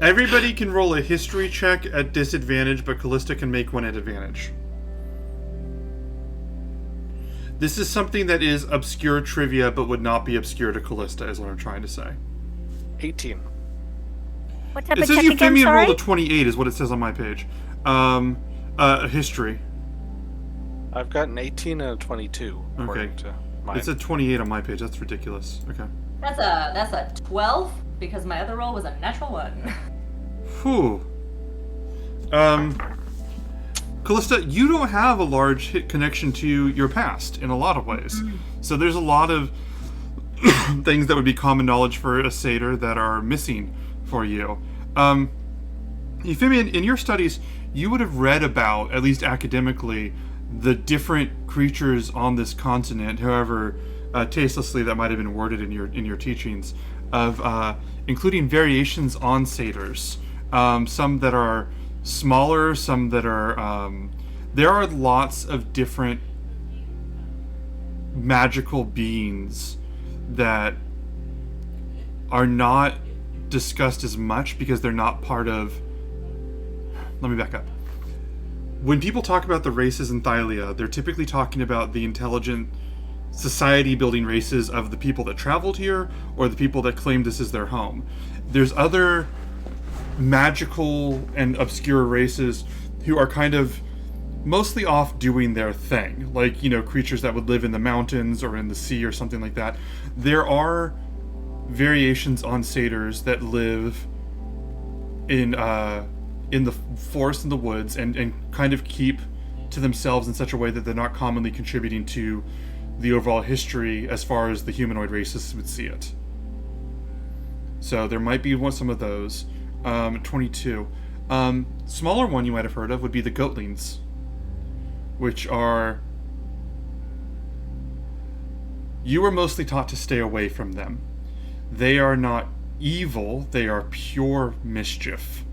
everybody can roll a history check at disadvantage, but Callista can make one at advantage. This is something that is obscure trivia, but would not be obscure to Callista, is what I'm trying to say. 18. What type It of says check again, Euphemian sorry? rolled a 28, is what it says on my page. History. I've got an 18 and a 22. According to mine. It's a 28 on my page. That's ridiculous. Okay. That's a 12 because my other roll was a natural 1. Whew. Callista, you don't have a large hit connection to your past in a lot of ways. So there's a lot of things that would be common knowledge for a satyr that are missing for you. Euphemian, in your studies, you would have read about, at least academically, the different creatures on this continent, however tastelessly that might have been worded in your teachings, of including variations on satyrs. Some that are smaller, some that are there are lots of different magical beings that are not discussed as much because they're not part of. Let me back up. When people talk about the races in Thylia, they're typically talking about the intelligent society building races of the people that traveled here or the people that claim this is their home. There's other magical and obscure races who are kind of mostly off doing their thing, like, creatures that would live in the mountains or in the sea or something like that. There are variations on satyrs that live in the forest and the woods and kind of keep to themselves in such a way that they're not commonly contributing to the overall history as far as the humanoid races would see it. So there might be some of those. 22. Smaller one you might have heard of would be the Goatlings, which are... You were mostly taught to stay away from them. They are not evil, they are pure mischief.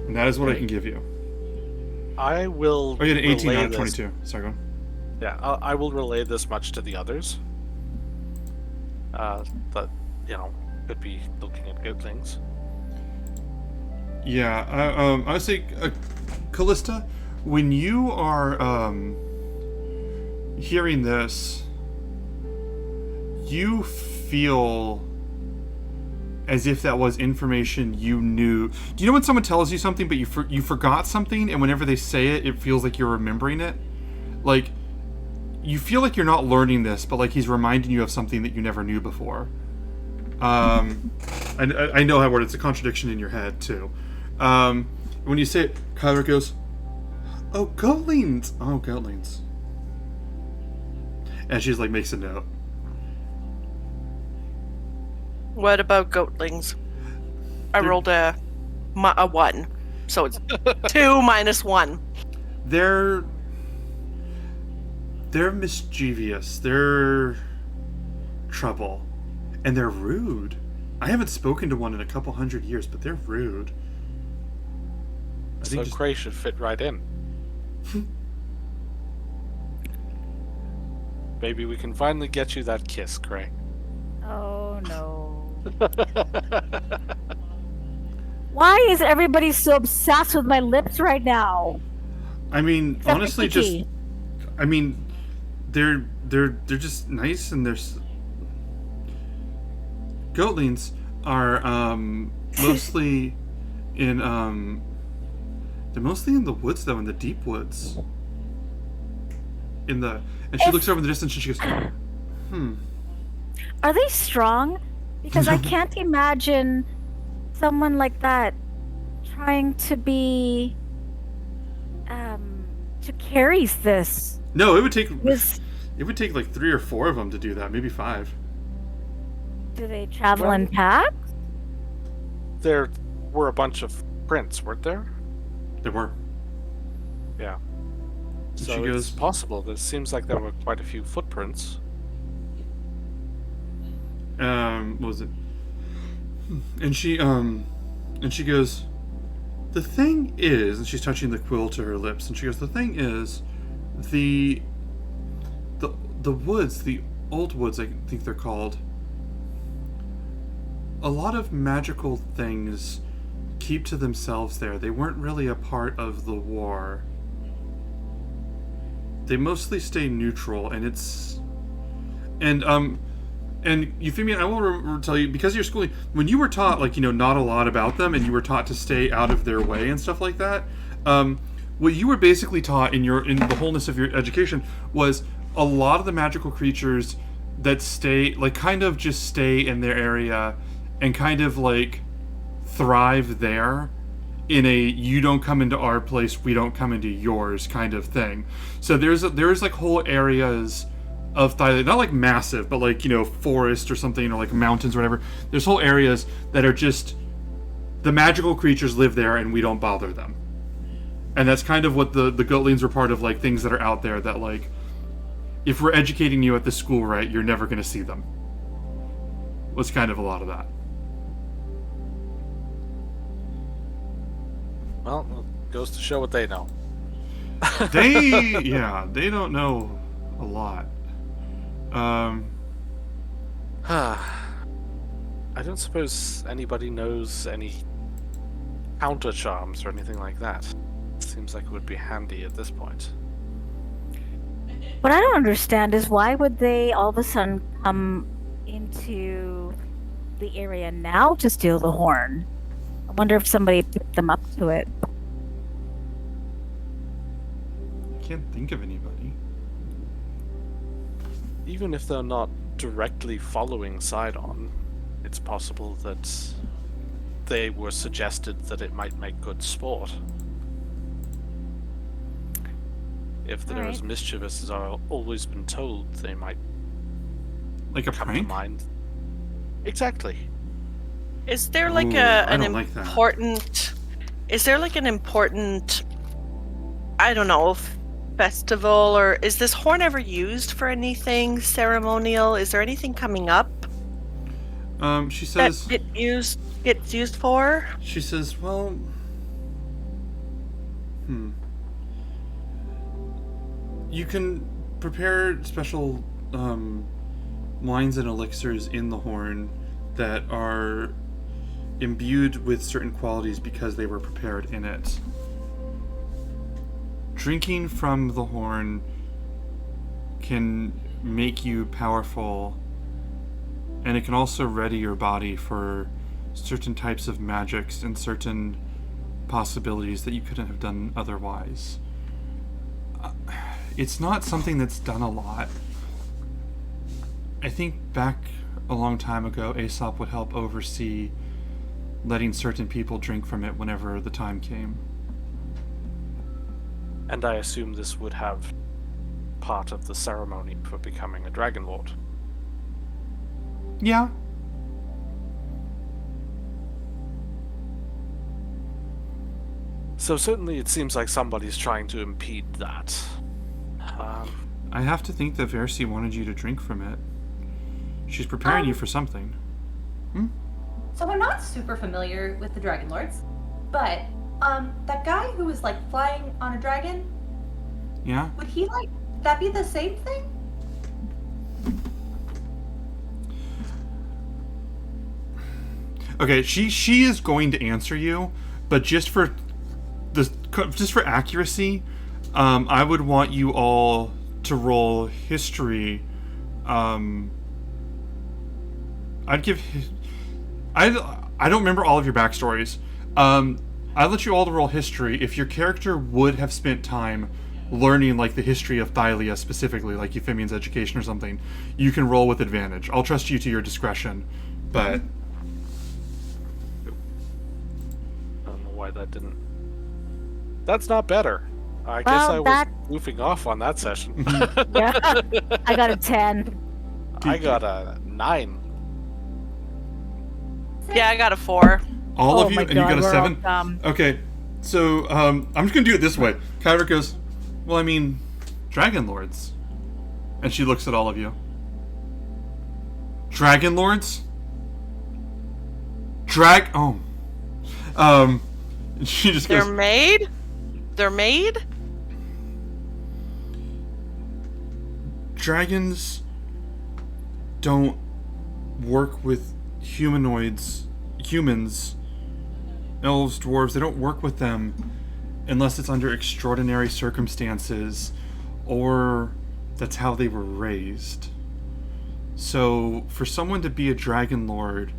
And that is what I can give you. I will. Oh, you had an 18 relay out of this- 22. Sorry, go on. Yeah, I will relay this much to the others. That could be looking at Goatlings. Yeah, I would say, Callista, when you are hearing this, you feel as if that was information you knew. Do you know when someone tells you something, but you forgot something, and whenever they say it, it feels like you're remembering it? Like, you feel like you're not learning this, but like he's reminding you of something that you never knew before. I know how it's a contradiction in your head too. When you say it, Kyler goes, "Oh, Goatlings! Oh, Goatlings!" And she's like makes a note. What about Goatlings? I rolled a 1, so it's 2 minus 1. They're mischievous. They're trouble, and they're rude. I haven't spoken to one in a couple hundred years, but they're rude. I So think Cray should fit right in. Maybe we can finally get you that kiss, Cray. Oh no. Why is everybody so obsessed with my lips right now? I mean, Except for honestly, Kiki. they're just nice, and Goatlings are mostly in they're mostly in the woods though, in the deep woods. And she looks over in the distance and she goes, Are they strong? Because I can't imagine someone like that trying to be to carry this. No, it would take This like 3 or 4 of them to do that, maybe 5. do they travel in packs? There were a bunch of prints, weren't there? There were. Yeah. She So goes- it's possible. There seems like there were quite a few footprints. What was it? And she goes, the thing is, and she's touching the quill to her lips, and she goes, the thing is, the woods, the old woods, I think they're called, a lot of magical things keep to themselves there. They weren't really a part of the war. They mostly stay neutral, and Euphemia, I will tell you, because of your schooling, when you were taught, not a lot about them, and you were taught to stay out of their way and stuff like that, what you were basically taught in the wholeness of your education was a lot of the magical creatures that stay, kind of just stay in their area and kind of, thrive there in a you don't come into our place, we don't come into yours kind of thing. So there's whole areas of Thailand, not massive, but forest or something, or mountains or whatever. There's whole areas that are just the magical creatures live there and we don't bother them. And that's kind of what the Goatlings were part of, things that are out there that if we're educating you at the school right, you're never going to see them. Was kind of a lot of that. Well, it goes to show what they know. They don't know a lot. I don't suppose anybody knows any counter charms or anything like that. Seems like it would be handy at this point. What I don't understand is why would they all of a sudden come into the area now to steal the horn? I wonder if somebody picked them up to it. I can't think of anybody. Even if they're not directly following Sidon, it's possible that they were suggested that it might make good sport. If they're as Alright. mischievous as I've always been told, they might Like a come to prank? mind. Exactly. Is there Ooh, I an don't like that. important? Is there an important? I don't know, festival, or is this horn ever used for anything ceremonial? Is there anything coming up She that says, gets used for? well, You can prepare special wines and elixirs in the horn that are imbued with certain qualities because they were prepared in it. Drinking from the horn can make you powerful, and it can also ready your body for certain types of magics and certain possibilities that you couldn't have done otherwise. It's not something that's done a lot. I think back a long time ago, Aesop would help oversee letting certain people drink from it whenever the time came. And I assume this would have part of the ceremony for becoming a Dragon Lord. Yeah. So certainly it seems like somebody's trying to impede that. I have to think that Versi wanted you to drink from it. She's preparing you for something. So I'm not super familiar with the Dragon Lords, but that guy who was like flying on a dragon, Yeah? would he that be the same thing? Okay, she is going to answer you, but just for accuracy, I would want you all to roll history. I don't remember all of your backstories. I'd let you all to roll history if your character would have spent time learning like the history of Thylia specifically, like Euphemian's education or something. You can roll with advantage. I'll trust you to your discretion, but I don't know why that didn't. That's not better. I guess I was goofing off on that session. Yeah. I got a 10. I got a 9. Yeah, I got a 4. all Oh of you, my and you God, got a we're all 7. dumb. Okay, so I'm just gonna do it this way. Kyra goes, well, I mean, Dragon Lords, and she looks at all of you. Dragon Lords? She just They're goes, made? They're made? dragons don't work with humans, elves, dwarves. They don't work with them unless it's under extraordinary circumstances, or that's how they were raised. So for someone to be a dragon lord,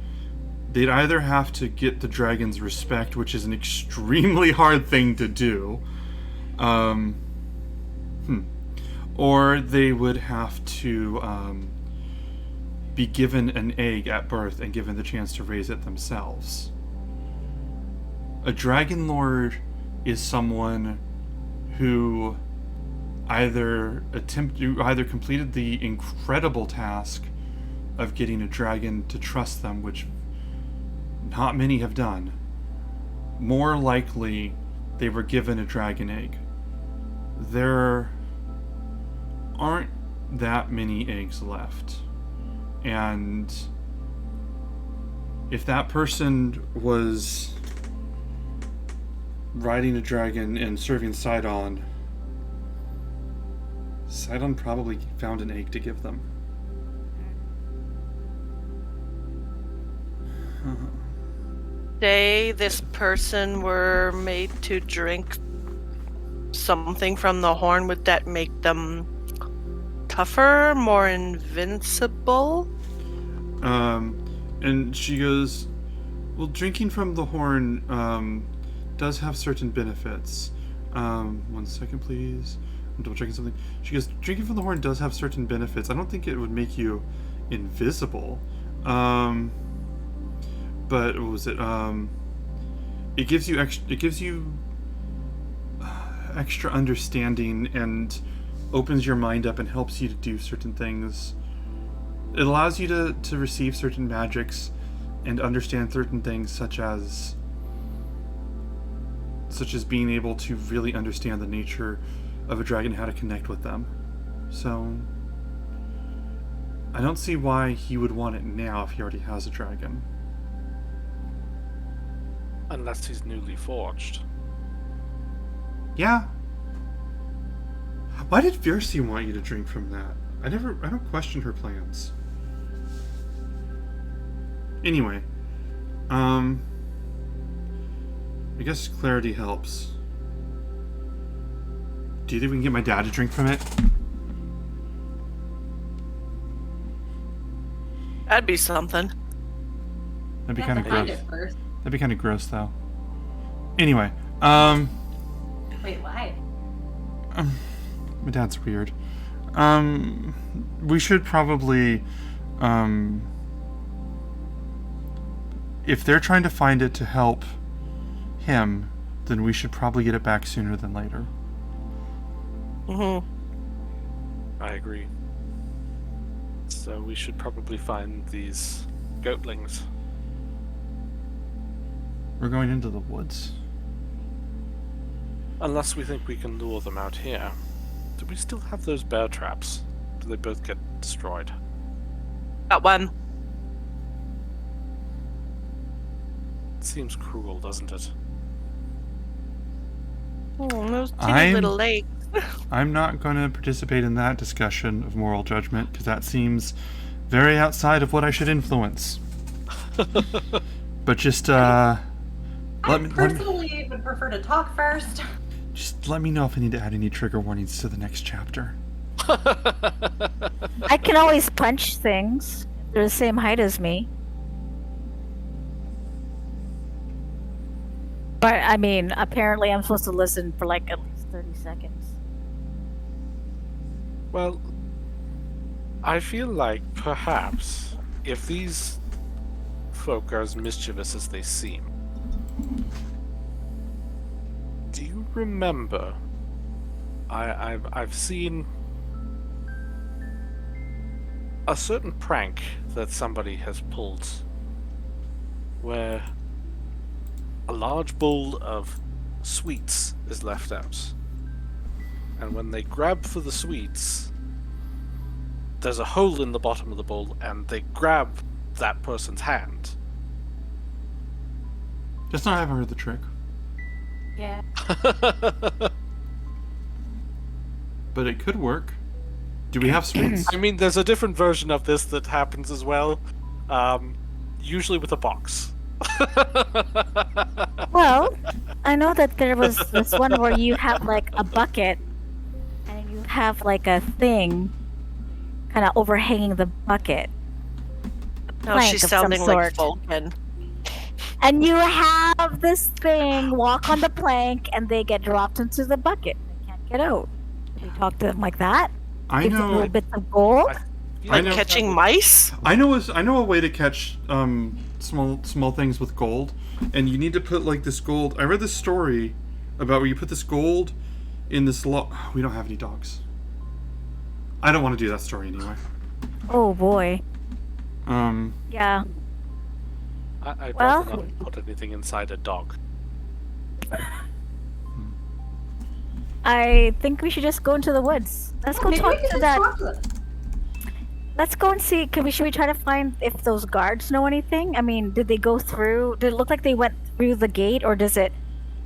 they'd either have to get the dragon's respect, which is an extremely hard thing to do, or they would have to be given an egg at birth and given the chance to raise it themselves. A dragon lord is someone who either completed the incredible task of getting a dragon to trust them, which not many have done. More likely, they were given a dragon egg. There aren't that many eggs left. And if that person was riding a dragon and serving Sidon probably found an egg to give them. Say this person were made to drink something from the horn, would that make them tougher, more invincible? And she goes, well, drinking from the horn does have certain benefits. 1 second, please. I'm double checking something. She goes, drinking from the horn does have certain benefits. I don't think it would make you invisible. But what was it? It gives you extra understanding and opens your mind up and helps you to do certain things. It allows you to receive certain magics and understand certain things, such as being able to really understand the nature of a dragon, how to connect with them. So I don't see why he would want it now if he already has a dragon. Unless he's newly forged. Yeah. Why did Fiercy want you to drink from that? I don't question her plans. Anyway, I guess clarity helps. Do you think we can get my dad to drink from it? That'd be something. That'd be You kind have of to find gross. it first. That'd be kind of gross, though. Anyway, Wait, why? my dad's weird. We should probably, if they're trying to find it to help him, then we should probably get it back sooner than later. Mm-hmm. I agree. So we should probably find these goatlings. We're going into the woods. Unless we think we can lure them out here. Do we still have those bear traps? Do they both get destroyed? That one. It seems cruel, doesn't it? Oh, those teeny little legs. I'm not going to participate in that discussion of moral judgment, because that seems very outside of what I should influence. But just, I let me personally would prefer to talk first. just let me know if I need to add any trigger warnings to the next chapter. I can always punch things. They're the same height as me. But, I mean, apparently I'm supposed to listen for like at least 30 seconds. Well, I feel like perhaps if these folk are as mischievous as they seem, do you remember? I've seen a certain prank that somebody has pulled, where a large bowl of sweets is left out. And when they grab for the sweets, there's a hole in the bottom of the bowl, and they grab that person's hand. Just not haven't heard the trick. Yeah. But it could work. Do we have sweets? I mean, there's a different version of this that happens as well, usually with a box. Well, I know that there was this one where you have like a bucket and you have like a thing kind of overhanging the bucket. No, Plank she's of some sounding like sort. Vulcan. And you have this thing walk on the plank and they get dropped into the bucket. They can't get out. We talk to them like that. I Give them know. little bits of gold. I Like know- catching mice? I know a way to catch small things with gold, and you need to put like this gold. I read this story about where you put this gold in this we don't have any dogs. I don't want to do that story anyway. Oh boy. Yeah. I'd Well- rather not put anything inside a dog. I think we should just go into the woods. Let's go Maybe we talk can to just that. talk to them. Let's go and see. Should we try to find if those guards know anything? I mean, did they go through? Did it look like they went through the gate, or does it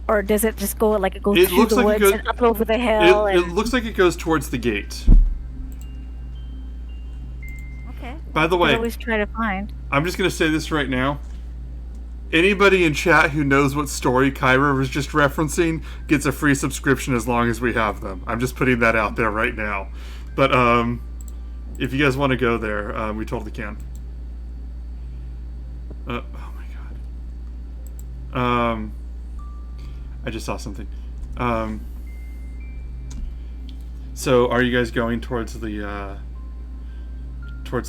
just go like it goes It through looks the like it woods goes- and up over the hill? It looks like it goes towards the gate. Okay. By the We way, always try to find. I'm just gonna say this right now. Anybody in chat who knows what story Kyra was just referencing gets a free subscription as long as we have them. I'm just putting that out there right now. But if you guys want to go there, we totally can. Oh my god. I just saw something. So are you guys going towards the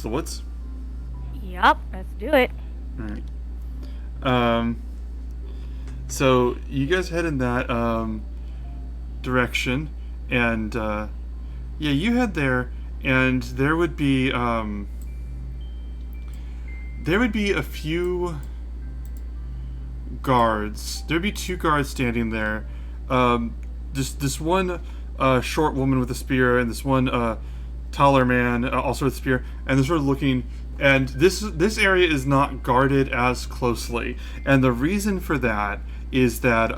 woods? Yup. Let's do it. All right. So you guys head in that direction, and yeah, you head there, and there would be a few guards. There'd be two guards standing there. This one short woman with a spear, and this one taller man also with a spear, and they're sort of looking. And this area is not guarded as closely, and the reason for that is that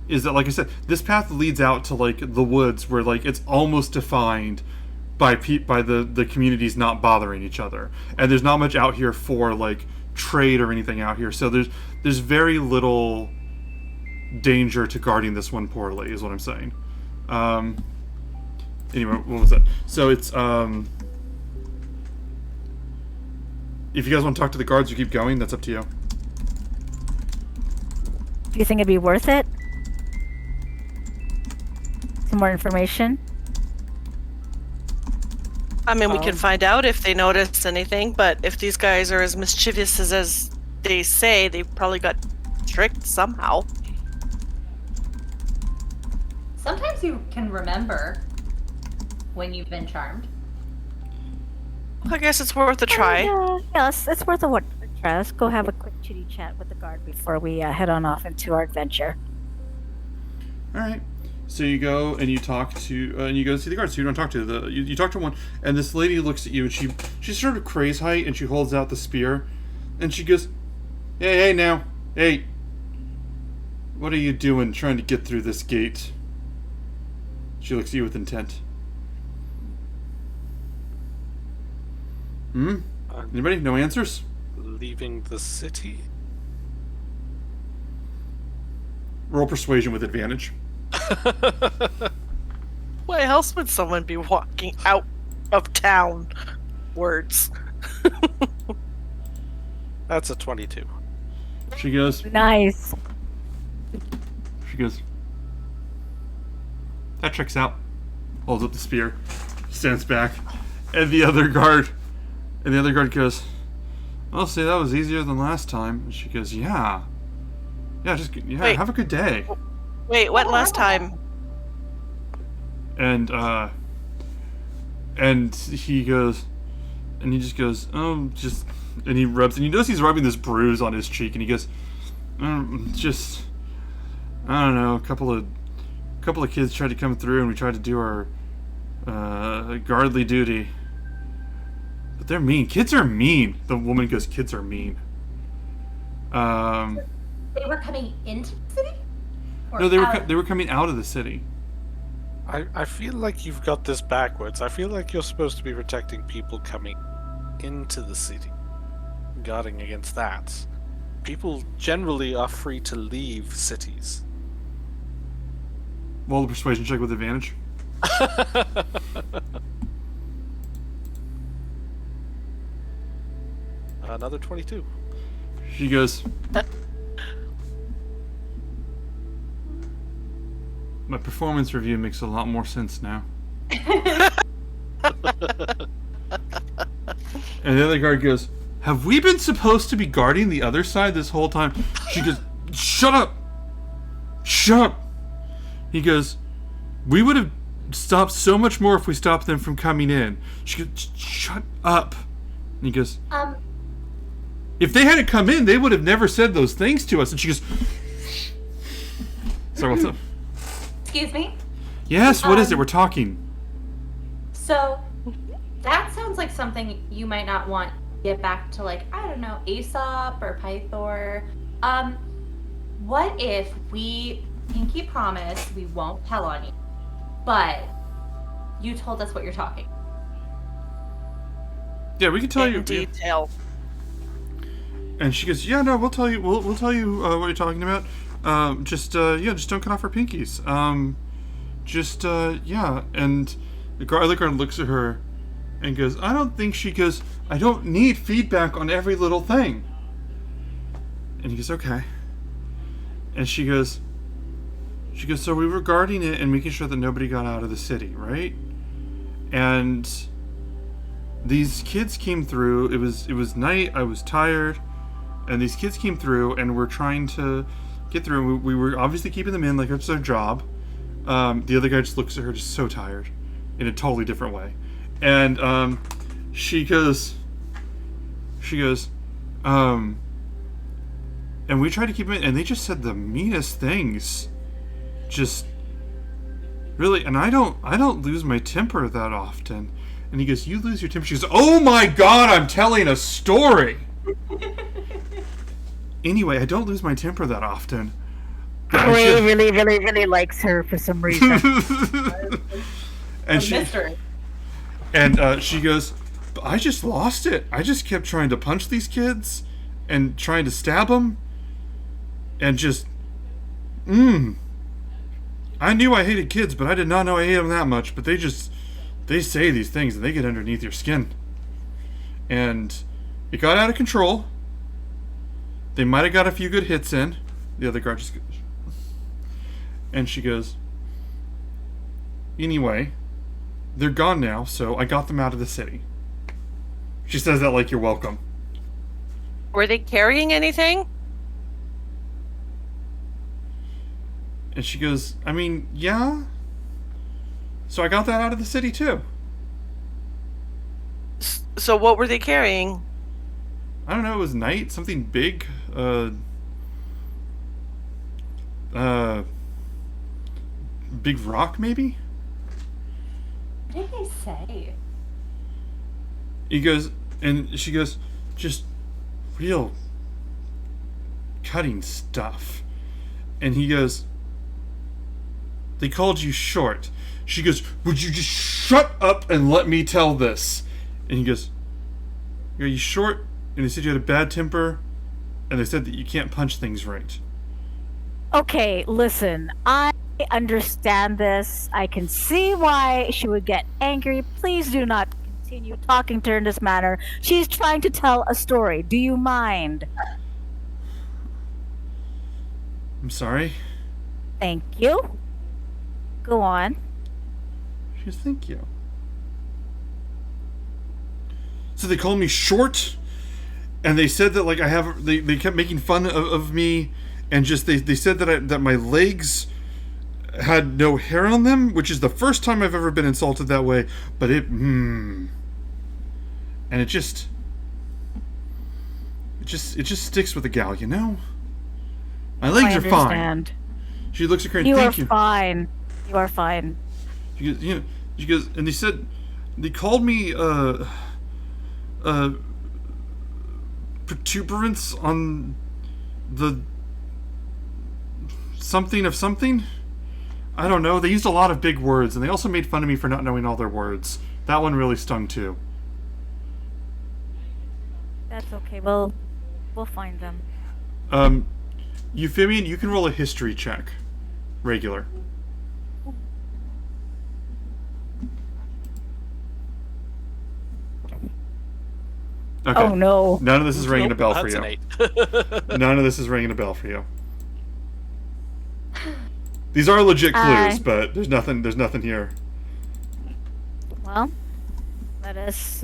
is that, like I said, this path leads out to like the woods where like it's almost defined by the communities not bothering each other, and there's not much out here for like trade or anything out here. So there's very little danger to guarding this one poorly, is what I'm saying. Anyway, what was that? So it's if you guys want to talk to the guards, you keep going. That's up to you. Do you think it'd be worth it? Some more information? I mean, we can find out if they notice anything, but if these guys are as mischievous as they say, they probably got tricked somehow. Sometimes you can remember when you've been charmed. I guess it's worth a try. Yes, it's worth a try. Let's go have a quick chitty chat with the guard before we head on off into our adventure. All right. So you go and you talk to and you go see the guards. So you don't talk to you talk to one, and this lady looks at you, and she's sort of craze height, and she holds out the spear, and she goes, hey now, hey, what are you doing trying to get through this gate? She looks at you with intent. Anybody? No answers? Leaving the city? Roll persuasion with advantage. Why else would someone be walking out of town? Words. That's a 22. She goes, Nice. She goes, that checks out. Holds up the spear, stands back, and the other guard goes, I'll say that was easier than last time. And she goes, yeah, Wait. have a good day. Wait, what last time? And he goes, and he just goes, and he rubs, and you notice he's rubbing this bruise on his cheek, and he goes, just, I don't know, a couple of kids tried to come through, and we tried to do our guardly duty, but they're mean. Kids are mean. The woman goes, kids are mean. They were coming into the city? Or No, out? they were coming out of the city. I feel like you've got this backwards. I feel like you're supposed to be protecting people coming into the city, guarding against that. People generally are free to leave cities. Roll the persuasion check with advantage. Another 22. She goes, my performance review makes a lot more sense now. And the other guard goes, have we been supposed to be guarding the other side this whole time? She goes, shut up! Shut up! He goes, we would have stopped so much more if we stopped them from coming in. She goes, shut up! And he goes, if they hadn't come in, they would have never said those things to us. And she goes, sorry, what's up? Excuse me? Yes, what is it? We're talking. So, that sounds like something you might not want to get back to, like, I don't know, Aesop or Pythor. What if we pinky promise we won't tell on you, but you told us what you're talking? Yeah, we can tell you. In detail. And she goes, yeah, no, we'll tell you. We'll tell you what you're talking about. Just don't cut off her pinkies. Yeah. And the other guard looks at her and goes, I don't need feedback on every little thing. And he goes, okay. And she goes, so we were guarding it and making sure that nobody got out of the city, right? And these kids came through. It was night. I was tired. And these kids came through and were trying to get through. We were obviously keeping them in, like it's their job. The other guy just looks at her, just so tired, in a totally different way. And she goes, and we tried to keep them in, and they just said the meanest things. Just really, and I don't lose my temper that often. And he goes, you lose your temper? She goes, oh my God, I'm telling a story. Anyway, I don't lose my temper that often. Gray really likes her for some reason. and A mystery. she goes, "But I just lost it. I just kept trying to punch these kids and trying to stab them, and just, I knew I hated kids, but I did not know I hated them that much. But they say these things and they get underneath your skin, and it got out of control. They might have got a few good hits in." The other guard just goes, and she goes, "Anyway, they're gone now, so I got them out of the city." She says that like you're welcome. Were they carrying anything? And she goes, "I mean, yeah. So I got that out of the city too." So what were they carrying? I don't know, it was night, something big. Big rock maybe? What did they say? He goes, and she goes, "Just real cutting stuff." And he goes, "They called you short." She goes, "Would you just shut up and let me tell this?" And he goes, "Are you short?" And they said you had a bad temper, and they said that you can't punch things right. Okay, listen, I understand this. I can see why she would get angry. Please do not continue talking to her in this manner. She's trying to tell a story. Do you mind? I'm sorry. Thank you. Go on. She goes, "Thank you." So they called me short, and they said that like I have. They kept making fun of me, and just they said that my legs had no hair on them, which is the first time I've ever been insulted that way. But and it just sticks with the gal, you know. My legs I are fine. understand. She looks at her and You are thank you. fine. You are fine. She goes, she goes, and they said, they called me, protuberance on the something of something? I don't know. They used a lot of big words, and they also made fun of me for not knowing all their words. That one really stung, too. That's okay. We'll find them. Euphemian, you can roll a history check. Regular. Okay. Oh no. None of this is ringing a bell for That's you. an 8. None of this is ringing a bell for you. These are legit clues, but there's nothing here. Well, let us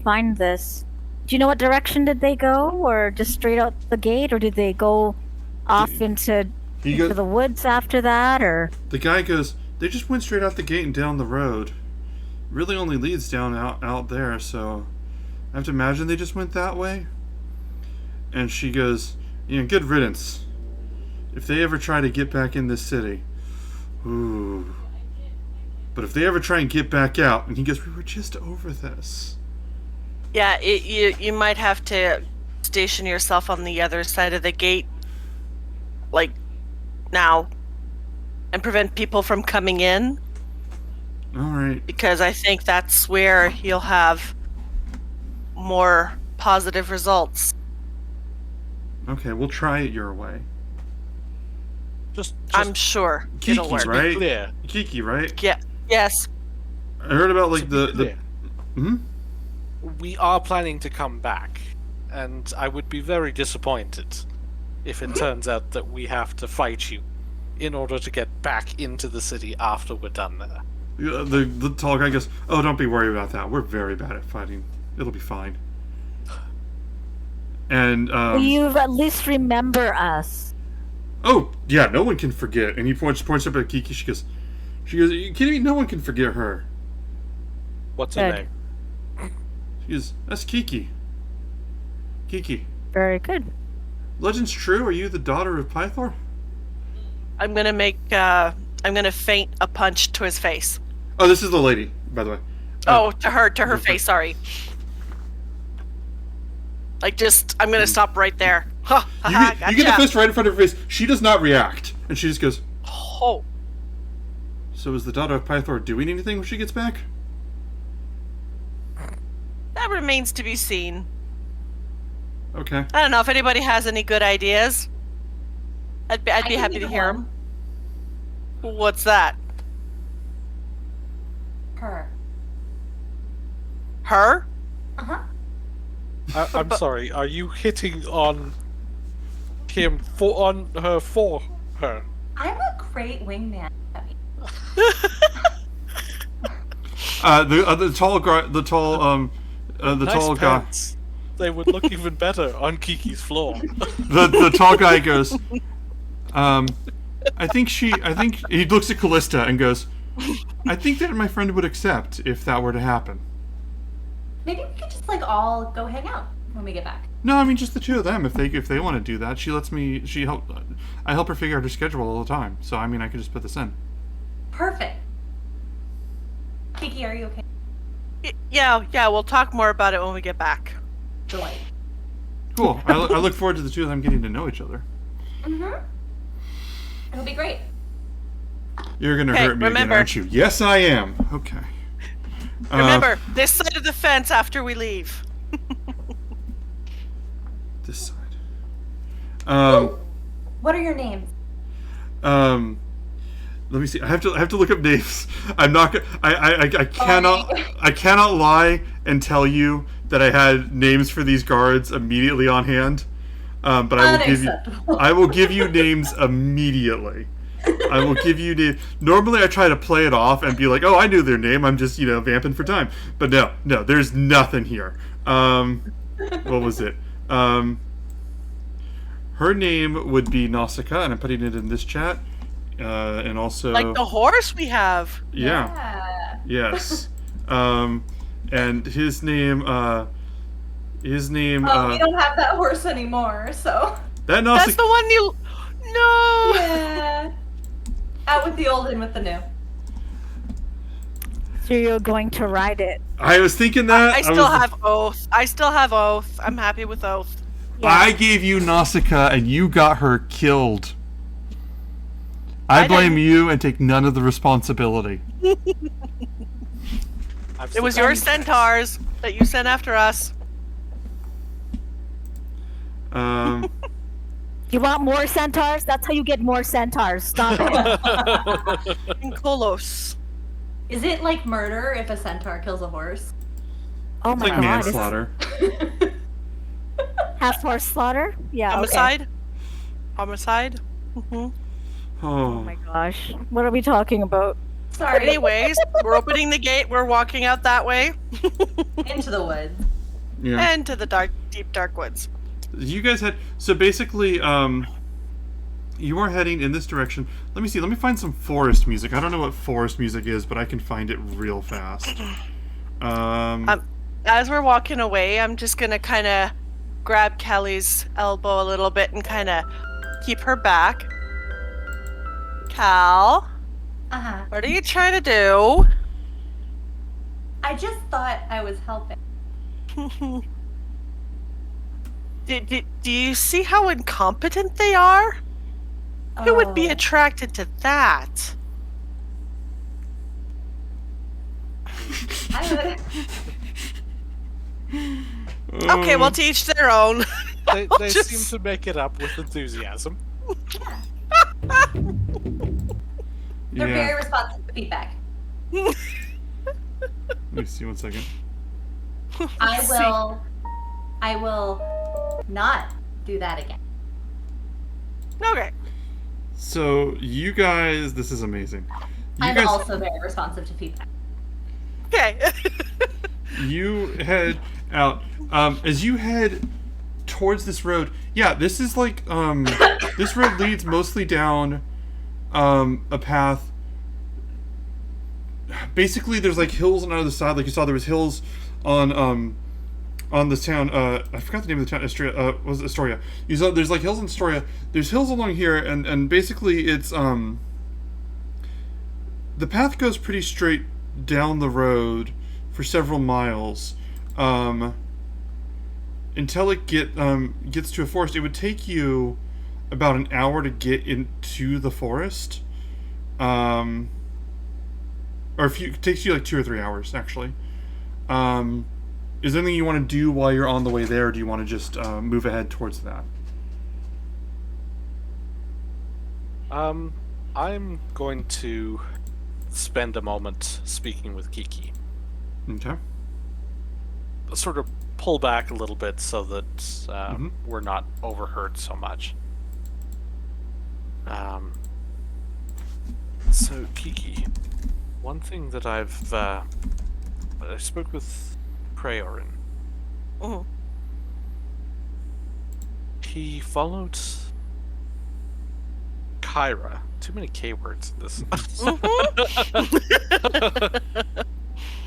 find this. Do you know what direction did they go, or just straight out the gate, or did they go off into the woods after that, or? The guy goes, "They just went straight out the gate and down the road. Really only leads down out there, so I have to imagine they just went that way." And she goes, "Good riddance. If they ever try to get back in this city, ooh. But if they ever try and get back out," and he goes, "We were just over this." Yeah, you might have to station yourself on the other side of the gate, like now, and prevent people from coming in. All right. Because I think that's where you'll have more positive results. Okay, we'll try it your way. Just I'm sure it'll Kiki, work. right? clear. Kiki, right? Yeah. Yes. I heard about like To be the. clear, Hmm? we are planning to come back, and I would be very disappointed if it turns out that we have to fight you in order to get back into the city after we're done there. The tall guy goes, "Oh, don't be worried about that. We're very bad at fighting. It'll be fine." And Will you at least remember us? oh yeah, no one can forget. And he points up at Kiki. She goes, "Are you kidding me? No one can forget her." What's her Good. name? She goes, "That's Kiki. Kiki. Very good. Legend's true. Are you the daughter of Pythor?" I'm gonna feint a punch to his face. Oh, this is the lady, by the way. Oh, to her face. Sorry. Like, I'm gonna stop right there. Ha! You Haha, get the gotcha. fist right in front of her face. She does not react And she just goes, Oh. so is the daughter of Pythor doing anything when she gets back? That remains to be seen. Okay. I don't know if anybody has any good ideas. I'd be I happy can to think hear of them. What's that? Her. Her? Uh-huh. I'm sorry. Are you hitting on him for her? I'm a great wingman. The tall Nice guy. pants. They would look even better on Kiki's floor. The tall guy goes, I think he looks at Callista and goes, I think that my friend would accept if that were to happen. Maybe we could just like all go hang out when we get back. No, I mean just the two of them. If they want to do that, I help her figure out her schedule all the time. So I mean, I could just put this in. Perfect. Kiki, are you okay? Yeah, we'll talk more about it when we get back. Delight. Cool. I look forward to the two of them getting to know each other. Mm-hmm. It'll be great. You're gonna Okay, hurt me again, remember- aren't you? Yes, I am. Okay. Remember, this side of the fence after we leave. This side. Ooh, what are your names? Let me see. I have to look up names. I'm not. I cannot. Sorry. I cannot lie and tell you that I had names for these guards immediately on hand. But I will give you. Unacceptable. I will give you names immediately. I will give you names. Normally, I try to play it off and be like, "Oh, I knew their name. I'm just vamping for time." But no. There's nothing here. What was it? Her name would be Nausicaa, and I'm putting it in this chat. And also, Like the horse we have. yeah, yes, and his name, Oh, we don't have that horse anymore, so. that That's Nausicaa. the one you. No. Yeah. Out with the old, in with the new. So you're going to ride it. I was thinking that. I still have Oath. I'm happy with Oath. I gave you Nausicaa, and you got her killed. I blame you and take none of the responsibility. It was your centaurs that you sent after us. You want more centaurs? That's how you get more centaurs. Stop it. In Kolos. Is it like murder if a centaur kills a horse? Oh It's my like god. manslaughter. Half horse slaughter? Yeah. Homicide. Homicide. Oh Oh, my gosh. What are we talking about? Sorry. Anyways, we're opening the gate. We're walking out that way Into the woods. yeah. and to the deep dark woods. You guys had basically, you were heading in this direction. Let me see. Let me find some forest music. I don't know what forest music is, but I can find it real fast. As we're walking away, I'm just gonna kind of grab Kelly's elbow a little bit and kind of keep her back. Cal, Uh-huh. what are you trying to do? I just thought I was helping. Do you see how incompetent they are? Who would be Oh. attracted to that? I would. Okay, well, to each their own. They Just- seem to make it up with enthusiasm. They're Yeah. very responsive to feedback. Let me see 1 second. I will not do that again. Okay. So you guys, this is amazing. You I'm guys, also very responsive to feedback. Okay. you head out. As you head towards this road, yeah, this is like this road leads mostly down a path. Basically, there's like hills on either side. Like you saw, there was hills on this town. I forgot the name of the town. Astoria. Was it Astoria? You saw there's like hills in Astoria. There's hills along here, and basically it's the path goes pretty straight down the road for several miles, until it gets to a forest. It would take you about an hour to get into the forest. Or it takes you like 2 or 3 hours actually. Is there anything you want to do while you're on the way there? Or do you want to just move ahead towards that? I'm going to spend a moment speaking with Kiki. Okay. Sort of pull back a little bit so that we're not overheard so much. So Kiki, one thing that I spoke with Prayorin. Mhm. He followed Kyra. Too many K words in this.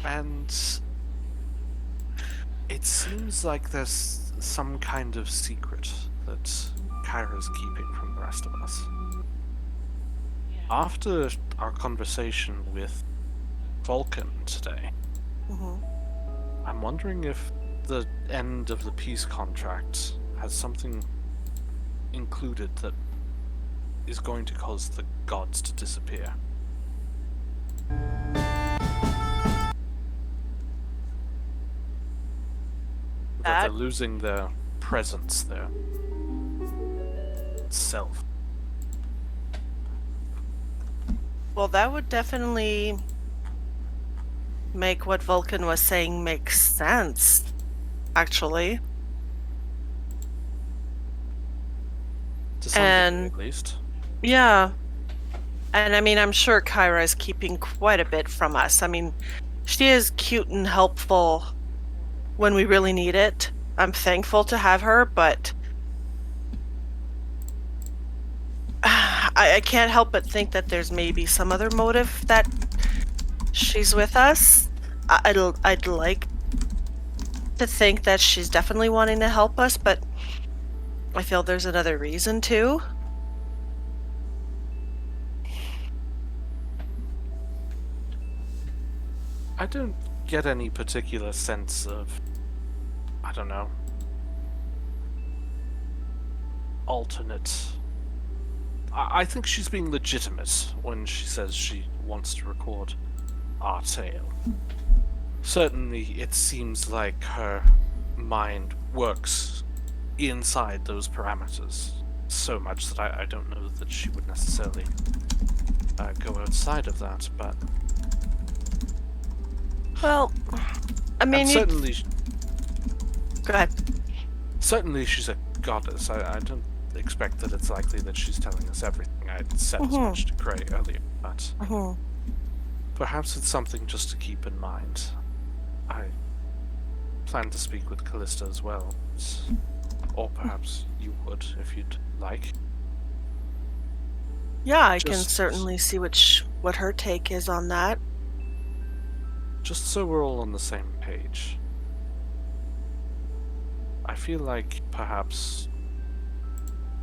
And it seems like there's some kind of secret that Kyra's keeping from the rest of us. After our conversation with Vulcan today, I'm wondering if the end of the peace contract has something included that is going to cause the gods to disappear. That they're losing their presence, their self. Well, that would definitely make what Vulcan was saying make sense, actually. To some degree, at least. Yeah. And I mean, I'm sure Kyra is keeping quite a bit from us. I mean, she is cute and helpful when we really need it. I'm thankful to have her, but I can't help but think that there's maybe some other motive that she's with us. I'd like to think that she's definitely wanting to help us, but I feel there's another reason too. I don't get any particular sense of, I don't know, alternate. I think she's being legitimate when she says she wants to record our tale. Certainly, it seems like her mind works inside those parameters so much that I don't know that she would necessarily go outside of that, but... Well, I mean, certainly... Go ahead. Certainly she's a goddess. I don't expect that it's likely that she's telling us everything. I said as much to Cray earlier, but perhaps it's something just to keep in mind. I plan to speak with Callista as well, or perhaps you would, if you'd like. Yeah, I can certainly see what her take is on that. Just so we're all on the same page. I feel like perhaps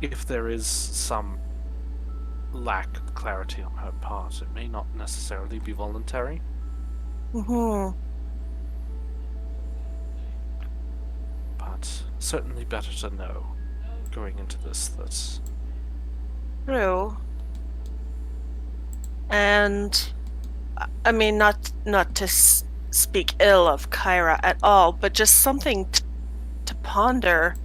if there is some lack of clarity on her part, it may not necessarily be voluntary. But certainly better to know going into this that... True. And I mean, not to speak ill of Kyra at all, but just something to ponder.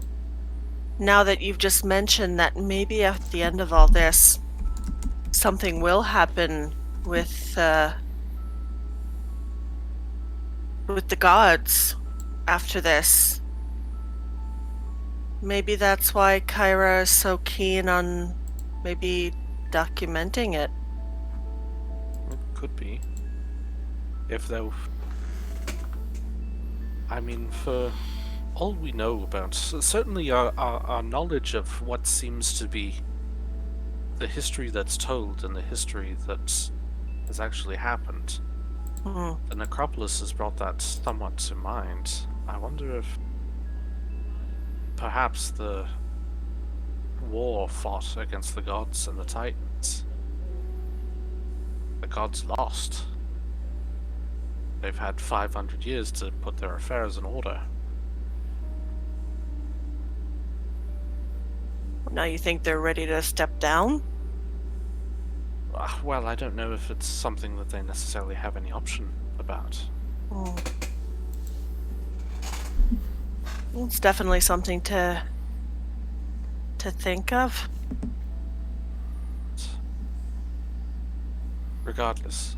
Now that you've just mentioned that maybe at the end of all this, something will happen with the gods after this. Maybe that's why Kyra is so keen on maybe documenting it. It could be. If though... I mean, for all we know about, certainly our knowledge of what seems to be the history that's told and the history that has actually happened, the necropolis has brought that somewhat to mind. I wonder if perhaps the war fought against the gods and the titans, the gods lost. They've had 500 years to put their affairs in order. Now you think they're ready to step down? Well, I don't know if it's something that they necessarily have any option about. Hmm. It's definitely something to think of. Regardless,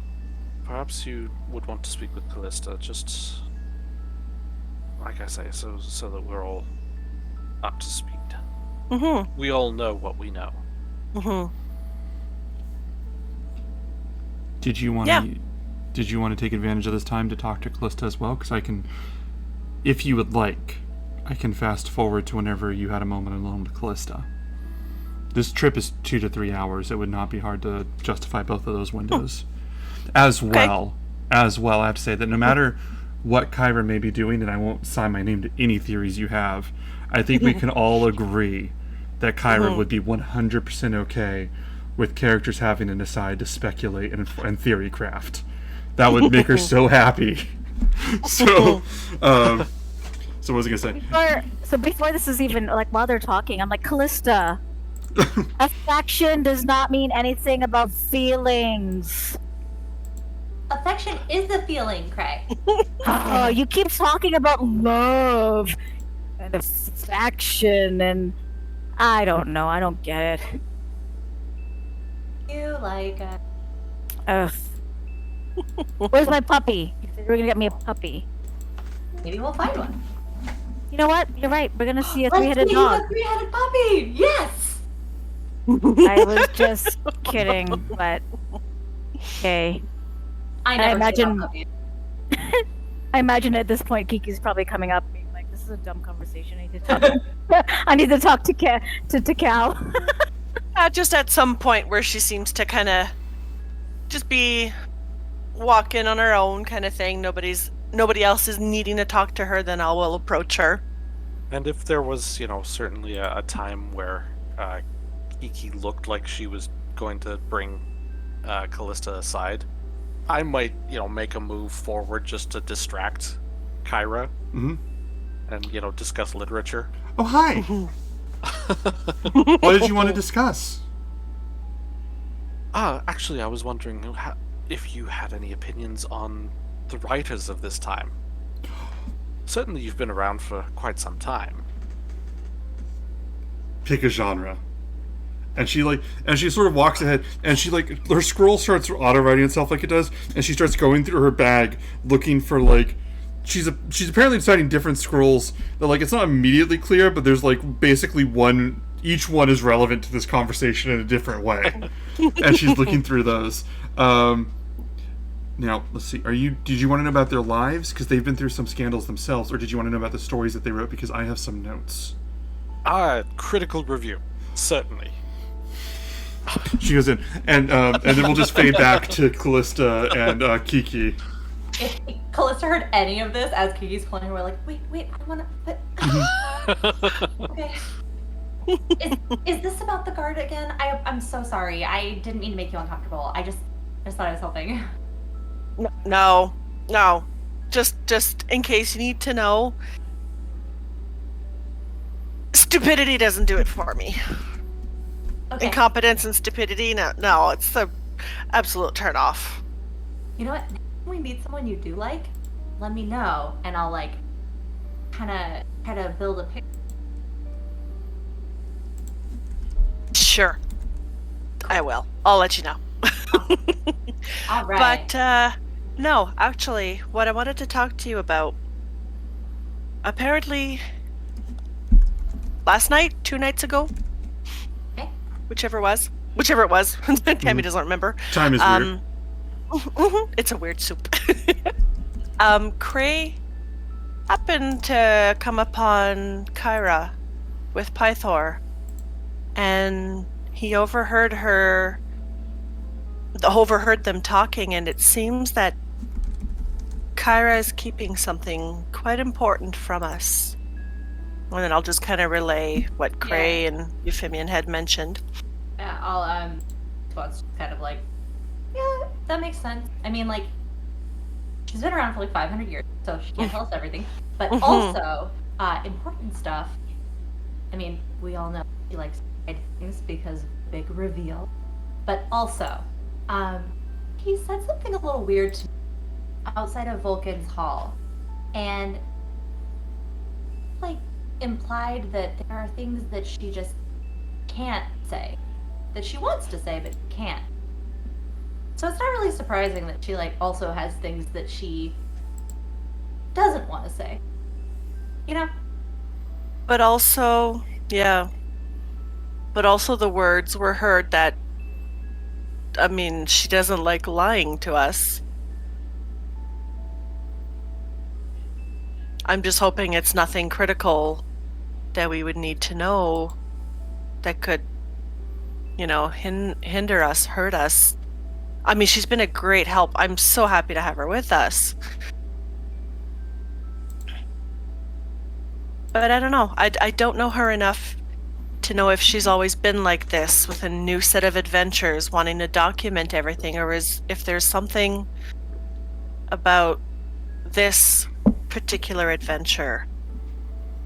perhaps you would want to speak with Callista, just like I say, so that we're all up to speed. Mm-hmm. We all know what we know. Mm-hmm. Did you want Yeah. to? Did you want to take advantage of this time to talk to Callista as well? Because I can, if you would like, I can fast forward to whenever you had a moment alone with Callista. This trip is 2 to 3 hours. It would not be hard to justify both of those windows. As well, I have to say that no matter what Kyra may be doing, and I won't sign my name to any theories you have, I think we can all agree that Kyra would be 100% okay with characters having an aside to speculate and theory craft. That would make her so happy. So what was I gonna say? Before this is even, like, while they're talking, I'm like, Callista, affection does not mean anything about feelings. Affection is a feeling, Craig. Oh, you keep talking about love and affection, and I don't know. I don't get it. You like Ugh. Where's my puppy? You said you were gonna get me a puppy. maybe we'll find one. You know what? You're right. We're gonna see a Let's three-headed see dog. a three-headed puppy. Yes. I was just kidding, but okay. I never imagine- see a puppy. I imagine at this point Kiki's probably coming up being like, "This is a dumb conversation. I need to talk. I need to talk to Cal." Just at some point where she seems to kind of just be walking on her own kind of thing. Nobody else is needing to talk to her, then I will approach her. And if there was, certainly a time where Kiki looked like she was going to bring Callista aside, I might, make a move forward just to distract Kyra and, discuss literature. Oh, hi. What did you want to discuss? Actually, I was wondering if you had any opinions on the writers of this time. Certainly you've been around for quite some time. Pick a genre. And she sort of walks ahead, and she her scroll starts auto writing itself like it does, and she starts going through her bag looking for she's apparently deciding different scrolls that it's not immediately clear, but there's basically one, each one is relevant to this conversation in a different way. And she's looking through those. Now, let's see. Did you want to know about their lives? Because they've been through some scandals themselves, or did you want to know about the stories that they wrote? Because I have some notes. Critical review. Certainly. She goes in, and then we'll just fade back to Callista and Kiki. If Callista heard any of this as Kiki's pulling her, we're like, wait, I want to put. Okay. Is this about the guard again? I'm so sorry. I didn't mean to make you uncomfortable. I just thought I was helping. No. Just in case you need to know. Stupidity doesn't do it for me. Okay. Incompetence and stupidity, no, it's the absolute turn off. You know what? Next time we meet someone you do like, let me know, and I'll kind of try to build a picture. Sure. I will. I'll let you know. All right. But, no, actually, what I wanted to talk to you about, apparently, last night, 2 nights ago, Okay. whichever it was, Tammy doesn't remember. Time is weird. It's a weird soup. Cray happened to come upon Kyra with Pythor, and he overheard them talking, and it seems that Kyra is keeping something quite important from us. And then I'll just kind of relay what Cray and Euphemian had mentioned. Yeah, I'll Squat's kind of yeah, that makes sense. I mean, she's been around for 500 years, so she can't tell us everything. But also, important stuff. I mean, we all know she likes things because of the big reveal. But also, he said something a little weird to me outside of Vulcan's hall. And like implied that there are things that she just can't say. That she wants to say but can't. So it's not really surprising that she like also has things that she doesn't want to say. You know? But also, yeah. But also the words were heard that, I mean, she doesn't like lying to us. I'm just hoping it's nothing critical that we would need to know that could, you know, hinder us, hurt us. I mean, she's been a great help. I'm so happy to have her with us. But I don't know. I don't know her enough to know if she's always been like this, with a new set of adventures, wanting to document everything, or if there's something about this particular adventure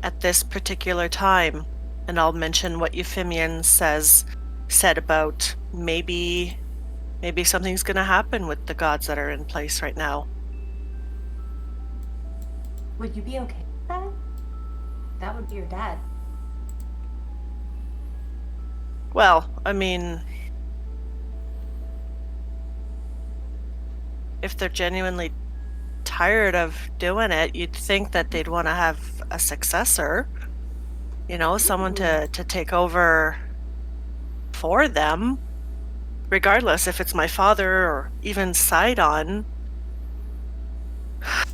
at this particular time. And I'll mention what Euphemian said about maybe something's gonna happen with the gods that are in place right now. Would you be okay with that? That would be your dad. Well, I mean, if they're genuinely tired of doing it, you'd think that they'd want to have a successor. You know, someone to take over for them. Regardless if it's my father or even Sidon.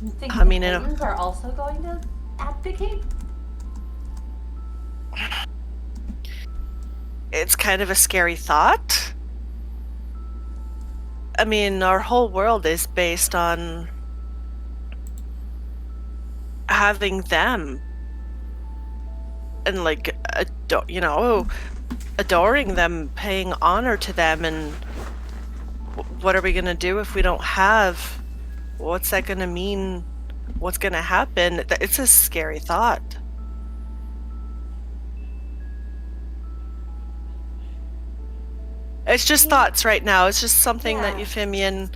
You think I mean, the Titans are also going to abdicate? It's kind of a scary thought. I mean, our whole world is based on having them and like adoring them, paying honor to them. And what are we gonna do if we don't have? What's that gonna mean? What's gonna happen? It's a scary thought. It's just thoughts right now. It's just something that Euphemian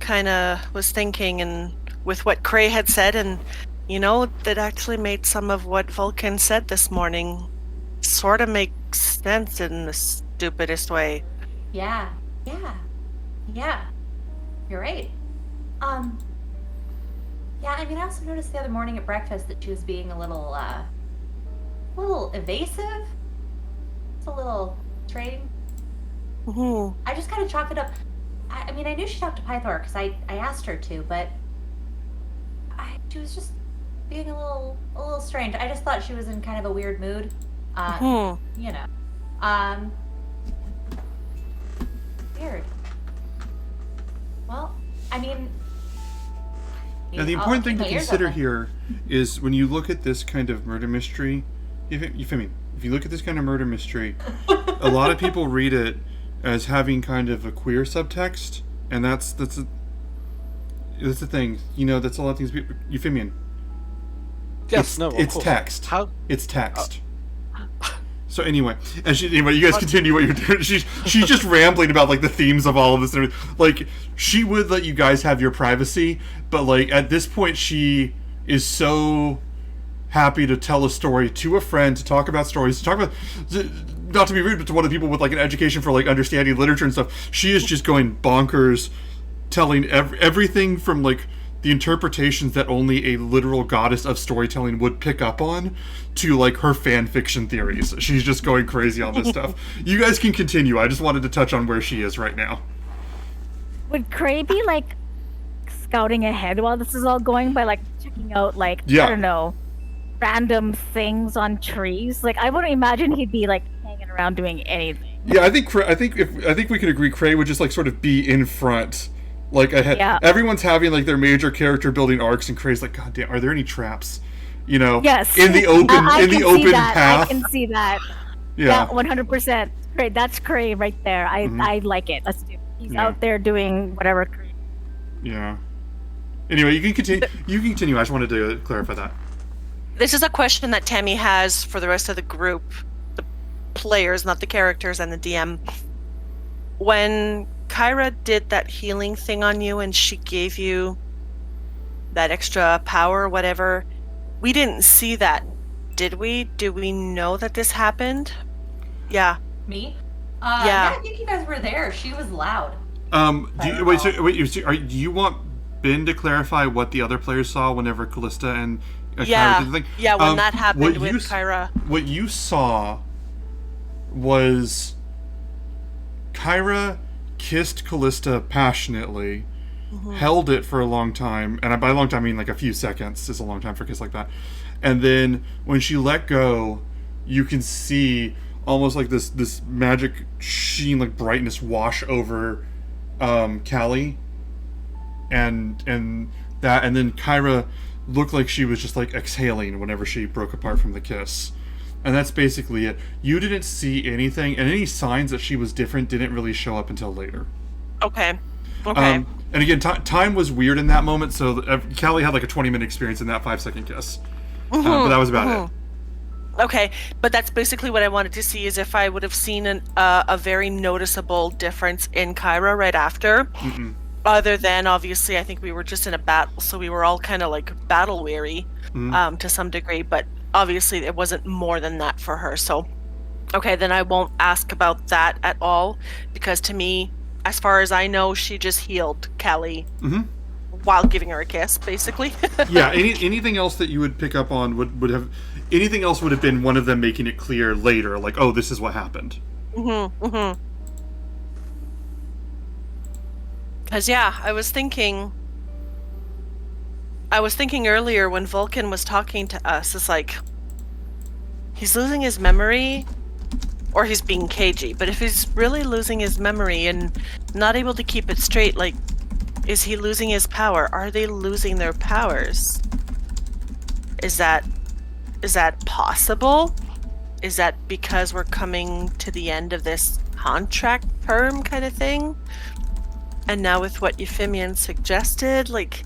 kind of was thinking, and with what Cray had said, and you know, that actually made some of what Vulcan said this morning sort of make sense in the stupidest way. Yeah. You're right. Yeah, I mean, I also noticed the other morning at breakfast that she was being a little evasive. It's a little strange. Mm-hmm. I just kind of chalked it up. I mean, I knew she talked to Pythor because I asked her to, but she was just being a little strange. I just thought she was in kind of a weird mood. You know. Weird. Well, I mean... Now, the important thing to consider here is when you look at this kind of murder mystery, if you look at this kind of murder mystery, a lot of people read it as having kind of a queer subtext, and that's the thing. You know, that's a lot of things. Euphemian. Yes, it's text. How? It's text. So anyway, you guys continue what you're doing. She's just rambling about like the themes of all of this. And like, she would let you guys have your privacy, but like at this point, she is so happy to tell a story to a friend, to talk about stories, to talk about, not to be rude, but to one of the people with like an education for like understanding literature and stuff. She is just going bonkers, telling everything from like the interpretations that only a literal goddess of storytelling would pick up on, to like her fan fiction theories. She's just going crazy on this stuff. You guys can continue. I just wanted to touch on where she is right now. Would Cray be like scouting ahead while this is all going by like checking out like I don't know, random things on trees? Like I wouldn't imagine he'd be like hanging around doing anything. Yeah, I think we could agree Cray would just like sort of be in front. Like everyone's having like their major character building arcs, and Cray's like, God damn, are there any traps? You know, yes, in the open path. I can see that. Yeah, 100%. Great, that's Cray right there. I like it. Let's do it. He's out there doing whatever. Yeah. Anyway, you can continue. I just wanted to clarify that. This is a question that Tammy has for the rest of the group. players, not the characters and the DM. When Kyra did that healing thing on you and she gave you that extra power or whatever, we didn't see that, did we? Do we know that this happened? Yeah. Me? Yeah. I think you guys were there. She was loud. Do you want Ben to clarify what the other players saw whenever Callista and Kyra did the thing? Yeah, when that happened with Kyra. What you saw was Kyra kissed Callista passionately, held it for a long time, and by a long time I mean like a few seconds is a long time for a kiss like that. And then when she let go, you can see almost like this magic sheen, like brightness, wash over Callie, and then Kyra looked like she was just like exhaling whenever she broke apart from the kiss. And that's basically it. You didn't see anything, and any signs that she was different didn't really show up until later. Okay. And again, time was weird in that moment, so Callie had like a 20-minute experience in that 5-second kiss. But that was about it. Okay, but that's basically what I wanted to see, is if I would have seen a very noticeable difference in Kyra right after. Other than, obviously, I think we were just in a battle, so we were all kind of like battle weary to some degree, but obviously it wasn't more than that for her. So, okay, then I won't ask about that at all, because to me, as far as I know, she just healed Callie while giving her a kiss, basically. Yeah, anything else that you would pick up on would have... Anything else would have been one of them making it clear later, like, oh, this is what happened. Because, yeah, I was thinking earlier when Vulcan was talking to us, it's like, he's losing his memory, or he's being cagey, but if he's really losing his memory and not able to keep it straight, like, is he losing his power? Are they losing their powers? Is that possible? Is that because we're coming to the end of this contract term kind of thing? And now with what Euphemian suggested, like,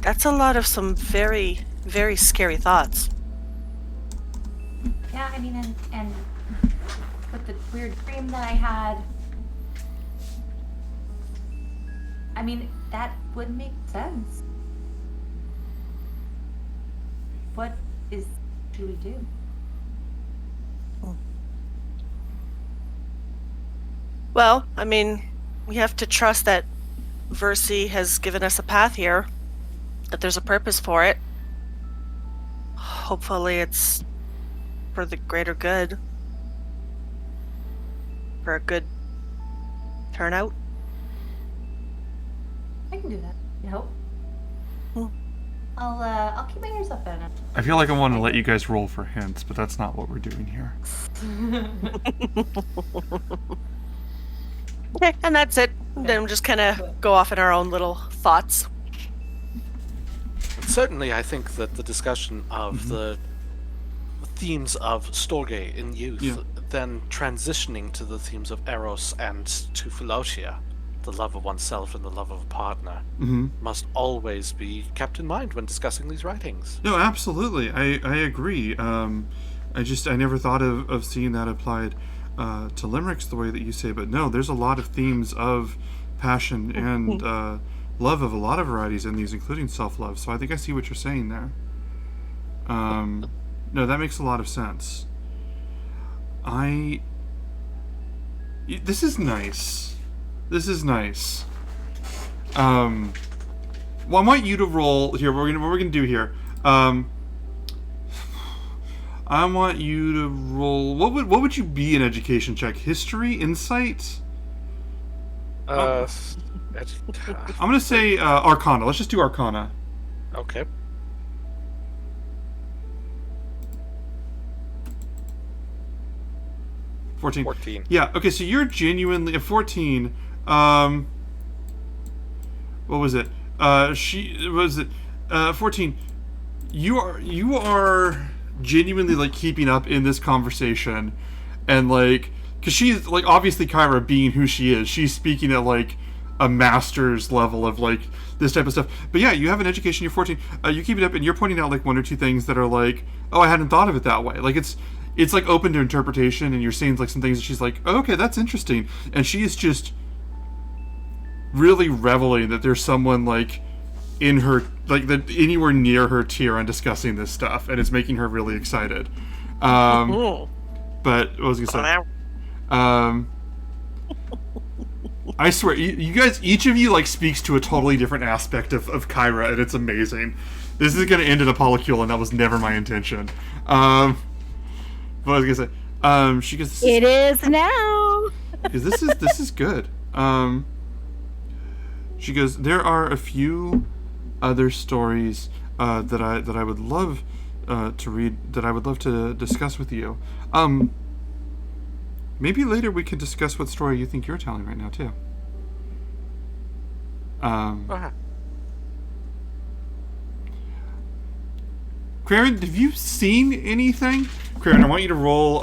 that's a lot of some very, very scary thoughts. Yeah, I mean, and with the weird dream that I had, I mean, that would make sense. What should we do? Well, I mean, we have to trust that Versi has given us a path here, that there's a purpose for it. Hopefully it's for the greater good. For a good turnout. I can do that. I hope. I'll keep my ears up on it. I feel like I want to let you guys roll for hints, but that's not what we're doing here. Okay, and that's it. Then we'll just kind of go off in our own little thoughts. Certainly, I think that the discussion of the themes of Storge in youth, then transitioning to the themes of Eros and to Philotia, the love of oneself and the love of a partner, must always be kept in mind when discussing these writings. No, absolutely. I agree. I never thought of seeing that applied to limericks the way that you say, but no, there's a lot of themes of passion and love of a lot of varieties in these, including self-love. So I think I see what you're saying there. No, that makes a lot of sense. This is nice. This is nice. Well, I want you to roll here. What we're gonna do here. I want you to roll. What would you be in education check? History, insight. I'm gonna say Arcana. Let's just do Arcana. Okay. $14. 14. Yeah. Okay. So you're genuinely 14. What was it? 14. You are genuinely like keeping up in this conversation, and like, because she's like, obviously Kyra being who she is, she's speaking at like a master's level of like this type of stuff. But yeah, you have an education. You're 14. You keep it up, and you're pointing out like one or two things that are like, oh, I hadn't thought of it that way. Like it's like open to interpretation, and you're saying like some things that she's like, oh, okay, that's interesting, and she is just really reveling that there's someone like in her, like that anywhere near her tier on discussing this stuff, and it's making her really excited. But what was I gonna say? I swear, you guys, each of you like speaks to a totally different aspect of Kyra, and it's amazing. This is gonna end in a polycule, and that was never my intention. What was I gonna say? She goes, It is now. Because this is good. She goes, there are a few other stories that I would love to read, that I would love to discuss with you. Maybe later we can discuss what story you think you're telling right now too. Craren, have you seen anything? Craren, I want you to roll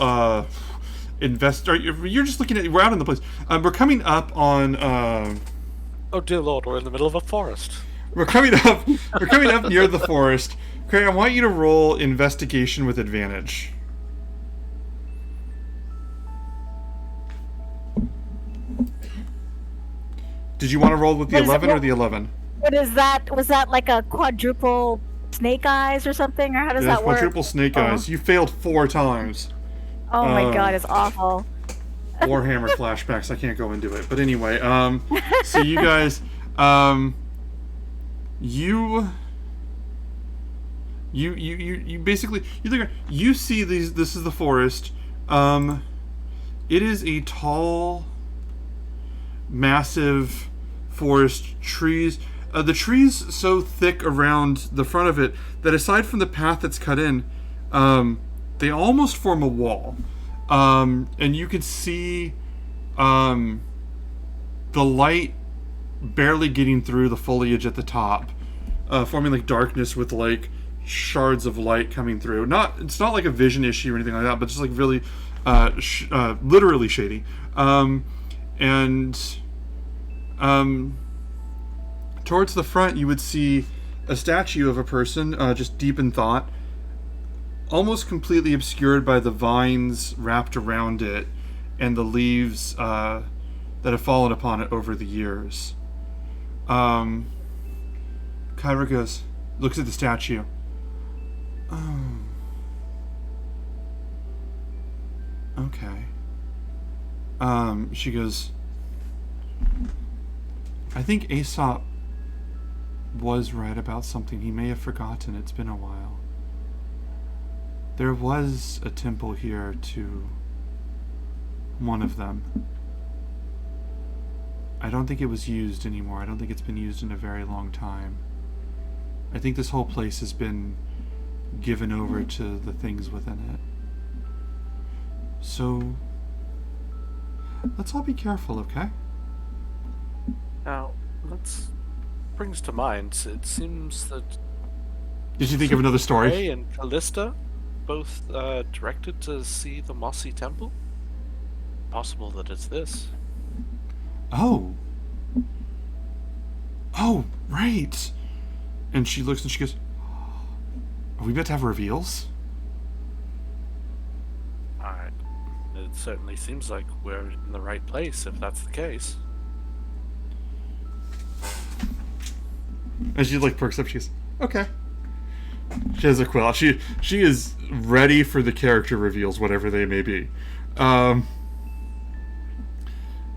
you're just looking at, we're out in the place. We're coming up on Oh dear Lord, we're in the middle of a forest. We're coming up near the forest. Craren, I want you to roll investigation with advantage. Did you want to roll with the 11 or the 11? What is that? Was that like a quadruple snake eyes or something, or how does that work? Quadruple snake eyes. You failed 4 times. Oh my god, it's awful. Warhammer flashbacks. I can't go into it, but anyway. So you guys, you basically you see these. This is the forest. It is a tall, massive forest. Trees. The trees so thick around the front of it that aside from the path that's cut in, they almost form a wall. And you could see the light barely getting through the foliage at the top, forming like darkness with like shards of light coming through. It's not like a vision issue or anything like that, but just like really literally shady. Towards the front you would see a statue of a person just deep in thought, almost completely obscured by the vines wrapped around it and the leaves that have fallen upon it over the years. Kyra looks at the statue. Oh. Okay. She goes, I think Aesop was right about something. He may have forgotten. It's been a while. There was a temple here to one of them. I don't think it was used anymore. I don't think it's been used in a very long time. I think this whole place has been given over to the things within it. So, let's all be careful, okay? Now, brings to mind, it seems that... Did you think of another story? Ray and Callista both directed to see the Mossy Temple? Possible that it's this. Oh, right. And she looks and she goes, are we about to have reveals? Alright. It certainly seems like we're in the right place, if that's the case. And she like perks up, she goes, okay. She has a quill. She is ready for the character reveals, whatever they may be. What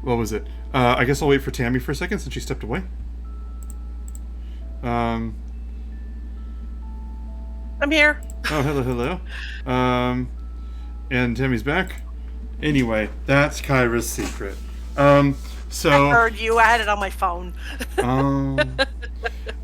was it? I guess I'll wait for Tammy for a second since she stepped away. I'm here. Oh, hello. And Tammy's back. Anyway, that's Kyra's secret. So I heard you. I had it on my phone.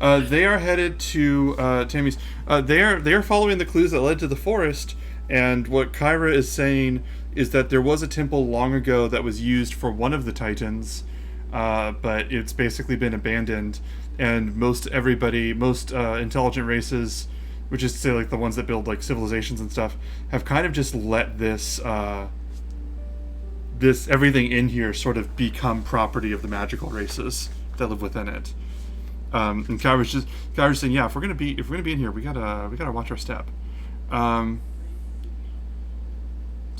They are headed to Tammy's. They are following the clues that led to the forest, and what Kyra is saying is that there was a temple long ago that was used for one of the Titans, but it's basically been abandoned, and most intelligent races, which is to say like the ones that build like civilizations and stuff, have kind of just let this everything in here sort of become property of the magical races that live within it. And Kyra's saying, yeah, if we're gonna be in here, we gotta watch our step.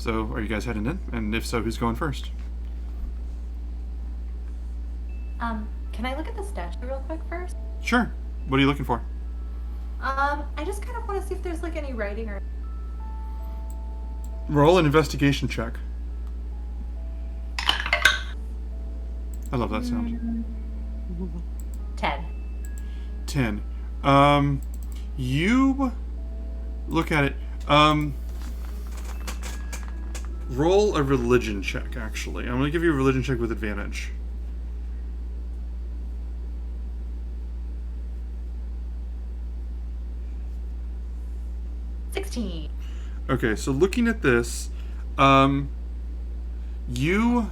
So, are you guys heading in? And if so, who's going first? Can I look at the statue real quick first? Sure. What are you looking for? I just kind of want to see if there's like any writing or. Roll an investigation check. I love that sound. 10. 10. You look at it. Roll a religion check, actually. I'm going to give you a religion check with advantage. Okay, so looking at this, you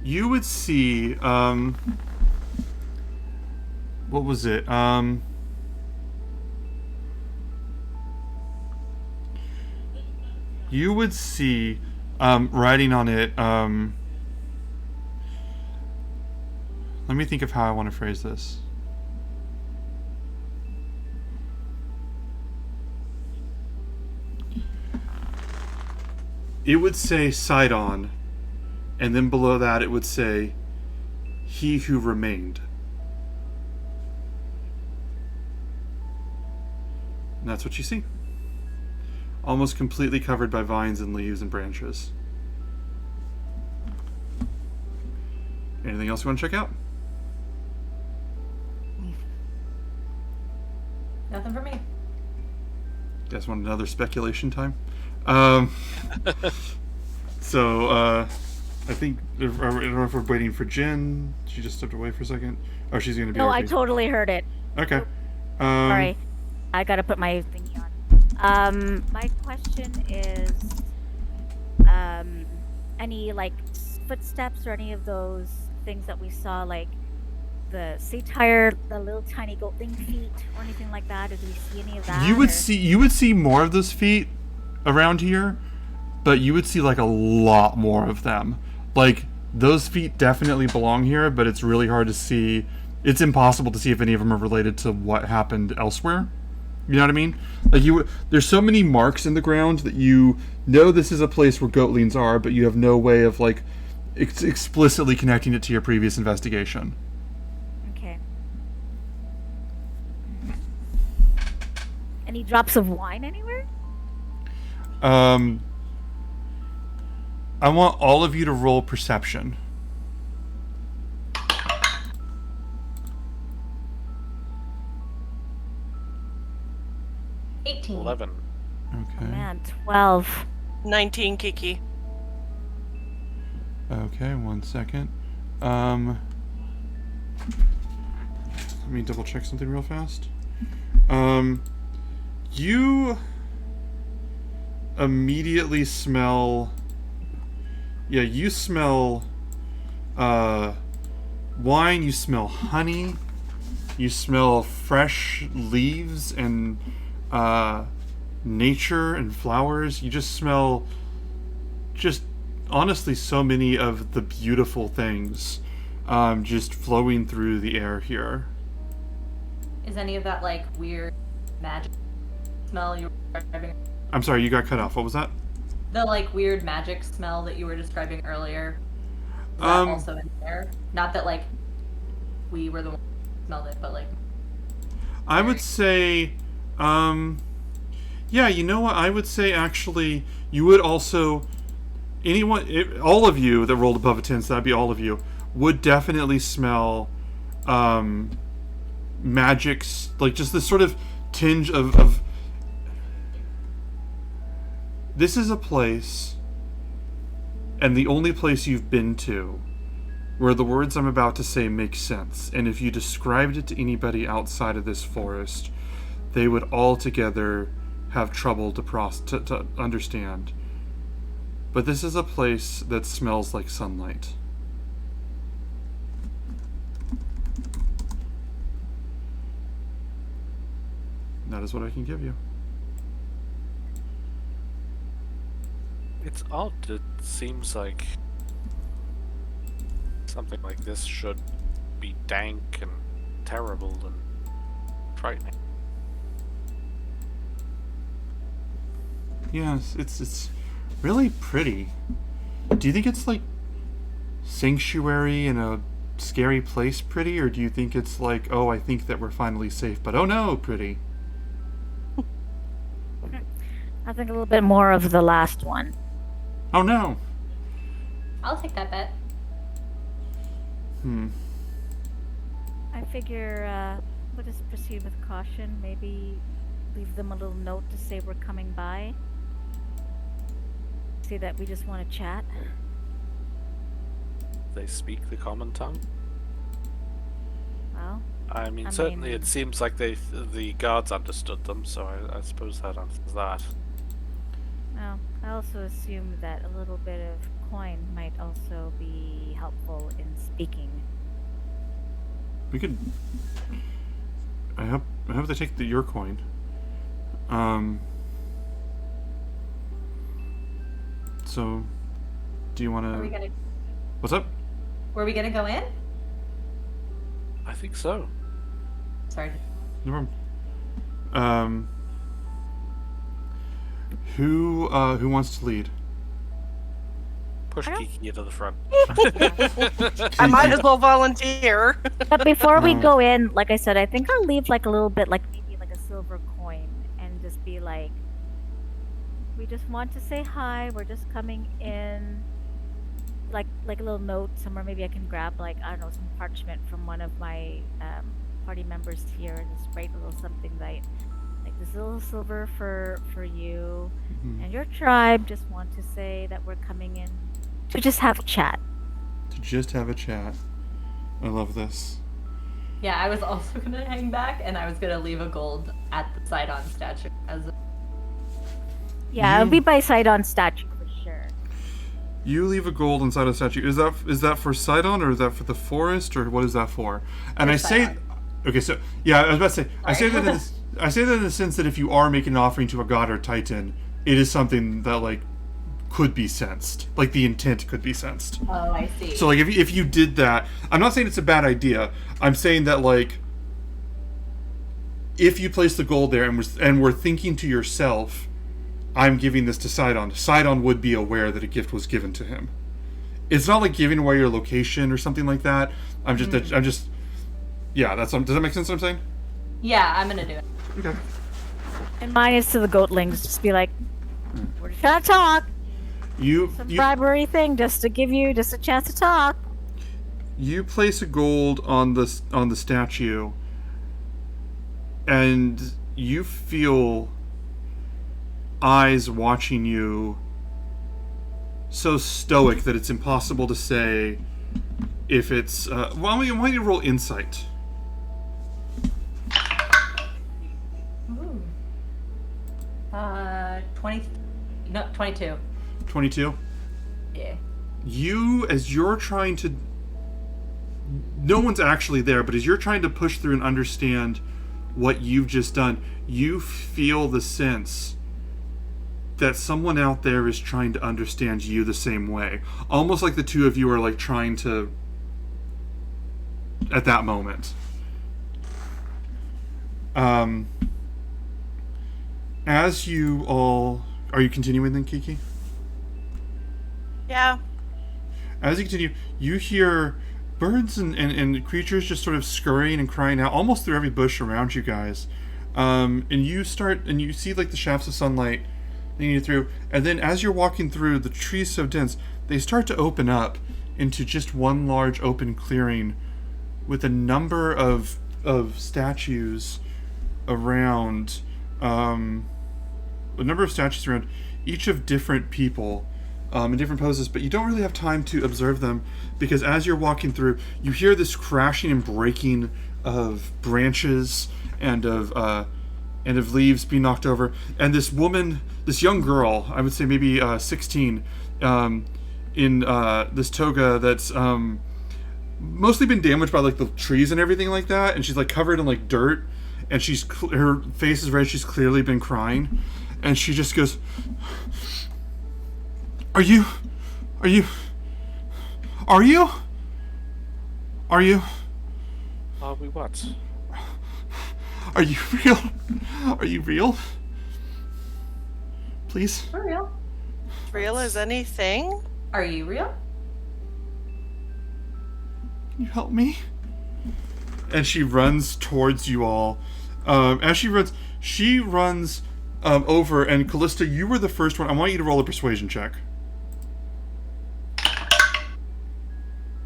would see, what was it? You would see, writing on it, let me think of how I want to phrase this. It would say Sidon, and then below that it would say, he who remained. And that's what you see. Almost completely covered by vines and leaves and branches. Anything else you want to check out? Nothing for me. You guys want another speculation time? So, I think, I don't know if we're waiting for Jen. She just stepped away for a second. Oh, she's going to be No, RP. I totally heard it. Okay. Sorry. I gotta put my thingy on. My question is, any, like, footsteps or any of those things that we saw, like, the satyr, the little tiny goatling feet, or anything like that? Or do we see any of that? You would see more of those feet around here, but you would see like a lot more of them. Like, those feet definitely belong here, but it's really hard to see. It's impossible to see if any of them are related to what happened elsewhere. You know what I mean? Like, there's so many marks in the ground that you know this is a place where goatlings are, but you have no way of like explicitly connecting it to your previous investigation. Okay. Any drops of wine anywhere? I want all of you to roll perception. 18. 11. Okay. Man, 12. 19, Kiki. Okay, 1 second. Let me double check something real fast. You immediately smell. Yeah, you smell wine, you smell honey, you smell fresh leaves and nature and flowers. You just smell honestly so many of the beautiful things just flowing through the air here. Is any of that like weird magic smell you were describing? I'm sorry, you got cut off. What was that? The like weird magic smell that you were describing earlier. Is that also in there? Not that like we were the ones who smelled it, but like. I would say, yeah, you know what? I would say actually, you would also, all of you that rolled above a 10, so that'd be all of you, would definitely smell magic, like just this sort of tinge of. This is a place, and the only place you've been to, where the words I'm about to say make sense. And if you described it to anybody outside of this forest, they would all together have trouble to understand. But this is a place that smells like sunlight. That is what I can give you. It's odd. It seems like something like this should be dank and terrible and frightening. Yes, it's Really pretty. Do you think it's like sanctuary in a scary place pretty, or do you think it's like, oh, I think that we're finally safe, but oh no, pretty? I think a little bit more of the last one. Oh no. I'll take that bet. I figure we'll just proceed with caution. Maybe leave them a little note to say we're coming by. Say that we just want to chat. They speak the common tongue. Well, I mean, I certainly mean- it seems like the guards understood them, so I suppose that answers that. well, I also assume that a little bit of coin might also be helpful in speaking. We could. I hope they take your coin. So, do you want Are we to? gonna? What's up? Were we gonna go in? I think so. Sorry. No problem. Who wants to lead? Push I don't- Kiki into the front. I might as well volunteer. But before we Um, go in, like I said, I think I'll leave like a little bit, like maybe like a silver coin, and just be like, we just want to say hi. We're just coming in. Like a little note somewhere. Maybe I can grab like, I don't know, some parchment from one of my party members here, and just write a little something like this little silver for you and your tribe. Just want to say that we're coming in to just have a chat. To just have a chat. I love this. Yeah, I was also gonna hang back, and I was gonna leave a gold at the Sidon statue as a... Yeah, it'll You- be by Sidon statue for sure. You leave a gold inside a statue. Is that for Sidon, or is that for the forest, or what is that for? And For I say, Sidon. okay, so yeah, I was about to say, I say Sorry. that I say that in the sense that if you are making an offering to a god or titan, it is something that like could be sensed, like the intent could be sensed. Oh, I see. So like if you did that, I'm not saying it's a bad idea. I'm saying that like if you place the gold there and we're thinking to yourself, I'm giving this to Sidon, Sidon would be aware that a gift was given to him. It's not like giving away your location or something like that. I'm just yeah, does that make sense what I'm saying? Yeah, I'm gonna do it. Okay. And mine is to the Goatlings. Just be like, we're just gonna talk. You Some bribery thing, just to give you just a chance to talk. you place a gold on the statue, and you feel eyes watching you so stoic that it's impossible to say if it's why don't you roll insight? Ooh. 22. 22. Yeah. You, as you're trying to, no one's actually there, but as you're trying to push through and understand what you've just done, you feel the sense that someone out there is trying to understand you the same way. Almost like the two of you are like trying to, at that moment. As you all, are you continuing then, Kiki? Yeah. As you continue, you hear birds and creatures just sort of scurrying and crying out almost through every bush around you guys. And you see like the shafts of sunlight leading you through. And then as you're walking through, the trees so dense, they start to open up into just one large open clearing with a number of statues around. A number of statues around, each of different people. In different poses, but you don't really have time to observe them because as you're walking through, you hear this crashing and breaking of branches and of leaves being knocked over. And this woman, this young girl, I would say maybe 16, in this toga that's mostly been damaged by like the trees and everything like that, and she's like covered in like dirt, and her face is red. She's clearly been crying, and she just goes, Are you? Are you We what? Are you real? Are you real? Please? For real. real as anything? Are you real? Can you help me? And she runs towards you all. As she runs over, and Callista, you were the first one. I want you to roll a persuasion check.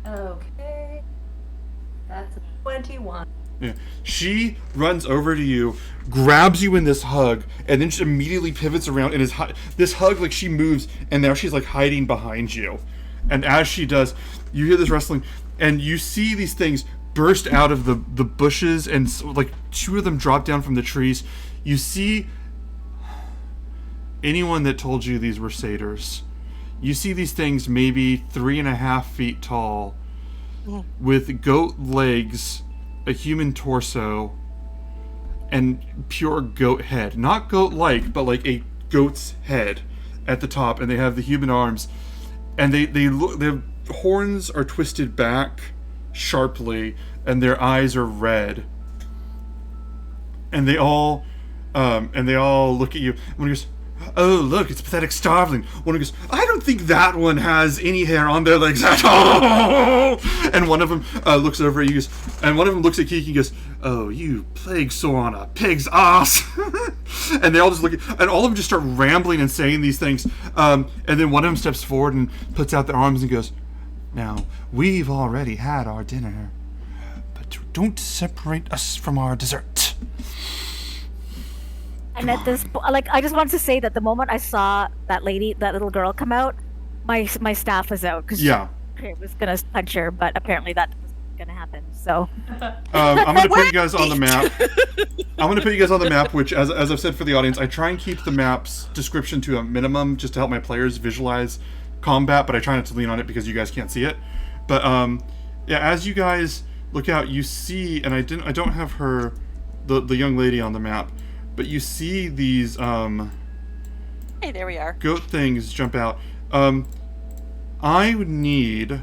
Okay. That's a 21. Yeah. She runs over to you, grabs you in this hug, and then just immediately pivots around and this hug, like she moves, and now she's like hiding behind you. And as she does, you hear this rustling, and you see these things burst out of the bushes, and like 2 of them drop down from the trees. You see anyone that told you these were satyrs. You see these things maybe 3.5 feet tall, with goat legs, a human torso, and pure goat head. Not goat-like, but like a goat's head at the top, and they have the human arms, and they look. Their horns are twisted back sharply, and their eyes are red. And they all look at you. One goes, "Oh, look, it's a pathetic starveling." One goes, "I don't think that one has any hair on their legs at all." And one of them looks over at you, and one of them looks at Kiki and goes, "Oh, you plague sore on a pig's ass." And they all just look at, and all of them just start rambling and saying these things. And then one of them steps forward and puts out their arms and goes, "Now, we've already had our dinner, but don't separate us from our dessert." And at this, I just wanted to say that the moment I saw that little girl come out, my staff was out because Yeah. I was gonna punch her, but apparently that wasn't gonna happen. So I'm gonna put you guys on the map. I'm gonna put you guys on the map, which, as I've said for the audience, I try and keep the map's description to a minimum just to help my players visualize combat, but I try not to lean on it because you guys can't see it. But yeah, as you guys look out, you see, and I don't have her, the young lady on the map, but you see these Hey, there we are. goat things jump out. I would need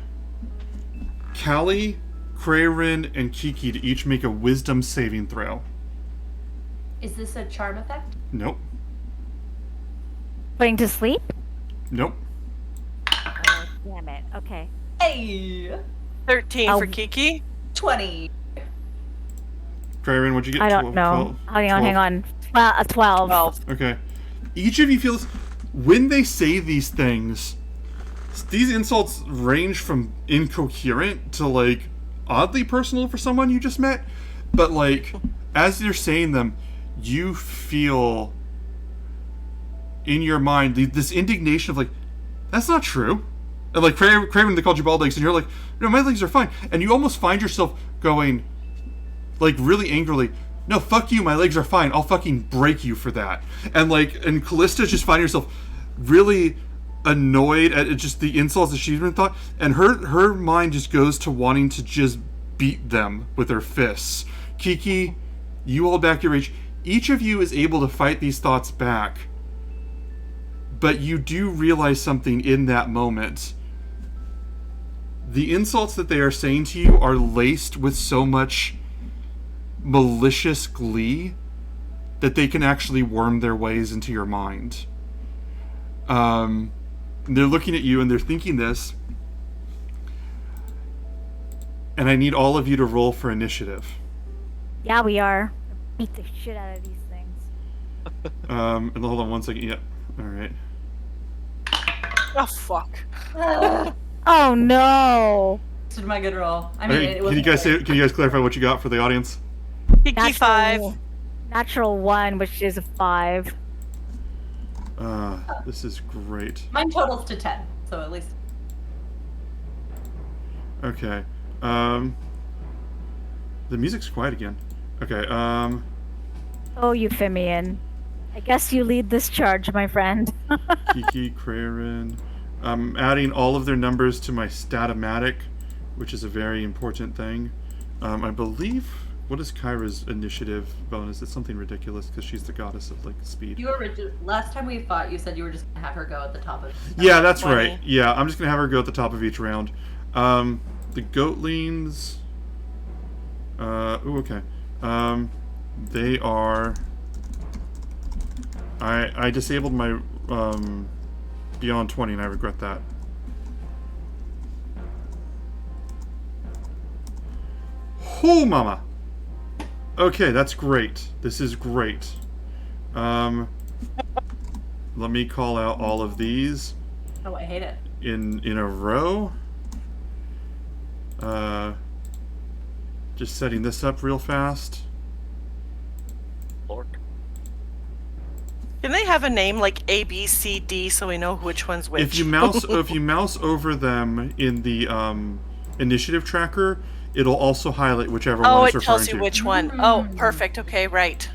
Callie, Crayrin, and Kiki to each make a wisdom saving throw. Is this a charm effect? Nope. putting to sleep. Nope. Oh, damn it. Okay. Hey! 13 Oh. for Kiki. 20. Crayrin, what'd you get? I don't know. 12? Hang on. 12. 12. Okay. Each of you feels, when they say these things, these insults range from incoherent to, like, oddly personal for someone you just met. But, like, as you're saying them, you feel in your mind this indignation of, like, that's not true. And, like, Craven, they called you bald legs, and you're like, no, my legs are fine. And you almost find yourself going, like, really angrily, no, fuck you, my legs are fine. I'll fucking break you for that. And, like, and Callista's just finding herself really annoyed at just the insults that she's been thought, and her mind just goes to wanting to just beat them with her fists. Kiki, you hold back your rage. Each of you is able to fight these thoughts back, but you do realize something in that moment. The insults that they are saying to you are laced with so much malicious glee that they can actually worm their ways into your mind. They're looking at you and they're thinking this, and I need all of you to roll for initiative. Yeah, we are. Beat the shit out of these things. And hold on one second. Yeah, all right. Oh, fuck. Oh no. This is my good roll. I mean, Okay, it was. can you guys clarify what you got for the audience? Kiki 5. Natural 1, which is a 5. This is great. Mine totals to 10, so at least. Okay. The music's quiet again. Okay. Oh, Euphemian. I guess you lead this charge, my friend. Kiki, Crayrin. I'm adding all of their numbers to my Statomatic, which is a very important thing. I believe, what is Kyra's initiative bonus? It's something ridiculous because she's the goddess of, like, speed. You were last time we fought. You said you were just gonna have her go at the top of. Yeah, that's 20. right. Yeah, I'm just gonna have her go at the top of each round. The Goatlings. Ooh, okay. They are. I disabled my beyond 20, and I regret that. Oh, mama! Okay, that's great. This is great. Let me call out all of these Oh, I hate it. in a row. Just setting this up real fast. Lord. Can they have a name like A, B, C, D so we know which one's which? If you mouse over them in the initiative tracker, it'll also highlight whichever one Oh, it's it referring tells you to. which one. Oh, perfect. Okay, right.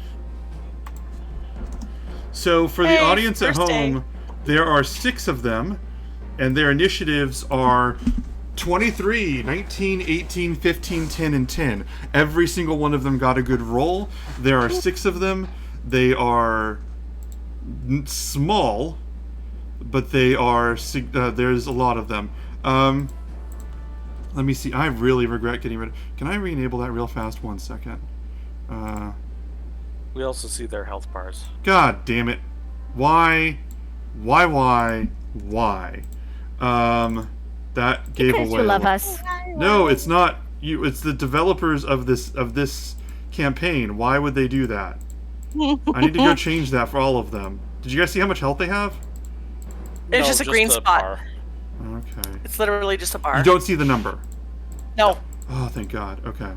So for the Hey, audience at first day. home, there are 6 of them, and their initiatives are 23, 19, 18, 15, 10, and 10. Every single one of them got a good roll. There are 6 of them. They are small, but they are there's a lot of them. Let me see. I really regret getting rid of... Can I re-enable that real fast? 1 second. We also see their health bars. God damn it. Why? That gave Because away... you love us. No, it's not you. It's the developers of this campaign. Why would they do that? I need to go change that for all of them. Did you guys see how much health they have? It's just a green spot. bar. Okay. It's literally just a bar. You don't see the number. No. Oh, thank God. Okay.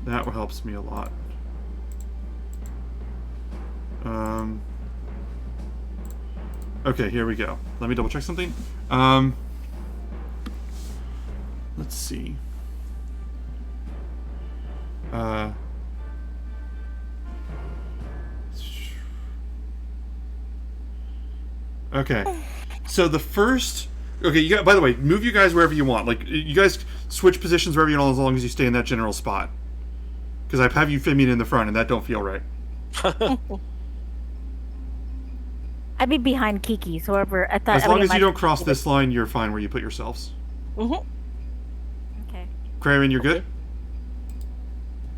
That helps me a lot. Okay, here we go. Let me double check something. Let's see. Okay. So the first... Okay, you got, by the way, move you guys wherever you want. Like, you guys switch positions wherever you want as long as you stay in that general spot. Because I have you Euphemian in the front, and that don't feel right. I'd be behind Kiki, so whoever I thought. As long as you don't cross this line, you're fine where you put yourselves. Mm-hmm. Okay. Kraven, you're good?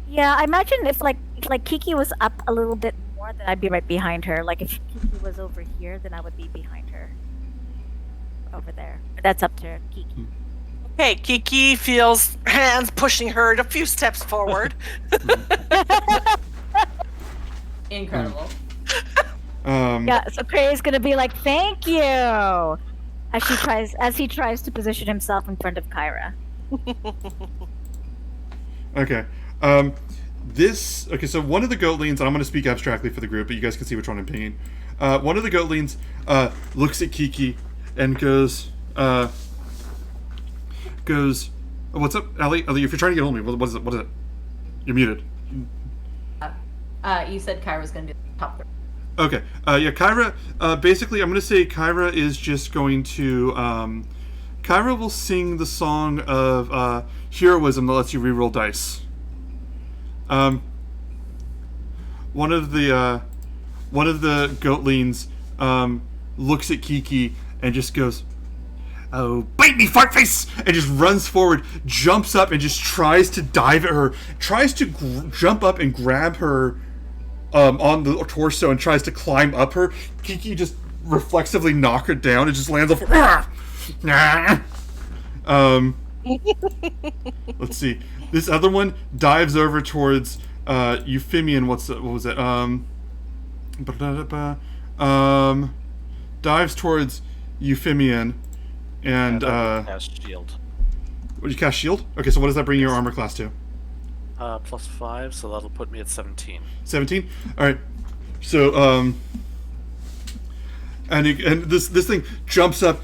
Yeah, I imagine if like Kiki was up a little bit more, then I'd be right behind her. Like if Kiki was over here, then I would be behind her. Over there. But that's up to Kiki. Okay, Kiki feels hands pushing her a few steps forward. Incredible. Yeah, so Craig's gonna be like, "Thank you," as he tries to position himself in front of Kyra. Okay. Okay, so one of the Goatlings, and I'm going to speak abstractly for the group, but you guys can see which one I'm pinging. One of the Goatlings looks at Kiki and goes, oh, what's up, Ellie? Ellie, if you're trying to get hold of me, what is it? You're muted. You said Kyra's gonna do the top 3. Okay. Yeah, Kyra, basically, I'm going to say Kyra is just going to, Kyra will sing the song of heroism that lets you reroll dice. One of the Goatlings looks at Kiki and just goes, "Oh, bite me, fartface!" and just runs forward, jumps up, and just tries to dive at her. Tries to jump up and grab her on the torso and tries to climb up her. Kiki just reflexively knock her down and just lands off. Let's see. This other one dives over towards Euphemian. What was it? Dives towards Euphemian and cast shield. Would you cast shield? Okay, so what does that bring your armor class to? +5, so that'll put me at 17. 17? Alright. So, and this thing jumps up,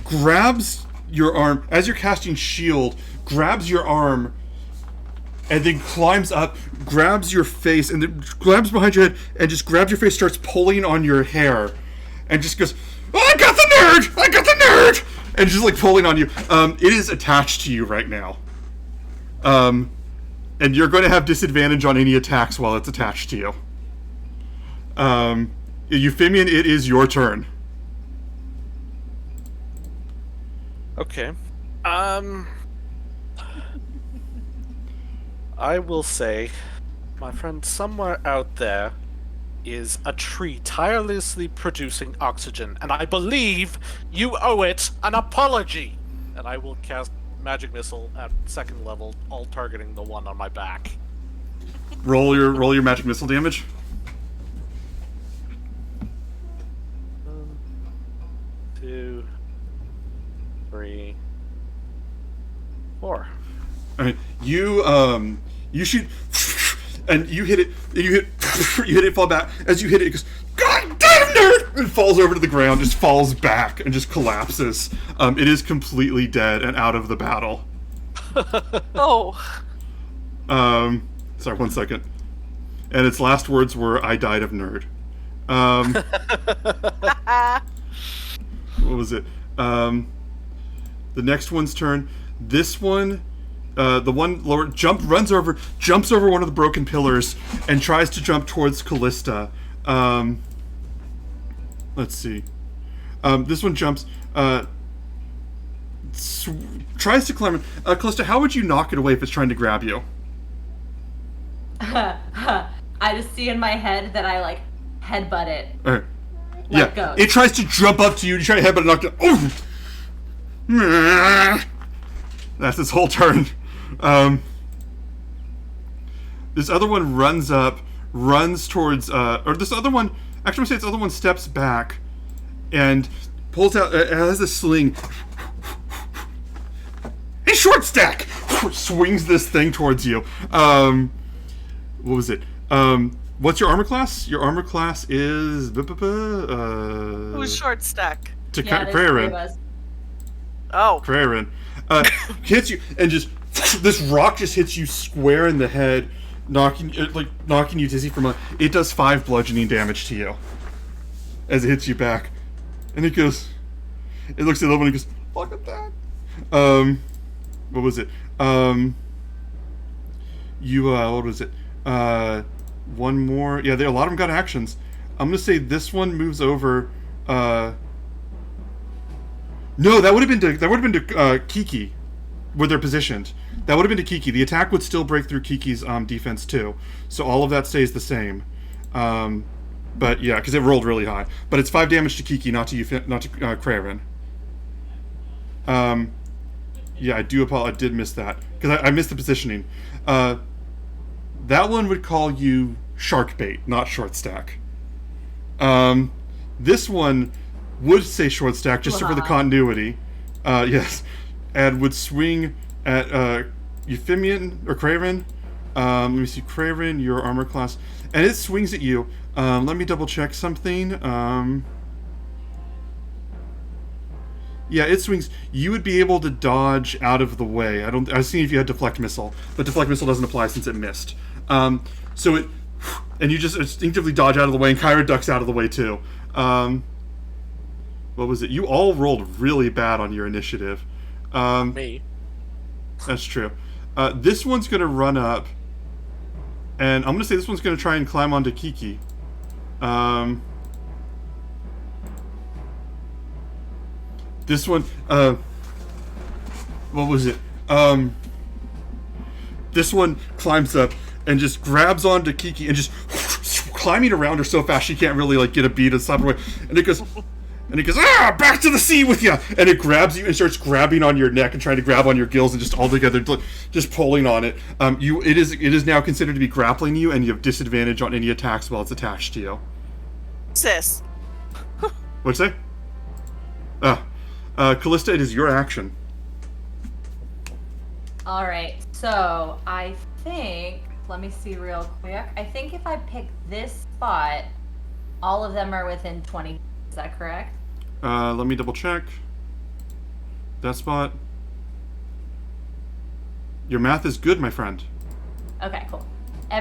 grabs your arm, as you're casting shield, grabs your arm, and then climbs up, grabs your face, and then grabs behind your head, and just grabs your face, starts pulling on your hair, and just goes, "Oh, I got the nerd! I got the nerd!" And just like pulling on you. It is attached to you right now. And you're going to have disadvantage on any attacks while it's attached to you. Euphemian, it is your turn. Okay. I will say, my friend, somewhere out there is a tree tirelessly producing oxygen, and I believe you owe it an apology. And I will cast Magic Missile at 2nd level, all targeting the one on my back. Roll your magic missile damage. 2, 3, 4. All right, you shoot, and you hit it. You hit it. Fall back. As you hit it, it goes, "God damn nerd!" and falls over to the ground. Just falls back and just collapses. It is completely dead and out of the battle. Oh. Sorry, 1 second. And its last words were, "I died of nerd." What was it? The next one's turn. This one, the one lower, jumps over one of the broken pillars, and tries to jump towards Callista. Let's see. This one jumps, tries to climb. Callista, how would you knock it away if it's trying to grab you? I just see in my head that I like headbutt it. Alright. Let Yeah, go. it tries to jump up to you. You try to headbutt it, knock it. Oh! That's its whole turn. This other one runs towards, or this other one. Actually, I'm gonna say this other one steps back and pulls out. It has a sling. Hey, short stack! Swings this thing towards you. What was it? What's your armor class? Your armor class is Who's short stack? to Yeah, there's 3 of Krarin. us. Oh. Krarin hits you and just this rock just hits you square in the head, knocking you dizzy from it does 5 bludgeoning damage to you as it hits you back, and it looks at the other one and goes, "Look at that." What was it? What was it? One more. Yeah, a lot of them got actions. I'm gonna say this one moves over. No, that would have been to Kiki, where they're positioned. That would have been to Kiki. The attack would still break through Kiki's defense too, so all of that stays the same. But yeah, because it rolled really high. But it's 5 damage to Kiki, not to Krarin. Yeah, I did miss that because I missed the positioning. That one would call you shark bait, not short stack. This one would say short stack just for the continuity. Yes, and would swing at Euphemian or Kraven. Let me see, Kraven, your armor class, and it swings at you. Let me double check something. Yeah, it swings. You would be able to dodge out of the way. I was seeing if you had deflect missile, but deflect missile doesn't apply since it missed. So it, and you just instinctively dodge out of the way, and Kyra ducks out of the way too. What was it? You all rolled really bad on your initiative. Me. That's true. This one's gonna run up, and I'm gonna say this one's gonna try and climb onto Kiki. This one, what was it? This one climbs up and just grabs onto Kiki and just climbing around her so fast she can't really like get a beat and slap her away. And it goes, back to the sea with you! And it grabs you and starts grabbing on your neck and trying to grab on your gills and just all together, just pulling on it. It is now considered to be grappling you, and you have disadvantage on any attacks while it's attached to you. Sis. What'd you say? Callista, it is your action. Alright, so I think, let me see real quick. I think if I pick this spot, all of them are within 20. Is that correct? Let me double check. That spot. Your math is good, my friend. Okay, cool.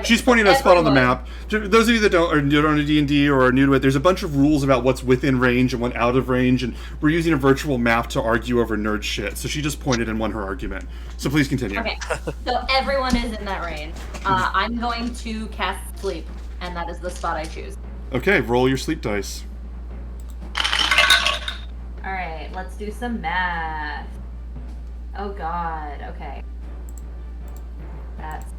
She's pointing at a spot on the everyone- map. Those of you that don't know D&D or are new to it, there's a bunch of rules about what's within range and what out of range, and we're using a virtual map to argue over nerd shit. So she just pointed and won her argument. So please continue. Okay, so everyone is in that range. I'm going to cast sleep, and that is the spot I choose. Okay, roll your sleep dice. Alright, let's do some math. Oh god, okay. That's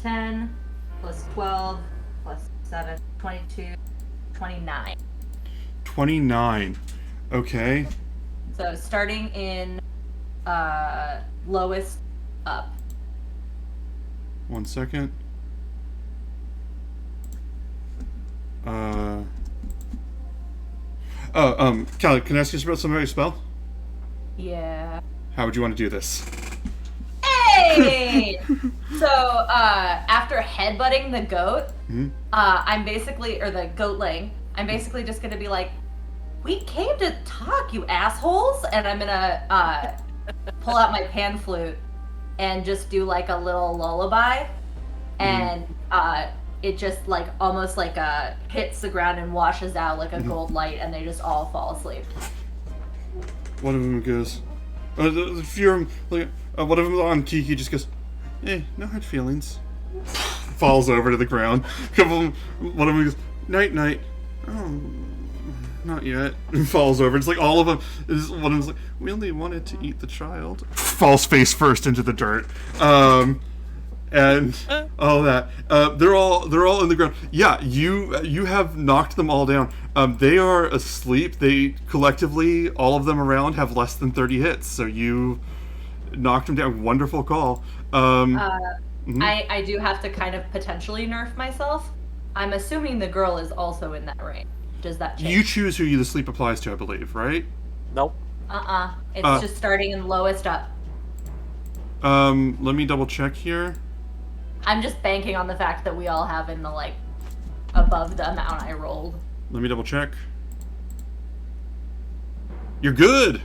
10 plus 12 plus 7, 22, 29. 29. Okay. So starting in lowest up. 1 second. Callie, can I ask you about something about your spell? Yeah. How would you want to do this? Hey! So, after headbutting the goat, Mhm. I'm basically, or the goatling, I'm basically just gonna be like, we came to talk, you assholes! And I'm gonna, pull out my pan flute and just do like a little lullaby. And, it just like, almost like, hits the ground and washes out like a gold light, and they just all fall asleep. One of them goes, the few of them, like, one of them on Kiki just goes, no hard feelings. Falls over to the ground. One of them goes, night, night. Oh, not yet. And falls over. It's like all of them. One of them's like, we only wanted to eat the child. Falls face first into the dirt. And all that. They're all in the ground. Yeah, you have knocked them all down. They are asleep. They collectively, all of them around, have less than 30 hits. So you knocked them down. Wonderful call. I do have to kind of potentially nerf myself. I'm assuming the girl is also in that range. Does that change? You choose who the sleep applies to, I believe, right? Nope. It's just starting in lowest up. Let me double check here. I'm just banking on the fact that we all have in the, like, above the amount I rolled. Let me double check. You're good!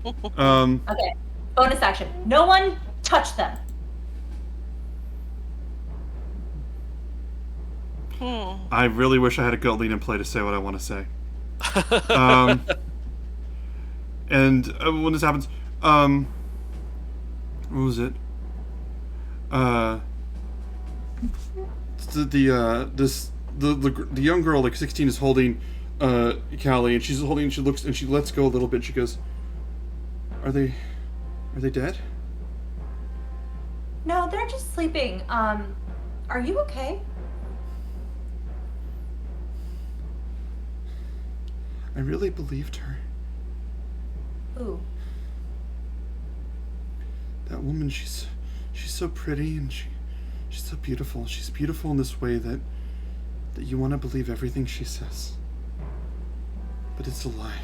Okay, bonus action. No one touch them. I really wish I had a Goatling in play to say what I want to say. And when this happens, what was it? The young girl, like 16, is holding Callie, and she looks and she lets go a little bit. And she goes, "Are they dead?" No, they're just sleeping. Are you okay? I really believed her. Ooh. That woman, she's so pretty, and she's so beautiful. She's beautiful in this way that you want to believe everything she says. But it's a lie.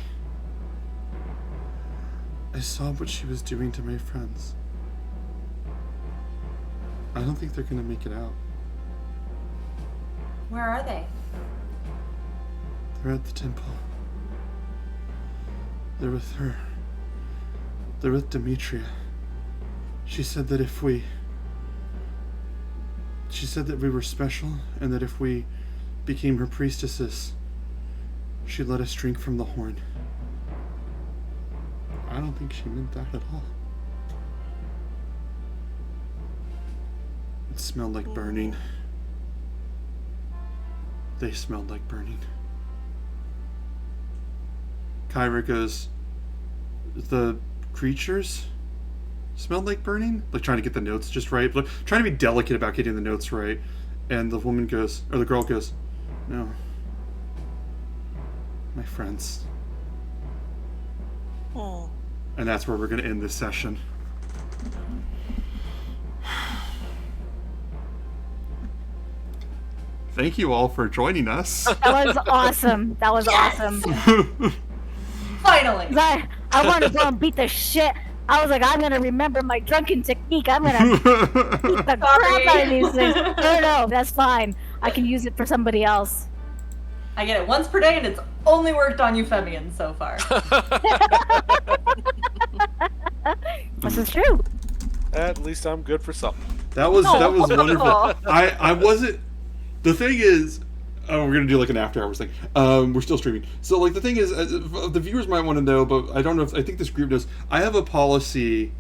I saw what she was doing to my friends. I don't think they're gonna make it out. Where are they? They're at the temple. They're with her. They're with Demetria. She said that She said that we were special, and that if we became her priestesses, she'd let us drink from the horn. I don't think she meant that at all. It smelled like burning. They smelled like burning. Kyra goes, the creatures smelled like burning? Like trying to get the notes just right. Like, trying to be delicate about getting the notes right. And the woman goes, or the girl goes, no. My friends. Oh. And that's where we're going to end this session. Thank you all for joining us. That was awesome. That was awesome. Finally. I want to go and beat the shit. I was like, I'm gonna remember my drunken technique. I'm gonna beat the crap out of these things. No, that's fine. I can use it for somebody else. I get it once per day, and it's only worked on Euphemian so far. This is true. At least I'm good for something. That was wonderful. I wasn't. The thing is, we're gonna do like an after hours thing. We're still streaming, so like the thing is, the viewers might want to know, but I don't know if I think this group knows. I have a policy.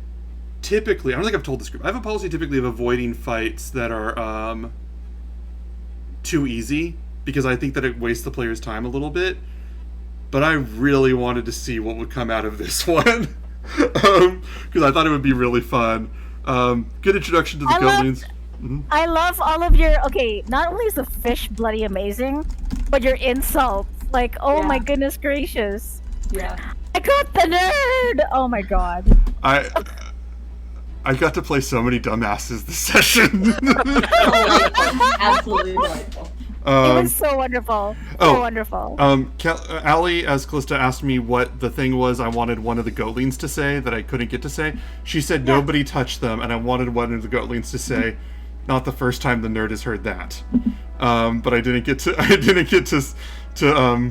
Typically, I don't think I've told this group. I have a policy typically of avoiding fights that are too easy, because I think that it wastes the player's time a little bit. But I really wanted to see what would come out of this one, because I thought it would be really fun. Good introduction to the Goatlings. I love all of your. Okay, not only is the fish bloody amazing, but your insults. Like, oh Yeah. my goodness gracious! Yeah. I got the nerd. Oh my god. I got to play so many dumbasses this session. Delightful. Absolutely delightful. It was so wonderful. So wonderful. Allie, as Callista asked me what the thing was I wanted one of the Goatlings to say that I couldn't get to say, she said nobody touched them, and I wanted one of the Goatlings to say, not the first time the nerd has heard that. But I didn't get to. I didn't get to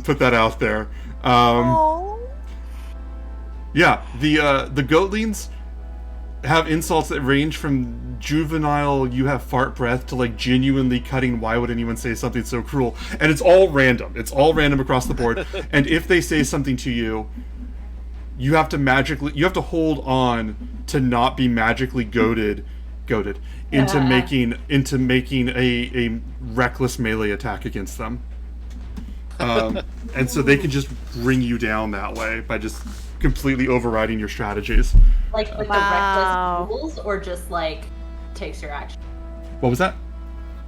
put that out there. Yeah, the Goatlings have insults that range from juvenile "you have fart breath" to like genuinely cutting "why would anyone say something so cruel?" And it's all random. It's all random across the board. And if they say something to you, you have to hold on to not be magically goaded into making a reckless melee attack against them. And so they can just bring you down that way by just completely overriding your strategies. Like with the reckless rules, or just like takes your action? What was that?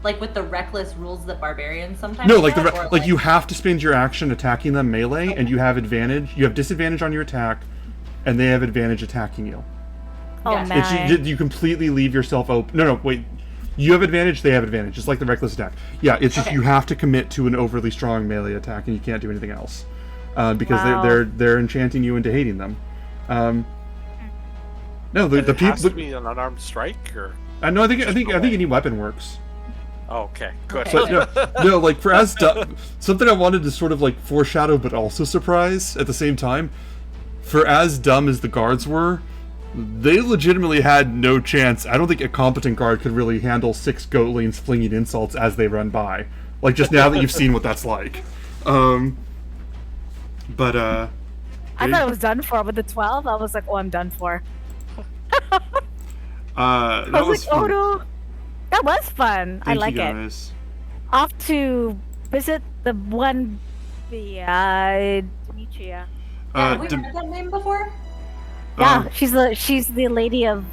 Like with the reckless rules that barbarians sometimes No, like get, the like you have to spend your action attacking them melee, and you have advantage. You have disadvantage on your attack, and they have advantage attacking you. Oh Yeah. man. You completely leave yourself open. No, wait. You have advantage. They have advantage. Just like the reckless attack. Yeah, it's just you have to commit to an overly strong melee attack, and you can't do anything else because they're enchanting you into hating them. No, the it has to people. be an unarmed strike, or No, I think any weapon works. oh, okay, good. But no, like for something I wanted to sort of like foreshadow, but also surprise at the same time. For as dumb as the guards were, they legitimately had no chance. I don't think a competent guard could really handle 6 Goatlings flinging insults as they run by. Like just now that you've seen what that's like. But I thought it was done for with the 12. I was like, oh, I'm done for. that I was was like, oh fun. no. That was fun. I Thank like you it. guys. Off to visit the Demetria. Have we heard that name before? Yeah, she's the lady of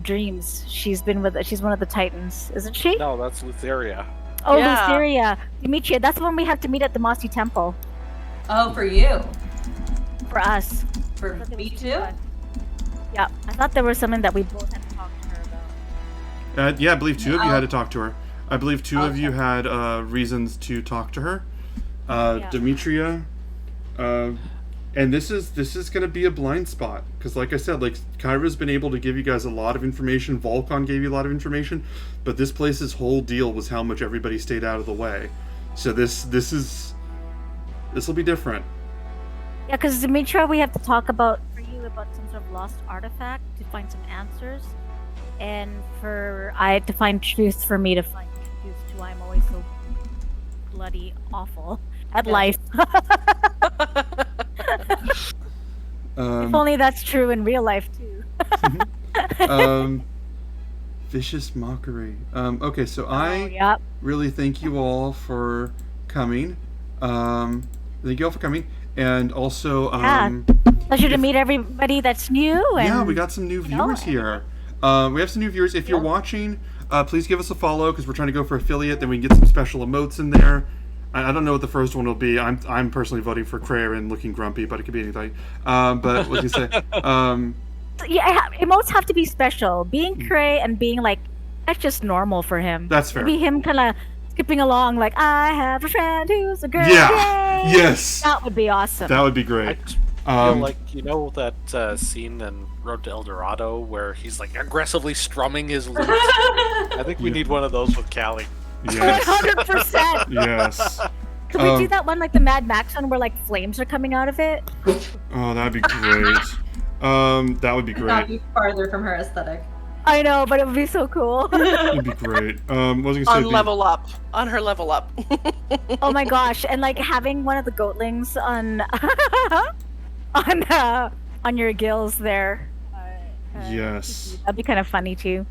dreams. She's one of the Titans, isn't she? No, that's Lutheria. Oh, Yeah. Lutheria. Demetria, that's the one we have to meet at the Mossy Temple. Oh, for you. For us. For I thought that me was too? fun. Yeah, I thought there was something that we both had to talk to her about. Yeah, I believe 2 of you had to talk to her. I believe 2 of Okay. you had reasons to talk to her. Yeah. Demetria, and this is going to be a blind spot because, like I said, like Kyra's been able to give you guys a lot of information. Volcon gave you a lot of information, but this place's whole deal was how much everybody stayed out of the way. So this will be different. Yeah, because Demetria, we have to talk about some sort of lost artifact to find some answers, and for I to find truth for me to find truth to why I'm always so bloody awful at life. If only that's true in real life too. Vicious mockery. Okay, so I Yep. really thank you all for coming. Thank you all for coming, and also Pleasure to meet everybody that's new. And yeah, we got some new viewers here. We have some new viewers. If you're watching, please give us a follow because we're trying to go for affiliate. Then we can get some special emotes in there. I don't know what the first one will be. I'm personally voting for Crayer and looking grumpy, but it could be anything. But what do you say? Yeah, emotes have to be special. Being Cray and being like, that's just normal for him. That's fair. Maybe him kind of skipping along like, I have a friend who's a girl. Yeah. Yay!" Yes. That would be awesome. That would be I great. just feel like that scene in Road to El Dorado where he's like aggressively strumming his lute. I think we need one of those with Callie. Yes. 100%. Yes. Can we do that one like the Mad Max one where like flames are coming out of it? Oh, that'd be great. That would be Could not great. be farther from her aesthetic. I know, but it would be so cool. It'd be great. What was I On gonna say? level up. On her level up. Oh my gosh, and like having one of the Goatlings on on your gills there. Yes. That'd be kind of funny too.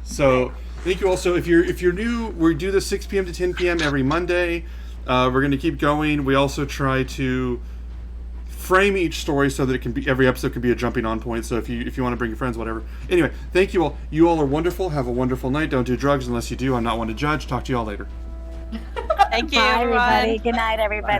So thank you also. If you're new, we do this 6 p.m. to 10 p.m. every Monday. We're going to keep going. We also try to frame each story so that it can be every episode can be a jumping on point. So if you want to bring your friends, whatever. Anyway, thank you all. You all are wonderful. Have a wonderful night. Don't do drugs unless you do. I'm not one to judge. Talk to you all later. Thank you, Bye, everyone. everybody. Good night, everybody.